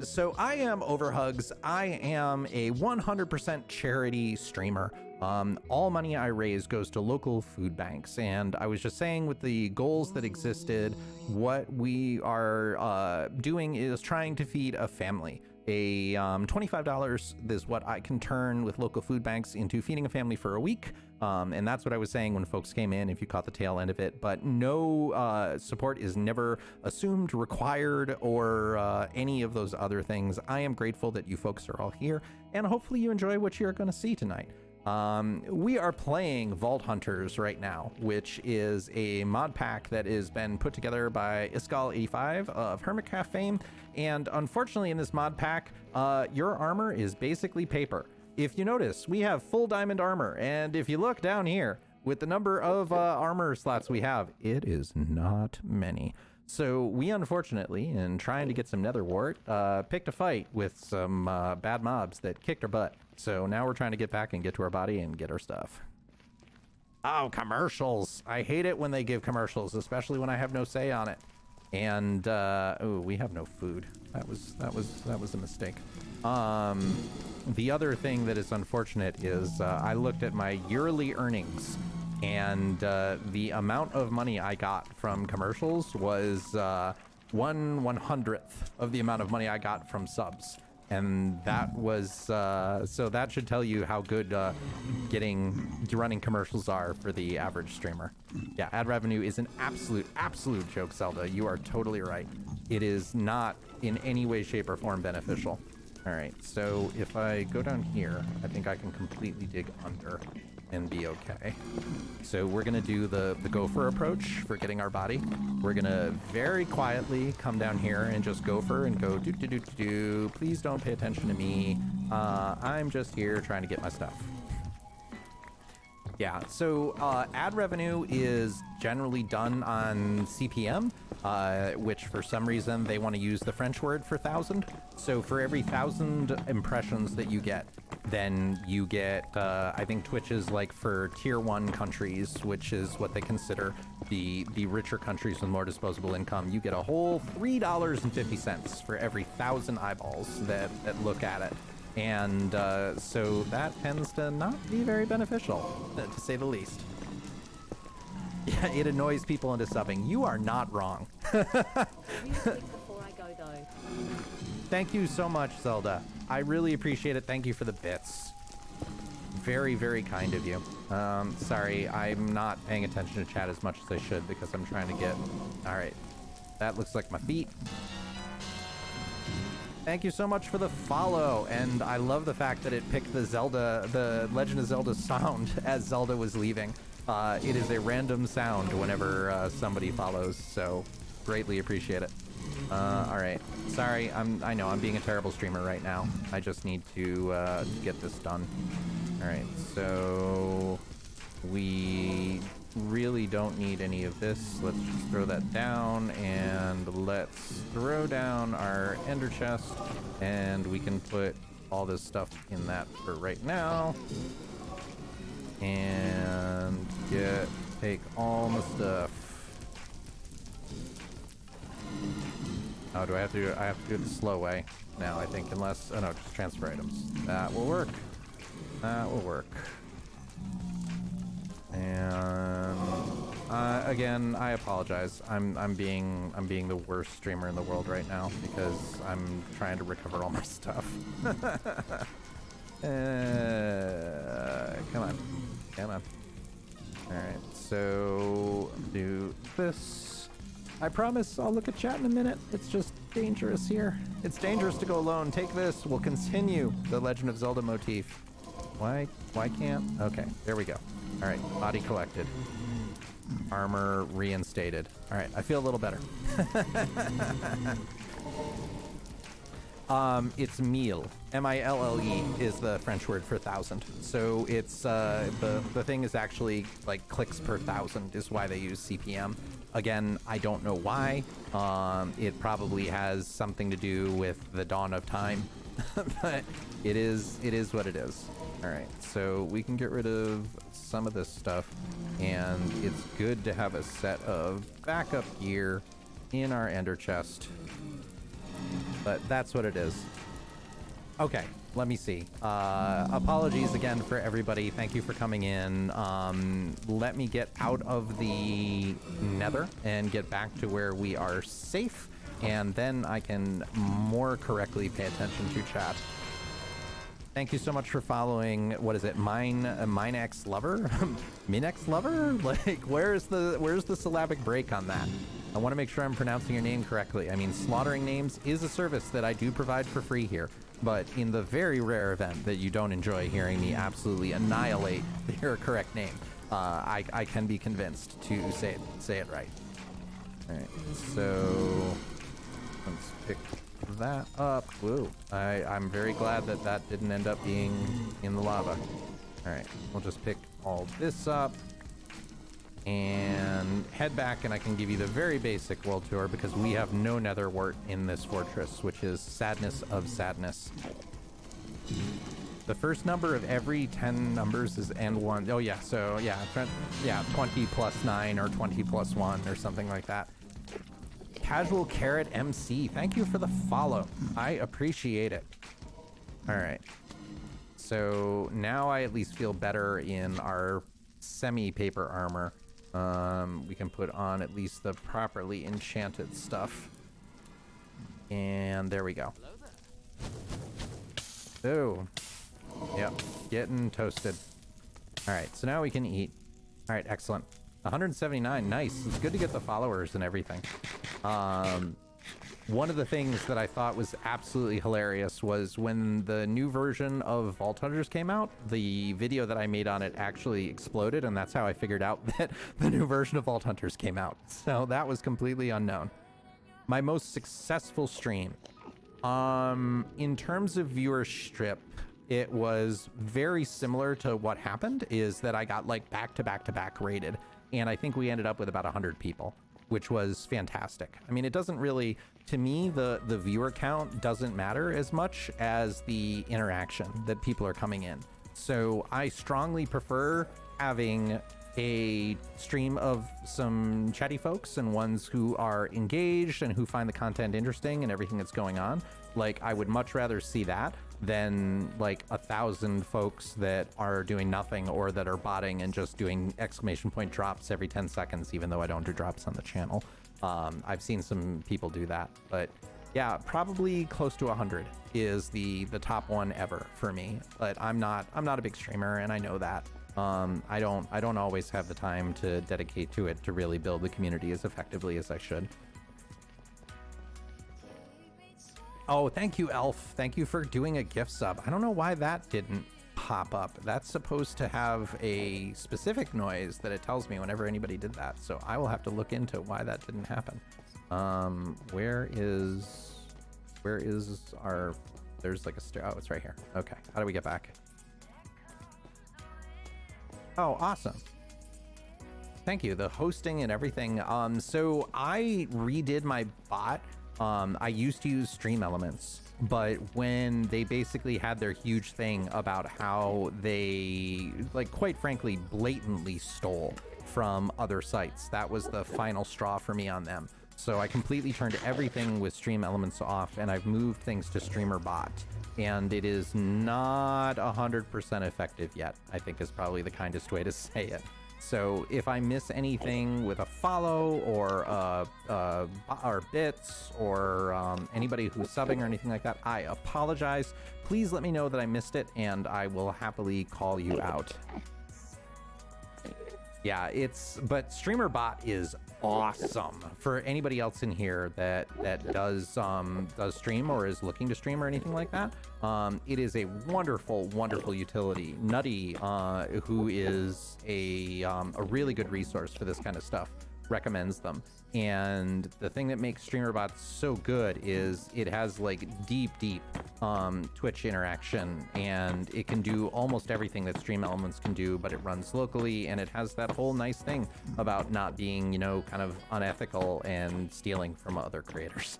So I am Overhugs. I am a 100% charity streamer. All money I raise goes to local food banks. And I was just saying with the goals that existed, what we are doing is trying to feed a family. A $25 is what I can turn with local food banks into feeding a family for a week. And that's what I was saying when folks came in, if you caught the tail end of it. But no support is never assumed, required, or any of those other things. I am grateful that you folks are all here, and hopefully you enjoy what you're going to see tonight. We are playing Vault Hunters right now, which is a mod pack that has been put together by Iskal85 of Hermitcraft fame. And unfortunately in this mod pack, your armor is basically paper. If you notice, we have full diamond armor. And if you look down here with the number of armor slots we have, it is not many. So we unfortunately, in trying to get some nether wart, picked a fight with some bad mobs that kicked our butt. So now we're trying to get back and get to our body and get our stuff. Oh, commercials. I hate it when they give commercials, especially when I have no say on it. And oh, we have no food. That was a mistake. The other thing that is unfortunate is I looked at my yearly earnings, and the amount of money I got from commercials was 1/100th of the amount of money I got from subs. And that was, so that should tell you how good running commercials are for the average streamer. Yeah, ad revenue is an absolute joke, Zelda. You are totally right. It is not in any way, shape, or form beneficial. All right, so if I go down here, I think I can completely dig under and be okay. So we're gonna do the gopher approach for getting our body. We're gonna very quietly come down here and just gopher and go do. Please don't pay attention to me. I'm just here trying to get my stuff. Yeah, so ad revenue is generally done on CPM, which for some reason they want to use the French word for 1,000. So for every 1,000 impressions that you get, then you get, I think Twitch is like for tier 1 countries, which is what they consider the richer countries with more disposable income, you get a whole $3.50 for every 1,000 eyeballs that look at it. And so that tends to not be very beneficial, to say the least. Yeah, it annoys people into subbing. You are not wrong. Thank you so much, Zelda. I really appreciate it. Thank you for the bits. Very, very kind of you. Sorry, I'm not paying attention to chat as much as I should because I'm trying to get... All right. That looks like my feet. Thank you so much for the follow, and I love the fact that it picked the Legend of Zelda sound as Zelda was leaving. It is a random sound whenever somebody follows, so greatly appreciate it. All right. Sorry, I know I'm being a terrible streamer right now. I just need to get this done. All right, so we really don't need any of this. Let's just throw that down, and let's throw down our ender chest, and we can put all this stuff in that for right now. And take all the stuff. Oh, do I have to do it the slow way now, I think, unless, oh no, just transfer items. That will work. That will work. And again, I apologize. I'm being the worst streamer in the world right now because I'm trying to recover all my stuff. Come on. Come on. Alright, so do this. I promise I'll look at chat in a minute. It's just dangerous here. It's dangerous to go alone. Take this. We'll continue the Legend of Zelda motif. Why can't? Okay, there we go. Alright, body collected. Armor reinstated. Alright, I feel a little better. It's mille. M-I-L-L-E is the French word for 1,000. So it's, the thing is actually like clicks per 1,000 is why they use CPM. Again, I don't know why. It probably has something to do with the dawn of time, but it is what it is. All right, so we can get rid of some of this stuff, and it's good to have a set of backup gear in our ender chest. But that's what it is. Okay, let me see. Apologies again for everybody. Thank you for coming in. Let me get out of the nether and get back to where we are safe, and then I can more correctly pay attention to chat. Thank you so much for following. What is it? Minex Lover? Minex Lover? Like, where's the syllabic break on that? I want to make sure I'm pronouncing your name correctly. I mean, slaughtering names is a service that I do provide for free here. But in the very rare event that you don't enjoy hearing me absolutely annihilate your correct name, I can be convinced to say it right. All right, so let's pick that up. Whoa, I'm very glad that that didn't end up being in the lava. All right, we'll just pick all this up and head back, and I can give you the very basic world tour because we have no nether wart in this fortress, which is sadness of sadness. The first number of every 10 numbers is N1. Oh yeah, so yeah, 20 plus 9 or 20 plus 1 or something like that. Casual Carrot MC, thank you for the follow. I appreciate it. All right, so now I at least feel better in our semi-paper armor. We can put on at least the properly enchanted stuff. And there we go. Oh, yep, getting toasted. All right, so now we can eat. All right, excellent. 179, nice. It's good to get the followers and everything. One of the things that I thought was absolutely hilarious was when the new version of Vaulthunters came out, the video that I made on it actually exploded, and that's how I figured out that the new version of Vaulthunters came out. So that was completely unknown. My most successful stream. In terms of viewership, it was very similar to what happened, is that I got like back to back rated, and I think we ended up with about 100 people, which was fantastic. I mean, it doesn't really, to me, the viewer count doesn't matter as much as the interaction that people are coming in. So I strongly prefer having a stream of some chatty folks and ones who are engaged and who find the content interesting and everything that's going on. Like, I would much rather see that than like 1,000 folks that are doing nothing or that are botting and just doing exclamation point drops every 10 seconds, even though I don't do drops on the channel. I've seen some people do that, but yeah, probably close to 100 is the top one ever for me. But I'm not a big streamer, and I know that. I don't always have the time to dedicate to it to really build the community as effectively as I should. Oh, thank you, Elf. Thank you for doing a gift sub. I don't know why that didn't pop up. That's supposed to have a specific noise that it tells me whenever anybody did that. So I will have to look into why that didn't happen. Where is our, there's like a stair. Oh, it's right here. Okay. How do we get back? Oh, awesome. Thank you. The hosting and everything. So I redid my bot. I used to use Stream Elements, but when they basically had their huge thing about how they, like, quite frankly, blatantly stole from other sites, that was the final straw for me on them. So I completely turned everything with Stream Elements off, and I've moved things to StreamerBot. And it is not 100% effective yet, I think is probably the kindest way to say it. So if I miss anything with a follow or bits or anybody who's subbing or anything like that, I apologize. Please let me know that I missed it, and I will happily call you out. Yeah, but StreamerBot is awesome. For anybody else in here that does stream or is looking to stream or anything like that, it is a wonderful utility. Nutty, who is a really good resource for this kind of stuff, recommends them. And the thing that makes StreamerBot so good is it has like deep Twitch interaction, and it can do almost everything that Stream Elements can do, but it runs locally, and it has that whole nice thing about not being, you know, kind of unethical and stealing from other creators.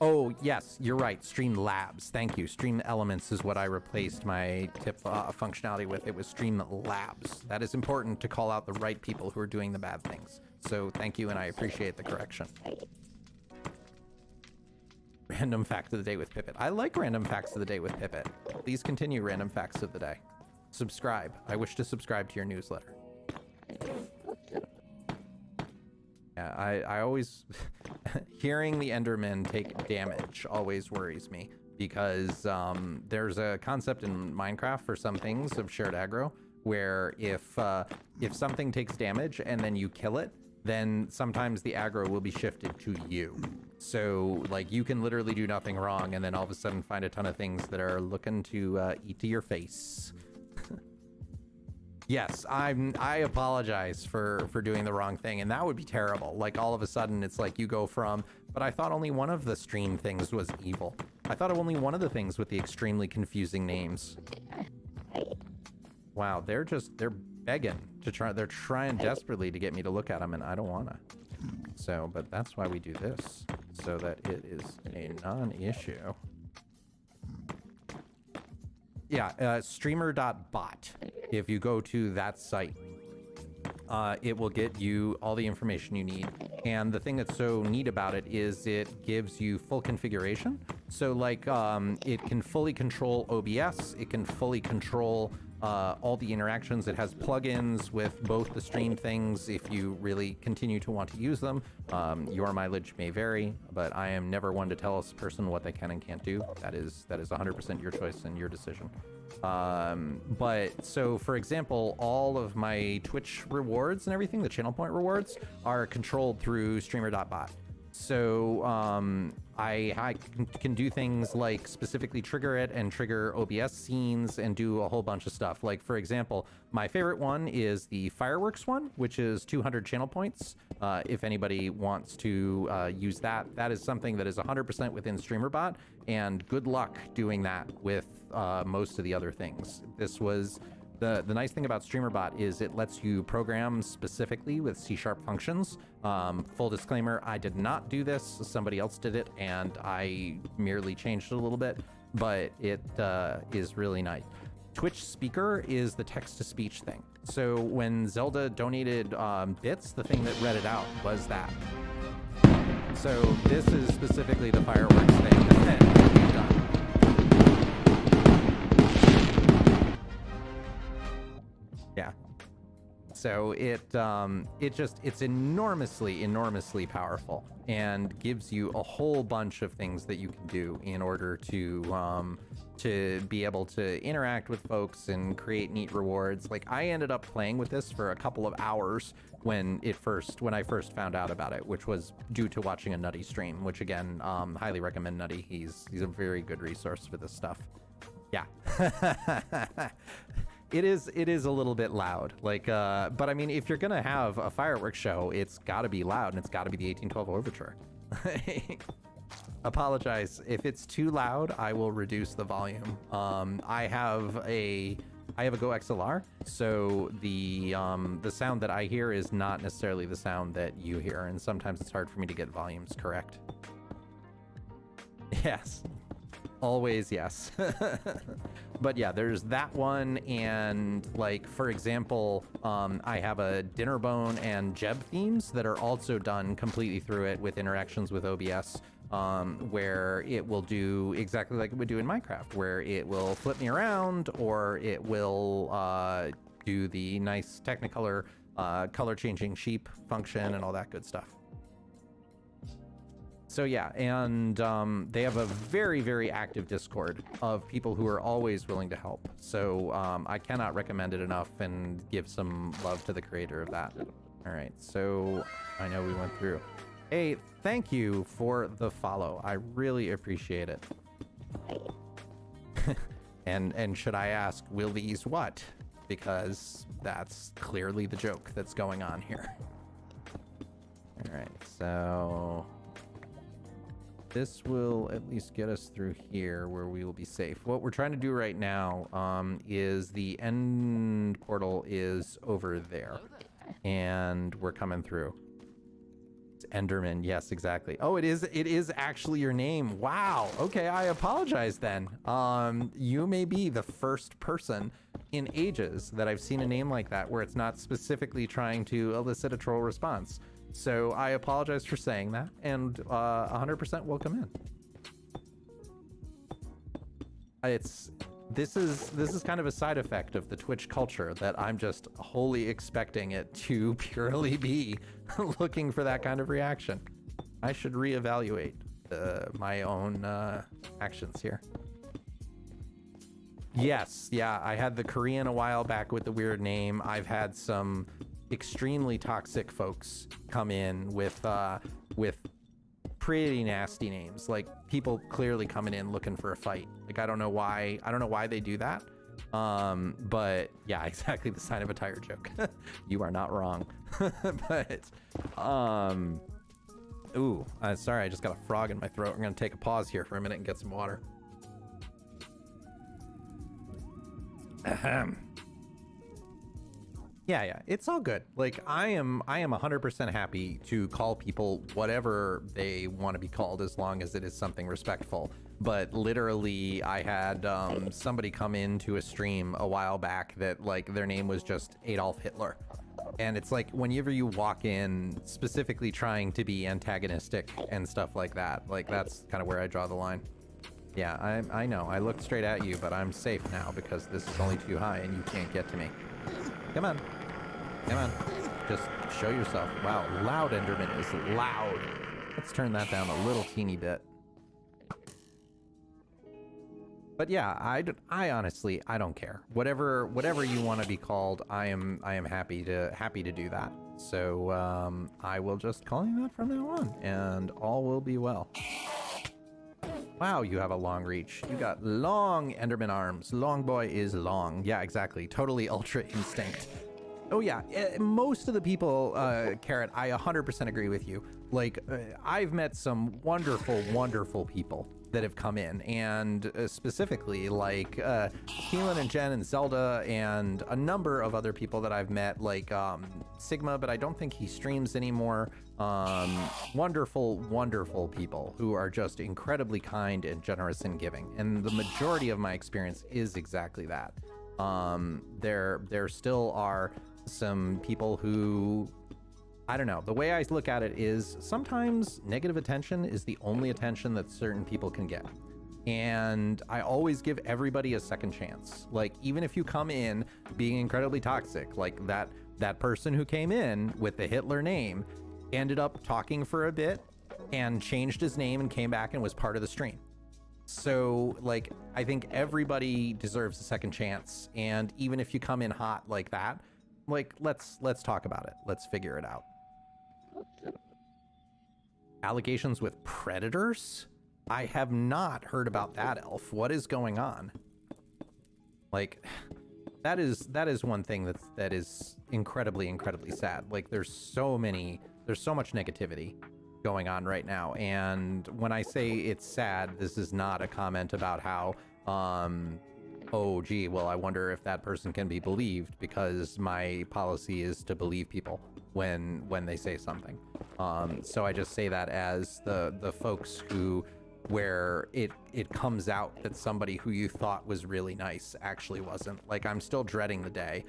Oh, yes, you're right. Stream Labs. Thank you. Stream Elements is what I replaced my tip functionality with. It was Stream Labs. That is important to call out the right people who are doing the bad things. So thank you, and I appreciate the correction. Random fact of the day with Pipit. I like random facts of the day with Pipit. Please continue random facts of the day. Subscribe. I wish to subscribe to your newsletter. Yeah, I always... hearing the Endermen take damage always worries me, because there's a concept in Minecraft for some things of shared aggro, where if something takes damage and then you kill it, then sometimes the aggro will be shifted to you. So, like, you can literally do nothing wrong and then all of a sudden find a ton of things that are looking to eat to your face. Yes, I apologize for doing the wrong thing, and that would be terrible. Like, all of a sudden, it's like you go from, but I thought only one of the stream things was evil. I thought only one of the things with the extremely confusing names. Wow, they're begging to try, they're trying desperately to get me to look at them, and I don't wanna. So, but that's why we do this, so that it is a non-issue. Yeah, streamer.bot. If you go to that site, it will get you all the information you need. And the thing that's so neat about it is it gives you full configuration. So, like, it can fully control OBS. It can fully control all the interactions. It has plugins with both the stream things if you really continue to want to use them. Your mileage may vary, but I am never one to tell a person what they can and can't do. That is 100% your choice and your decision. But so, for example, all of my Twitch rewards and everything, the channel point rewards, are controlled through streamer.bot. So I can do things like specifically trigger it and trigger OBS scenes and do a whole bunch of stuff. Like, for example, my favorite one is the fireworks one, which is 200 channel points. If anybody wants to use that, that is something that is 100% within StreamerBot, and good luck doing that with most of the other things. This was... The nice thing about StreamerBot is it lets you program specifically with C# functions. Full disclaimer, I did not do this. Somebody else did it, and I merely changed it a little bit, but it is really nice. Twitch speaker is the text-to-speech thing. So when Zelda donated bits, the thing that read it out was that. So this is specifically the fireworks thing that we've done. Yeah. So it's enormously powerful and gives you a whole bunch of things that you can do in order to be able to interact with folks and create neat rewards. Like, I ended up playing with this for a couple of hours when I first found out about it, which was due to watching a Nutty stream, which again, highly recommend Nutty. He's a very good resource for this stuff. Yeah. It is a little bit loud, like, but I mean, if you're gonna have a fireworks show, it's gotta be loud, and it's gotta be the 1812 Overture. Apologize if it's too loud. I will reduce the volume. I have a Go XLR, so the sound that I hear is not necessarily the sound that you hear, and sometimes it's hard for me to get volumes correct. Yes. Always yes. But yeah, there's that one, and like, for example, I have a Dinnerbone and Jeb themes that are also done completely through it with interactions with OBS, where it will do exactly like it would do in Minecraft, where it will flip me around, or it will do the nice Technicolor color changing sheep function and all that good stuff. So yeah, and they have a very, very active Discord of people who are always willing to help. So I cannot recommend it enough, and give some love to the creator of that. All right, so I know we went through. Hey, thank you for the follow. I really appreciate it. And should I ask, will these what? Because that's clearly the joke that's going on here. All right, so this will at least get us through here where we will be safe. What we're trying to do right now is the end portal is over there, and we're coming through. It's Enderman, yes, exactly. Oh, it is actually your name. Wow. Okay, I apologize then. You may be the first person in ages that I've seen a name like that where it's not specifically trying to elicit a troll response. So I apologize for saying that, and 100% welcome in. This is kind of a side effect of the Twitch culture that I'm just wholly expecting it to purely be looking for that kind of reaction. I should reevaluate my own actions here. Yes, yeah, I had the Korean a while back with the weird name. I've had some extremely toxic folks come in with pretty nasty names, like people clearly coming in looking for a fight. Like, I don't know why they do that, but yeah, exactly the sign of a tire joke. You are not wrong. But ooh, sorry, I just got a frog in my throat. I'm gonna take a pause here for a minute and get some water. Ahem. Yeah, it's all good. Like, I am 100% happy to call people whatever they want to be called, as long as it is something respectful. But literally, I had somebody come into a stream a while back that, like, their name was just Adolf Hitler. And it's like, whenever you walk in specifically trying to be antagonistic and stuff like that, like, that's kind of where I draw the line. Yeah, I know. I looked straight at you, but I'm safe now because this is only too high and you can't get to me. Come on. Come on. Just show yourself. Wow, loud Enderman is loud. Let's turn that down a little teeny bit. But yeah, I honestly, I don't care. Whatever you want to be called, I am happy to do that. So I will just call you that from now on, and all will be well. Wow, you have a long reach. You got long Enderman arms. Long boy is long. Yeah, exactly. Totally ultra instinct. Oh yeah, most of the people, Carrot, I 100% agree with you. Like, I've met some wonderful, wonderful people that have come in, and specifically like Keelan and Jen and Zelda and a number of other people that I've met, like Sigma, but I don't think he streams anymore. Wonderful, wonderful people who are just incredibly kind and generous and giving. And the majority of my experience is exactly that. There still are some people who, I don't know, the way I look at it is sometimes negative attention is the only attention that certain people can get. And I always give everybody a second chance. Like, even if you come in being incredibly toxic, like that that person who came in with the Hitler name ended up talking for a bit and changed his name and came back and was part of the stream. So like, I think everybody deserves a second chance. And even if you come in hot like that, like, let's talk about it. Let's figure it out. Allegations with predators? I have not heard about that, Elf. What is going on? Like, that is one thing that is incredibly sad. Like, there's so much negativity going on right now. And when I say it's sad, this is not a comment about how, oh, gee, well, I wonder if that person can be believed, because my policy is to believe people when they say something. So I just say that as the folks who, where it comes out that somebody who you thought was really nice actually wasn't. Like, I'm still dreading the day,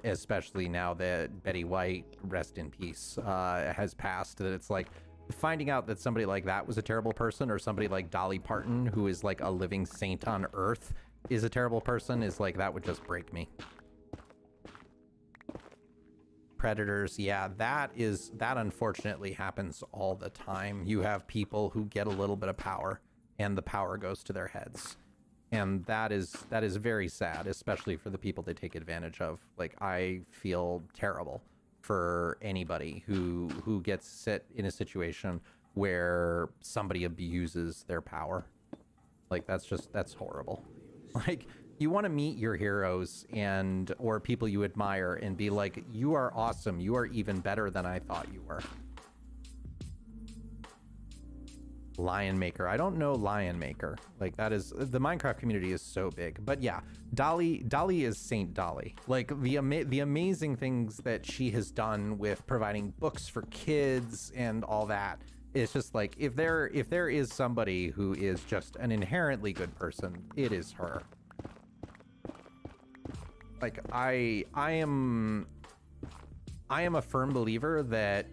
especially now that Betty White, rest in peace, has passed, that it's like, finding out that somebody like that was a terrible person, or somebody like Dolly Parton, who is like a living saint on earth, is a terrible person, is like, that would just break me. Predators, yeah, that unfortunately happens all the time. You have people who get a little bit of power and the power goes to their heads, and that is very sad, especially for the people they take advantage of. Like, I feel terrible for anybody who gets set in a situation where somebody abuses their power. Like, that's horrible. Like, you want to meet your heroes or people you admire and be like, you are awesome, you are even better than I thought you were. Lion Maker, I don't know Lion Maker. Like, that is, the Minecraft community is so big. But yeah, Dolly is Saint Dolly. Like, the amazing things that she has done with providing books for kids and all that. It's just like, if there is somebody who is just an inherently good person, it is her. Like, I am a firm believer that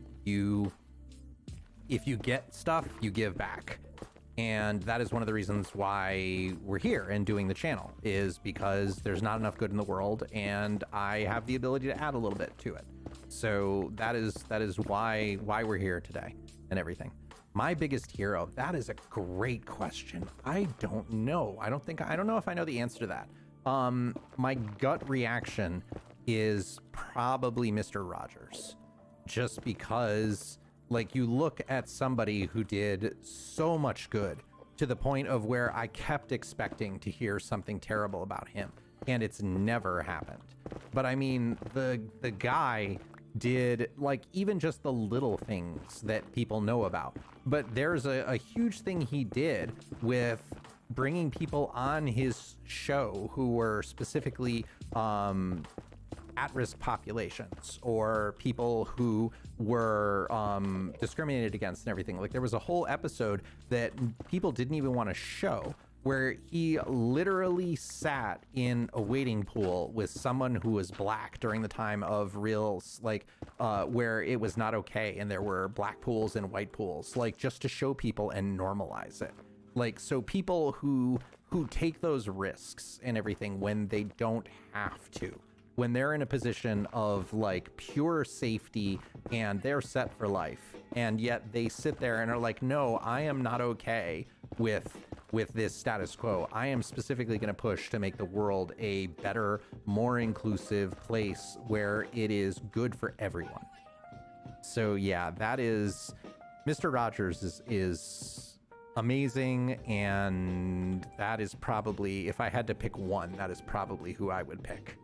if you get stuff, you give back. And that is one of the reasons why we're here and doing the channel, is because there's not enough good in the world, and I have the ability to add a little bit to it. So that is why we're here today and everything. My biggest hero, that is a great question. I don't know. I don't know if I know the answer to that. My gut reaction is probably Mr. Rogers, just because, like, you look at somebody who did so much good to the point of where I kept expecting to hear something terrible about him, and it's never happened. But I mean, the guy did, like, even just the little things that people know about. But there's a huge thing he did with bringing people on his show who were specifically at-risk populations, or people who were discriminated against and everything. Like, there was a whole episode that people didn't even want to show, where he literally sat in a waiting pool with someone who was black during the time of where it was not okay, and there were black pools and white pools, like, just to show people and normalize it. Like, so people who take those risks and everything when they don't have to, when they're in a position of, like, pure safety and they're set for life, and yet they sit there and are like, no, I am not okay with this status quo. I am specifically going to push to make the world a better, more inclusive place where it is good for everyone. So yeah, that is, Mr. Rogers is amazing, and that is probably, if I had to pick one, that is probably who I would pick.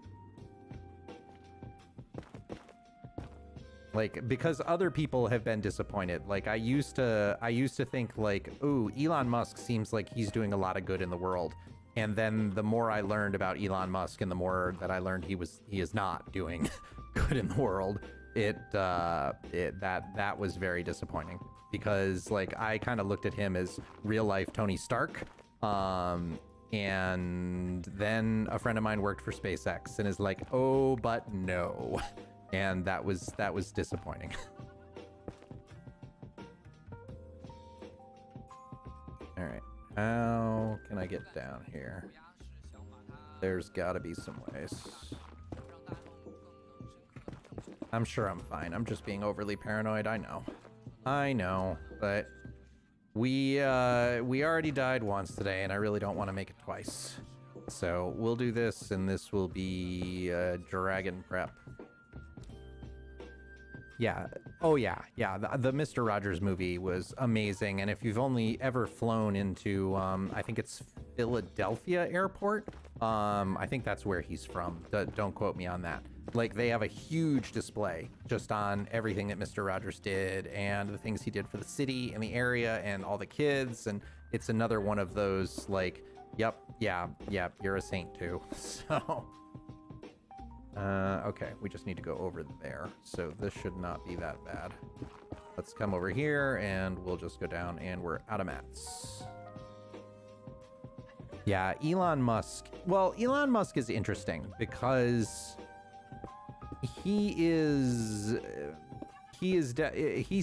Like, because other people have been disappointed. Like, I used to think, like, ooh, Elon Musk seems like he's doing a lot of good in the world. And then the more I learned about Elon Musk, and the more that I learned he is not doing good in the world, that was very disappointing. Because, like, I kind of looked at him as real life Tony Stark. And then a friend of mine worked for SpaceX and is like, oh, but no. And that was disappointing. All right, how can I get down here? There's got to be some ways. I'm sure I'm fine. I'm just being overly paranoid. I know, but we already died once today, and I really don't want to make it twice. So we'll do this, and this will be dragon prep. Yeah. Oh, yeah. Yeah. The Mr. Rogers movie was amazing. And if you've only ever flown into, I think it's Philadelphia Airport, I think that's where he's from. Don't quote me on that. Like, they have a huge display just on everything that Mr. Rogers did and the things he did for the city and the area and all the kids. And it's another one of those, like, yep, yeah, you're a saint too. So... okay, we just need to go over there, so this should not be that bad. Let's come over here, and we'll just go down, and we're out of mats. Yeah, Elon Musk. Well, Elon Musk is interesting because he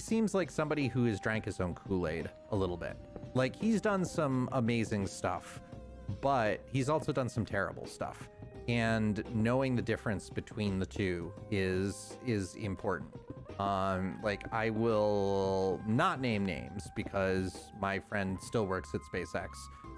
seems like somebody who has drank his own Kool-Aid a little bit. Like, he's done some amazing stuff, but he's also done some terrible stuff. And knowing the difference between the two is important. Like, I will not name names because my friend still works at SpaceX,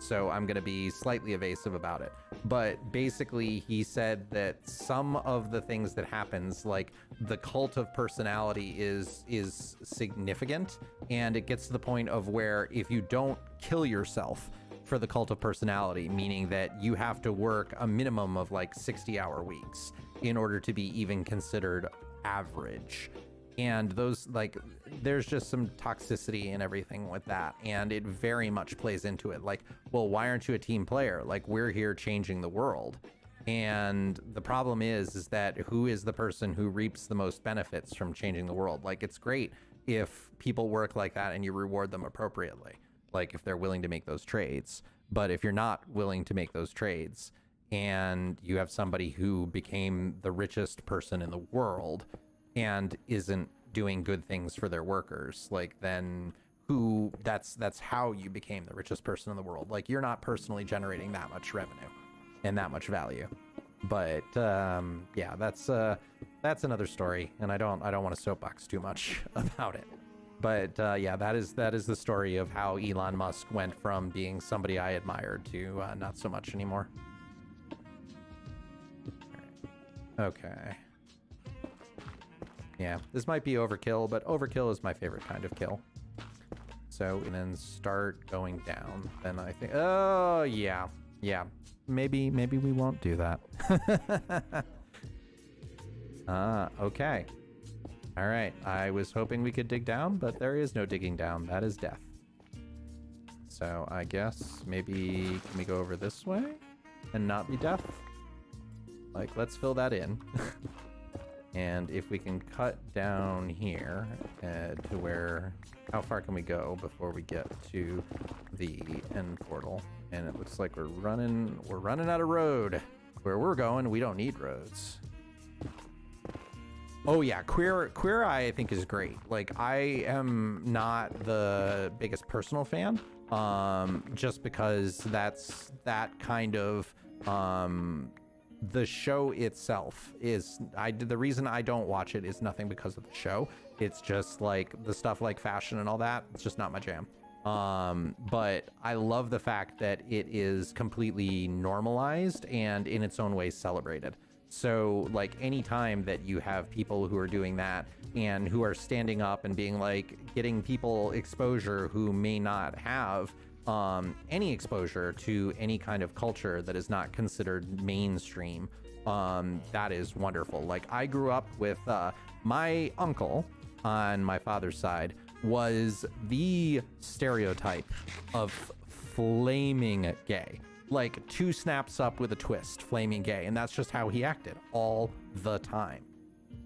so I'm going to be slightly evasive about it. But basically, he said that some of the things that happens, like the cult of personality is significant, and it gets to the point of where if you don't kill yourself for the cult of personality, meaning that you have to work a minimum of like 60-hour weeks in order to be even considered average. And those, like, there's just some toxicity and everything with that. And it very much plays into it. Like, well, why aren't you a team player? Like, we're here changing the world. And the problem is that who is the person who reaps the most benefits from changing the world? Like, it's great if people work like that and you reward them appropriately. Like, if they're willing to make those trades. But if you're not willing to make those trades and you have somebody who became the richest person in the world and isn't doing good things for their workers, like, then that's how you became the richest person in the world. Like, you're not personally generating that much revenue and that much value. But yeah, that's another story, and I don't want to soapbox too much about it. But yeah, that is the story of how Elon Musk went from being somebody I admired to not so much anymore. All right. Okay. Yeah, this might be overkill, but overkill is my favorite kind of kill. So, and then start going down. Then I think, oh yeah. Maybe we won't do that. Okay. All right, I was hoping we could dig down, but there is no digging down. That is death. So I guess maybe, can we go over this way and not be death? Like, let's fill that in. And if we can cut down here to where, how far can we go before we get to the end portal? And it looks like we're running out of road. Where we're going, we don't need roads. Oh yeah, Queer Eye I think is great. Like, I am not the biggest personal fan, just because that's that kind of the show itself is the reason I don't watch it is nothing because of the show. It's just like the stuff like fashion and all that. It's just not my jam. But I love the fact that it is completely normalized and in its own way celebrated. So, like, any time that you have people who are doing that and who are standing up and being like getting people exposure who may not have any exposure to any kind of culture that is not considered mainstream, that is wonderful. Like, I grew up with my uncle on my father's side was the stereotype of flaming gay. Like, 2 snaps up with a twist, flaming gay, and that's just how he acted all the time.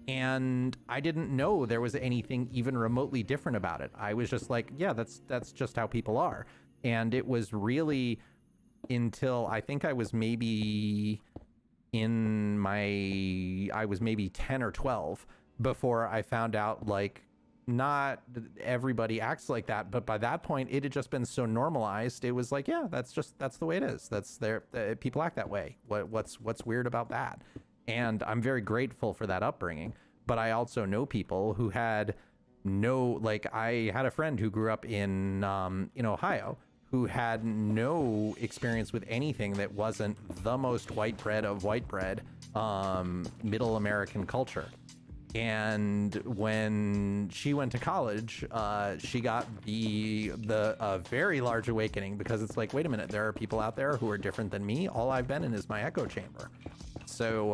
And I didn't know there was anything even remotely different about it. I was just like, yeah, that's just how people are. And it was really until I think I was maybe I was maybe 10 or 12 before I found out, like, not everybody acts like that, but by that point it had just been so normalized. It was like, yeah, that's the way it is. That's people act that way. What's weird about that? And I'm very grateful for that upbringing. but I also know people who had no, like I had a friend who grew up in Ohio, who had no experience with anything that wasn't the most white bread of white bread, middle American culture. And when she went to college, she got the very large awakening, because it's like, wait a minute, there are people out there who are different than me. All I've been in is my echo chamber. So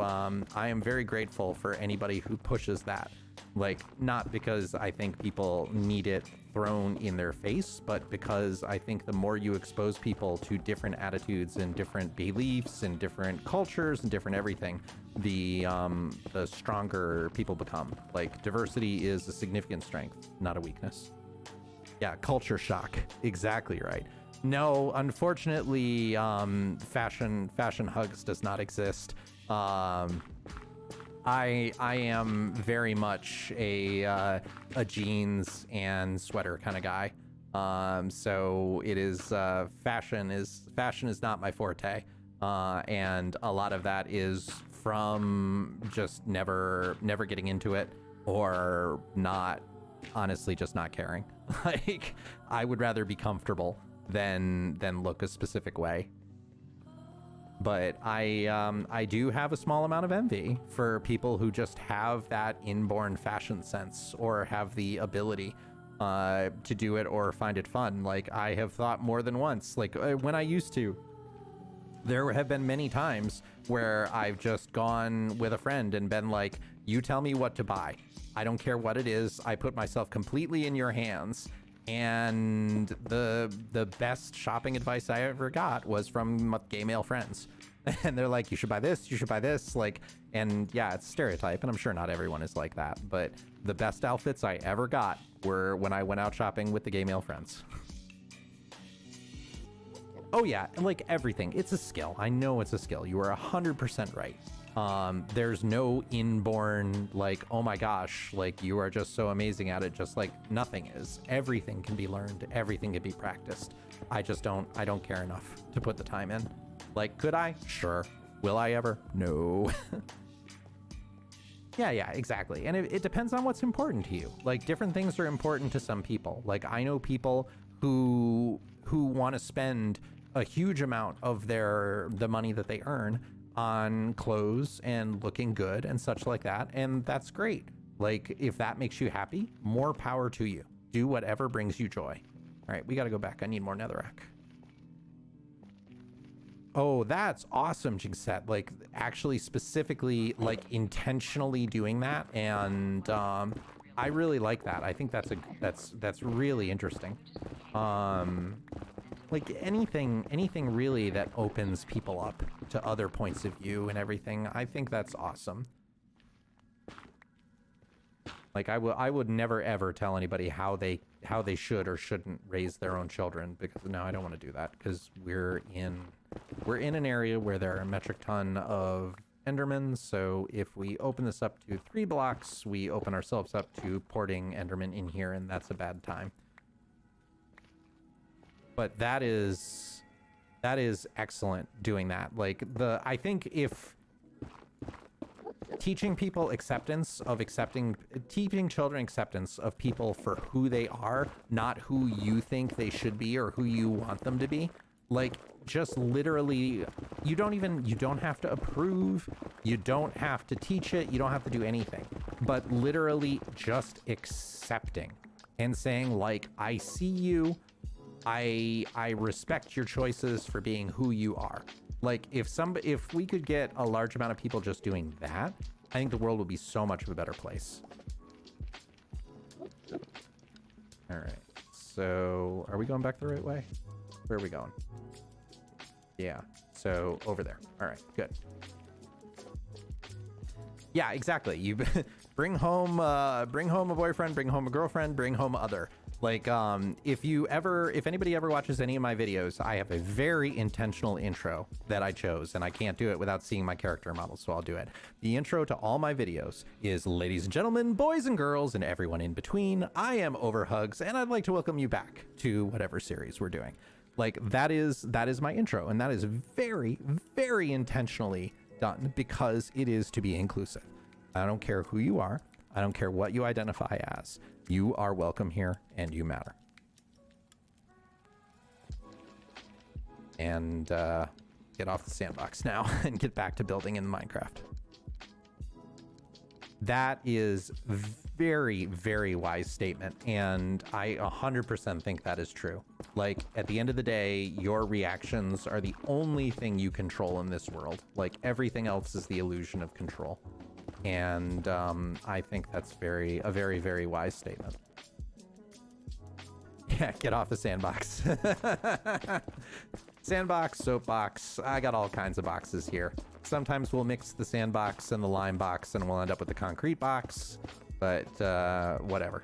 I am very grateful for anybody who pushes that. Like, not because I think people need it thrown in their face, but because I think the more you expose people to different attitudes and different beliefs and different cultures and different everything, the stronger people become. Like, diversity is a significant strength, not a weakness. Yeah, culture shock. Exactly right. No, unfortunately, fashion hugs does not exist. I am very much a jeans and sweater kind of guy. So it is fashion is not my forte, and a lot of that is from just never getting into it, or not, honestly, just not caring. Like, I would rather be comfortable than look a specific way. But I do have a small amount of envy for people who just have that inborn fashion sense, or have the ability to do it, or find it fun. Like, I have thought more than once, like when I used to, there have been many times where I've just gone with a friend and been like, you tell me what to buy. I don't care what it is. I put myself completely in your hands. And the best shopping advice I ever got was from gay male friends. And they're like, you should buy this, you should buy this. Like, and yeah, it's a stereotype, and I'm sure not everyone is like that, but the best outfits I ever got were when I went out shopping with the gay male friends. Oh yeah, like everything, it's a skill. I know it's a skill. You are 100% right. There's no inborn, like, oh my gosh, like, you are just so amazing at it, just like nothing is. Everything can be learned, everything can be practiced. I don't care enough to put the time in. Like, could I? Sure. Will I ever? No. Yeah, exactly. And it depends on what's important to you. Like, different things are important to some people. Like, I know people who want to spend a huge amount of the money that they earn on clothes and looking good and such like that, and that's great. Like, if that makes you happy, more power to you. Do whatever brings you joy. All right, we got to go back. I need more netherrack. Oh, that's awesome, Jigset. Like, actually specifically, like, intentionally doing that, and I really like that. I think that's really interesting. Like, anything really that opens people up to other points of view and everything, I think that's awesome. Like, I would never ever tell anybody how they should or shouldn't raise their own children, because no, I don't want to do that, because we're in an area where there are a metric ton of Endermen. So if we open this up to 3 blocks, we open ourselves up to porting Endermen in here, and that's a bad time. But that is excellent, doing that. Like, I think if teaching children acceptance of people for who they are, not who you think they should be or who you want them to be, like, just literally, you don't have to approve, you don't have to teach it, you don't have to do anything, but literally just accepting and saying, like, I see you, I respect your choices for being who you are. Like, if we could get a large amount of people just doing that, I think the world would be so much of a better place. All right, so are we going back the right way? Where are we going? Yeah, so over there. All right, good. Yeah, exactly. You bring home a boyfriend, bring home a girlfriend, bring home other. Like, if anybody ever watches any of my videos, I have a very intentional intro that I chose, and I can't do it without seeing my character model, so I'll do it. The intro to all my videos is, ladies and gentlemen, boys and girls, and everyone in between, I am Overhugs, and I'd like to welcome you back to whatever series we're doing. Like, that is my intro, and that is very, very intentionally done, because it is to be inclusive. I don't care who you are. I don't care what you identify as. You are welcome here and you matter. And get off the sandbox now and get back to building in Minecraft. That is very, very wise statement, and I 100% think that is true. Like, at the end of the day, your reactions are the only thing you control in this world. Like, everything else is the illusion of control. And I think that's a very, very wise statement. Yeah, get off the sandbox. Sandbox, soapbox, I got all kinds of boxes here. Sometimes we'll mix the sandbox and the lime box and we'll end up with the concrete box, but whatever.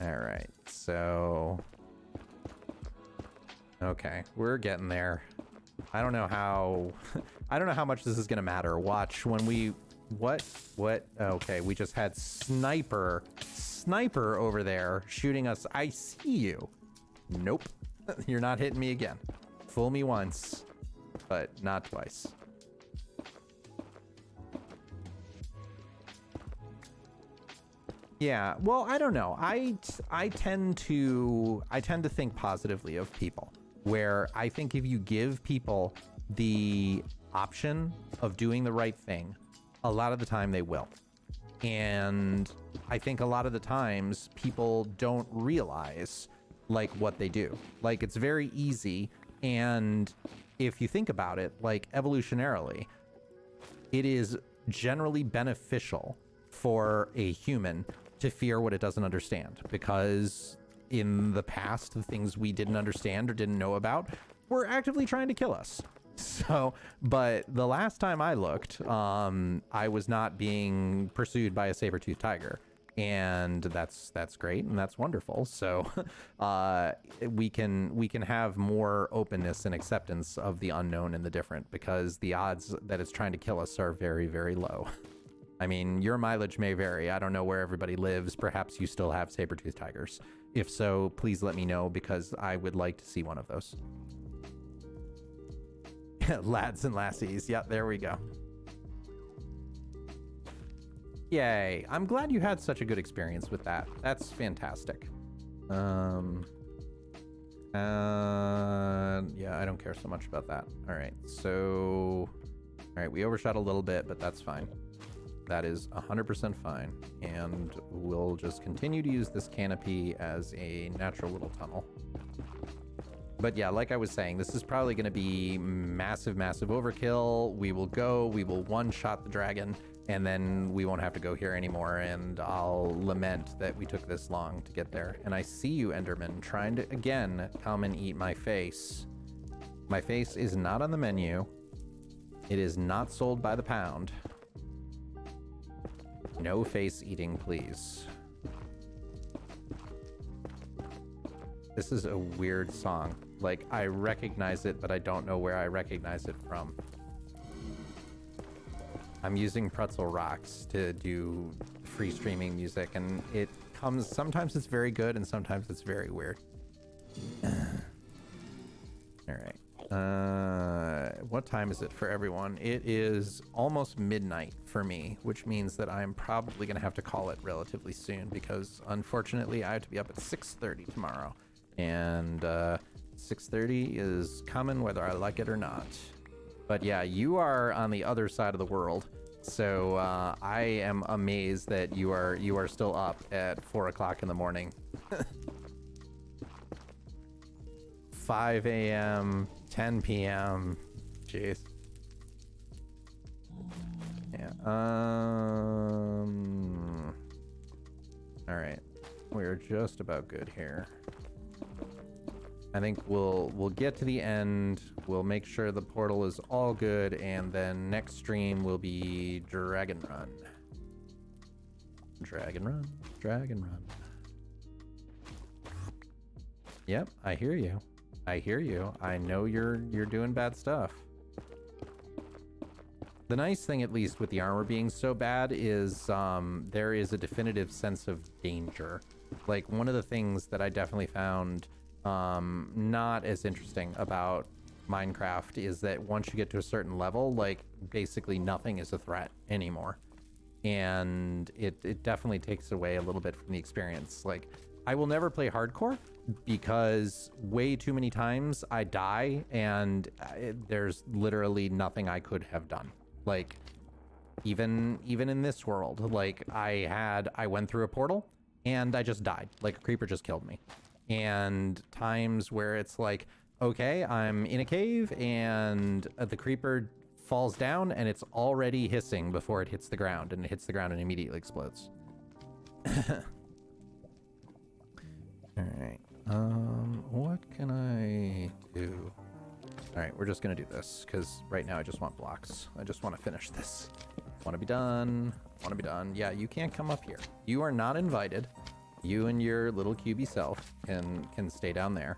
All right, so... Okay, we're getting there. I don't know how... I don't know how much this is gonna matter. Watch when we... What? Okay, we just had sniper over there shooting us. I see you. Nope. You're not hitting me again. Fool me once, but not twice. Yeah, well, I don't know. I tend to think positively of people, where I think if you give people the option of doing the right thing, a lot of the time they will. And I think a lot of the times people don't realize like what they do. Like, it's very easy, and if you think about it, like evolutionarily, it is generally beneficial for a human to fear what it doesn't understand, because in the past, the things we didn't understand or didn't know about were actively trying to kill us. So, but the last time I looked, I was not being pursued by a saber-toothed tiger. And that's great, and that's wonderful. So we can have more openness and acceptance of the unknown and the different, because the odds that it's trying to kill us are very, very low. I mean, your mileage may vary. I don't know where everybody lives. Perhaps you still have saber-toothed tigers. If so, please let me know, because I would like to see one of those. Lads and lassies. Yep, there we go. Yay. I'm glad you had such a good experience with that. That's fantastic. Yeah, I don't care so much about that. All right, so... All right, we overshot a little bit, but that's fine. That is 100% fine. And we'll just continue to use this canopy as a natural little tunnel. But yeah, like I was saying, this is probably going to be massive, massive overkill. We will one-shot the dragon, and then we won't have to go here anymore, and I'll lament that we took this long to get there. And I see you, Enderman, trying to, again, come and eat my face. My face is not on the menu. It is not sold by the pound. No face eating, please. This is a weird song. Like, I recognize it, but I don't know where I recognize it from. I'm using Pretzel Rocks to do free streaming music, and it comes, sometimes it's very good, and sometimes it's very weird. All right. What time is it for everyone? It is almost midnight for me, which means that I'm probably going to have to call it relatively soon, because unfortunately I have to be up at 6:30 tomorrow. And 6:30 is coming whether I like it or not. But yeah, you are on the other side of the world, so I am amazed that you are still up at 4 o'clock in the morning. 5 a.m., 10 p.m. Jeez. Yeah. All right, we're just about good here. I think we'll get to the end. We'll make sure the portal is all good, and then next stream will be Dragon Run. Dragon Run, Dragon Run. Yep, I hear you. I hear you. I know you're doing bad stuff. The nice thing, at least with the armor being so bad, is there is a definitive sense of danger. Like, one of the things that I definitely found not as interesting about Minecraft is that once you get to a certain level, like, basically nothing is a threat anymore. and it definitely takes away a little bit from the experience. Like, I will never play hardcore because way too many times I die and there's literally nothing I could have done. Like, even in this world, like I went through a portal and I just died. Like, a creeper just killed me. And times where it's like, okay, I'm in a cave and the creeper falls down and it's already hissing before it hits the ground, and it hits the ground and immediately explodes. All right. What can I do? All right, we're just gonna do this because right now I just want blocks. I just want to finish this. Want to be done. Want to be done. Yeah, you can't come up here. You are not invited. You and your little cubey self can stay down there.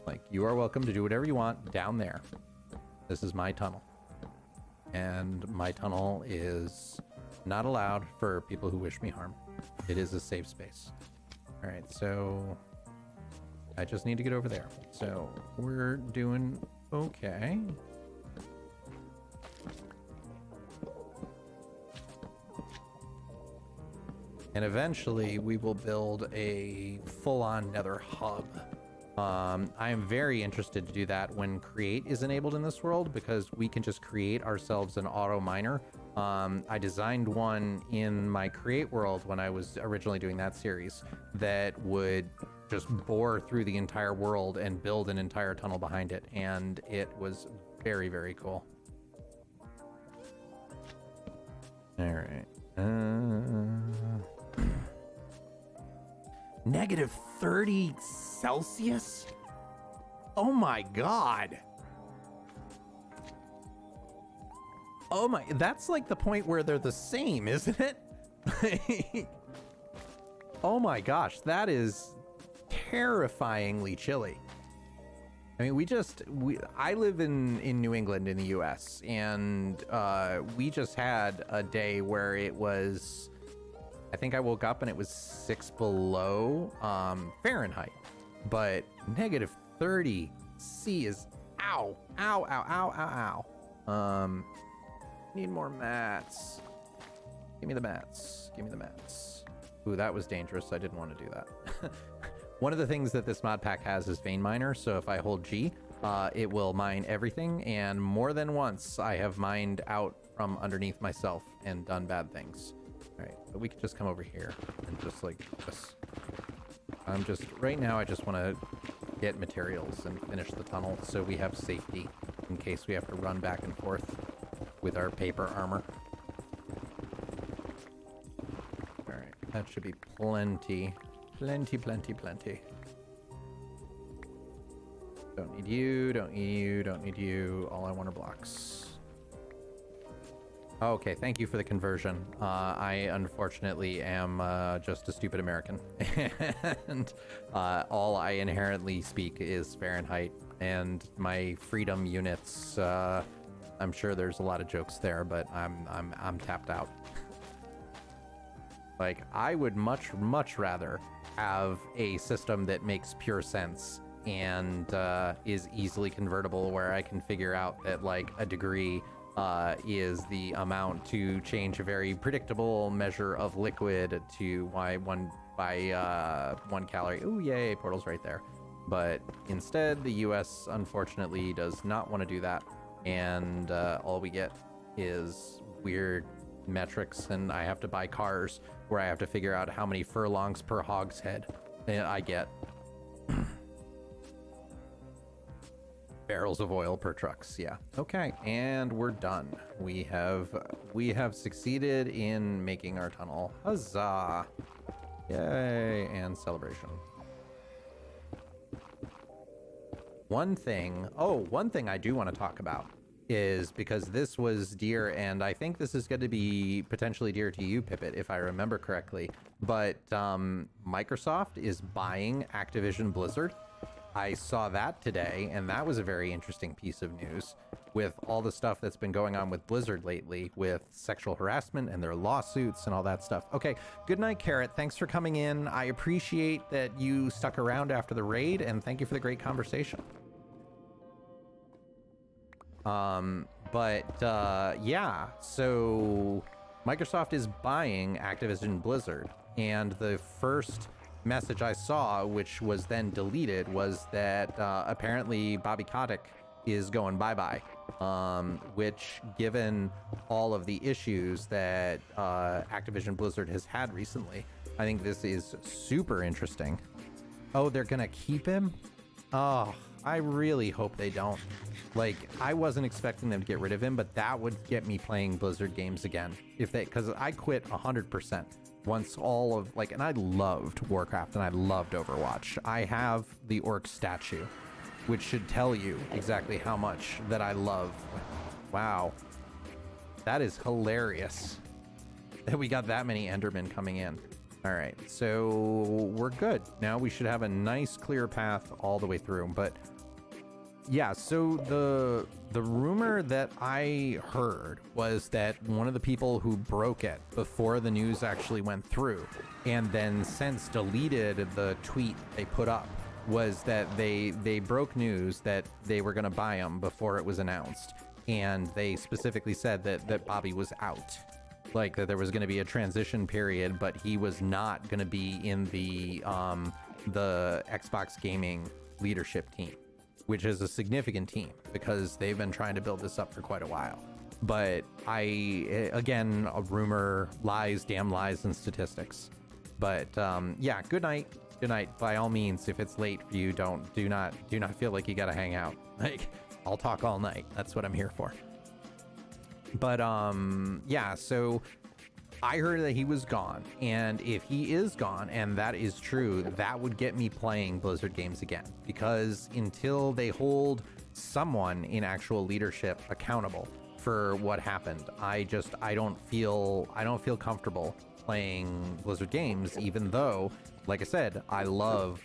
Like, you are welcome to do whatever you want down there. This is my tunnel. And my tunnel is not allowed for people who wish me harm. It is a safe space. All right, so I just need to get over there. So we're doing okay. And eventually we will build a full-on nether hub. I am very interested to do that when create is enabled in this world, because we can just create ourselves an auto miner. I designed one in my create world when I was originally doing that series that would just bore through the entire world and build an entire tunnel behind it. And it was very, very cool. All right. Negative 30 Celsius? Oh my god. Oh my, that's like the point where they're the same, isn't it? Oh my gosh, that is terrifyingly chilly. I mean, I live in New England in the US, and we just had a day where it was, I think I woke up and it was 6 below Fahrenheit, but negative 30 C is ow, ow, ow, ow, ow, ow. Need more mats. Give me the mats. Give me the mats. Ooh, that was dangerous. I didn't want to do that. One of the things that this mod pack has is vein miner. So if I hold G, it will mine everything. And more than once, I have mined out from underneath myself and done bad things. All right, but we could just come over here and just like this. Right now, I just want to get materials and finish the tunnel so we have safety in case we have to run back and forth with our paper armor. All right, that should be plenty. Plenty, plenty, plenty. Don't need you, don't need you, don't need you. All I want are blocks. Okay, thank you for the conversion. I unfortunately am just a stupid American. And all I inherently speak is Fahrenheit, and my freedom units, I'm sure there's a lot of jokes there, but I'm tapped out. Like, I would much rather have a system that makes pure sense and is easily convertible, where I can figure out that like a degree is the amount to change a very predictable measure of liquid to one calorie. Ooh, yay, portal's right there. But instead, the US unfortunately does not want to do that, and all we get is weird metrics, and I have to buy cars where I have to figure out how many furlongs per hogshead I get. Barrels of oil per trucks, yeah. Okay, and we're done. We have succeeded in making our tunnel. Huzzah! Yay, and celebration. One thing I do want to talk about is, because this was dear, and I think this is going to be potentially dear to you, Pippet, if I remember correctly, but Microsoft is buying Activision Blizzard. I saw that today, and that was a very interesting piece of news, with all the stuff that's been going on with Blizzard lately, with sexual harassment and their lawsuits and all that stuff. Okay, good night, Carrot. Thanks for coming in. I appreciate that you stuck around after the raid, and thank you for the great conversation. But yeah, so Microsoft is buying Activision Blizzard, and the first message I saw, which was then deleted, was that apparently Bobby Kotick is going bye-bye, which, given all of the issues that Activision Blizzard has had recently, I think this is super interesting. Oh, they're gonna keep him? Oh, I really hope they don't. Like, I wasn't expecting them to get rid of him, but that would get me playing Blizzard games again. If they, because I quit 100% once all of, like, and I loved Warcraft and I loved Overwatch. I have the orc statue, which should tell you exactly how much that I love. Wow. That is hilarious that we got that many Endermen coming in. All right, so we're good. Now we should have a nice clear path all the way through. But yeah, so the rumor that I heard was that one of the people who broke it before the news actually went through, and then since deleted the tweet they put up, was that they broke news that they were going to buy them before it was announced, and they specifically said that Bobby was out. Like, that there was going to be a transition period, but he was not going to be in the Xbox gaming leadership team, which is a significant team because they've been trying to build this up for quite a while. But again, a rumor, lies, damn lies, and statistics. But yeah, good night. Good night. By all means, if it's late for you, do not feel like you got to hang out. Like, I'll talk all night. That's what I'm here for. But yeah, so I heard that he was gone, and if he is gone, and that is true, that would get me playing Blizzard games again, because until they hold someone in actual leadership accountable for what happened, I don't feel comfortable playing Blizzard games, even though, like I said, I love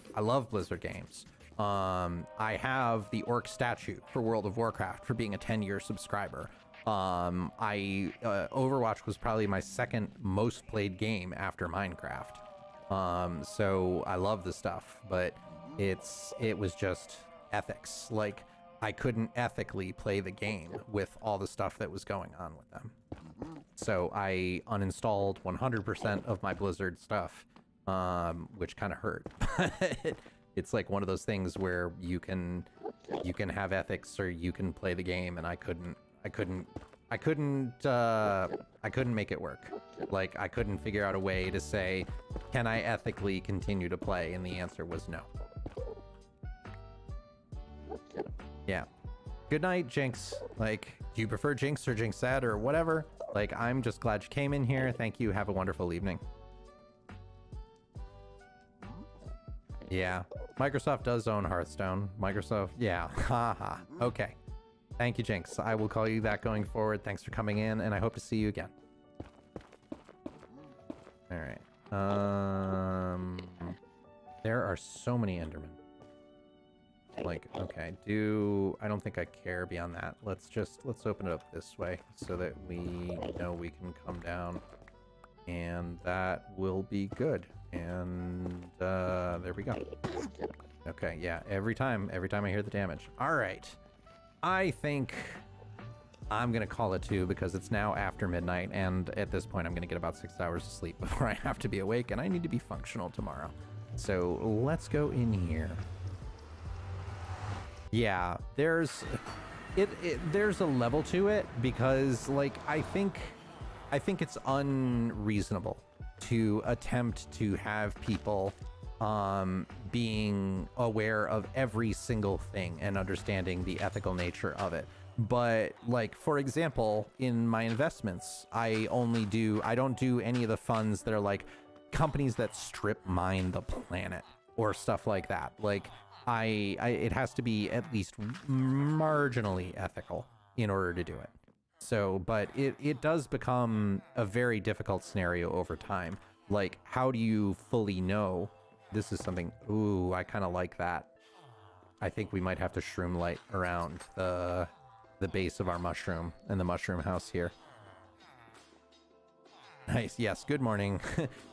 Blizzard games. I have the orc statue for World of Warcraft for being a 10-year subscriber. Overwatch was probably my second most played game after Minecraft. So I love the stuff, but it was just ethics. Like, I couldn't ethically play the game with all the stuff that was going on with them. So I uninstalled 100% of my Blizzard stuff, which kind of hurt. It's like one of those things where you can have ethics or you can play the game, and I couldn't make it work. Like, I couldn't figure out a way to say, can I ethically continue to play? And the answer was no. Yeah. Good night, Jinx. Like, do you prefer Jinx or Jinxette or whatever? Like, I'm just glad you came in here. Thank you. Have a wonderful evening. Yeah. Microsoft does own Hearthstone. Microsoft, yeah. Haha. Okay. Thank you, Jinx. I will call you that going forward. Thanks for coming in, and I hope to see you again. All right. There are so many Endermen. Like, okay, I don't think I care beyond that. Let's open it up this way so that we know we can come down, and that will be good. And there we go. Okay, yeah, every time I hear the damage. All right. I think I'm going to call it 2 because it's now after midnight, and at this point I'm going to get about 6 hours of sleep before I have to be awake, and I need to be functional tomorrow. So let's go in here. Yeah, there's a level to it because, like, I think it's unreasonable to attempt to have people being aware of every single thing and understanding the ethical nature of it. But, like, for example, in my investments, I don't do any of the funds that are like companies that strip mine the planet or stuff like that. Like, it has to be at least marginally ethical in order to do it. So, but it does become a very difficult scenario over time. Like, how do you fully know? This is something, ooh, I kind of like that. I think we might have to shroom light around the base of our mushroom and the mushroom house here. Nice, yes, good morning.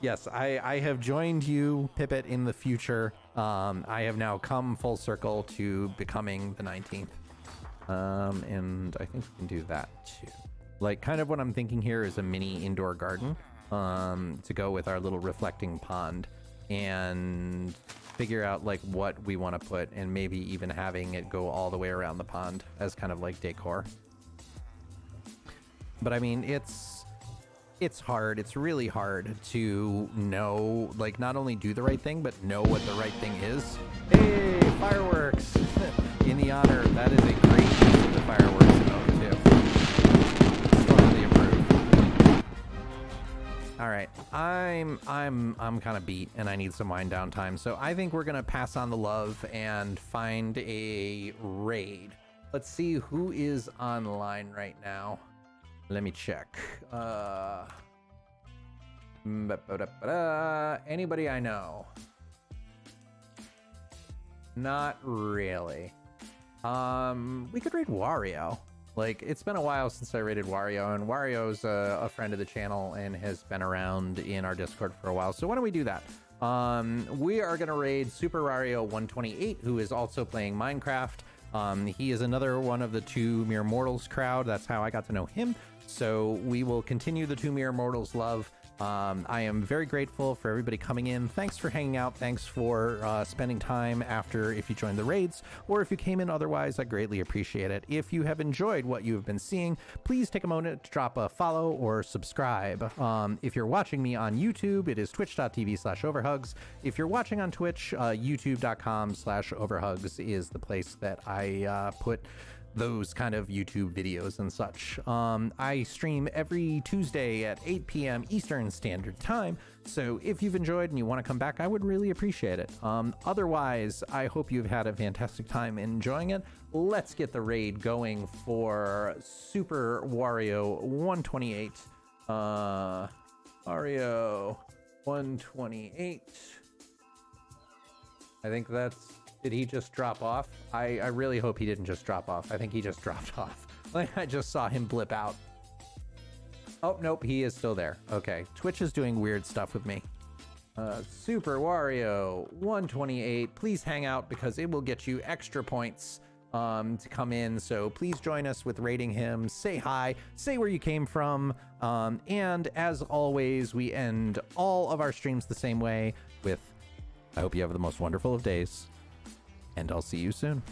Yes, I have joined you, Pippet, in the future. I have now come full circle to becoming the 19th. And I think we can do that too. Like, kind of what I'm thinking here is a mini indoor garden to go with our little reflecting pond, and figure out like what we want to put, and maybe even having it go all the way around the pond as kind of like decor. But I mean, it's hard. It's really hard to know, like, not only do the right thing, but know what the right thing is. Hey, fireworks! In the honor, that is a great use of the fireworks emote too. Strongly approve. All right, I'm kind of beat, and I need some wind down time. So I think we're gonna pass on the love and find a raid. Let's see who is online right now. Let me check. Anybody I know? Not really. We could raid Wario. Like, it's been a while since I raided Wario, and Wario's a friend of the channel and has been around in our Discord for a while. So why don't we do that? We are gonna raid Super Wario 128, who is also playing Minecraft. He is another one of the Two Mere Mortals crowd. That's how I got to know him. So we will continue the Two Mere Mortals love. I am very grateful for everybody coming in. Thanks for hanging out. Thanks for spending time after, if you joined the raids, or if you came in otherwise. I greatly appreciate it. If you have enjoyed what you have been seeing, please take a moment to drop a follow or subscribe. If you're watching me on YouTube, it is twitch.tv/overhugs. If you're watching on Twitch, youtube.com/overhugs is the place that I put those kind of YouTube videos and such. I stream every Tuesday at 8 p.m. Eastern Standard Time, so if you've enjoyed and you want to come back, I would really appreciate it. Otherwise, I hope you've had a fantastic time enjoying it. Let's get the raid going for Super Wario 128. Wario 128. I think that's... Did he just drop off? I really hope he didn't just drop off. I think he just dropped off. Like, I just saw him blip out. Oh, nope, he is still there. Okay, Twitch is doing weird stuff with me. Super Wario 128, please hang out because it will get you extra points to come in. So please join us with rating him. Say hi, say where you came from. And as always, we end all of our streams the same way with, I hope you have the most wonderful of days. And I'll see you soon.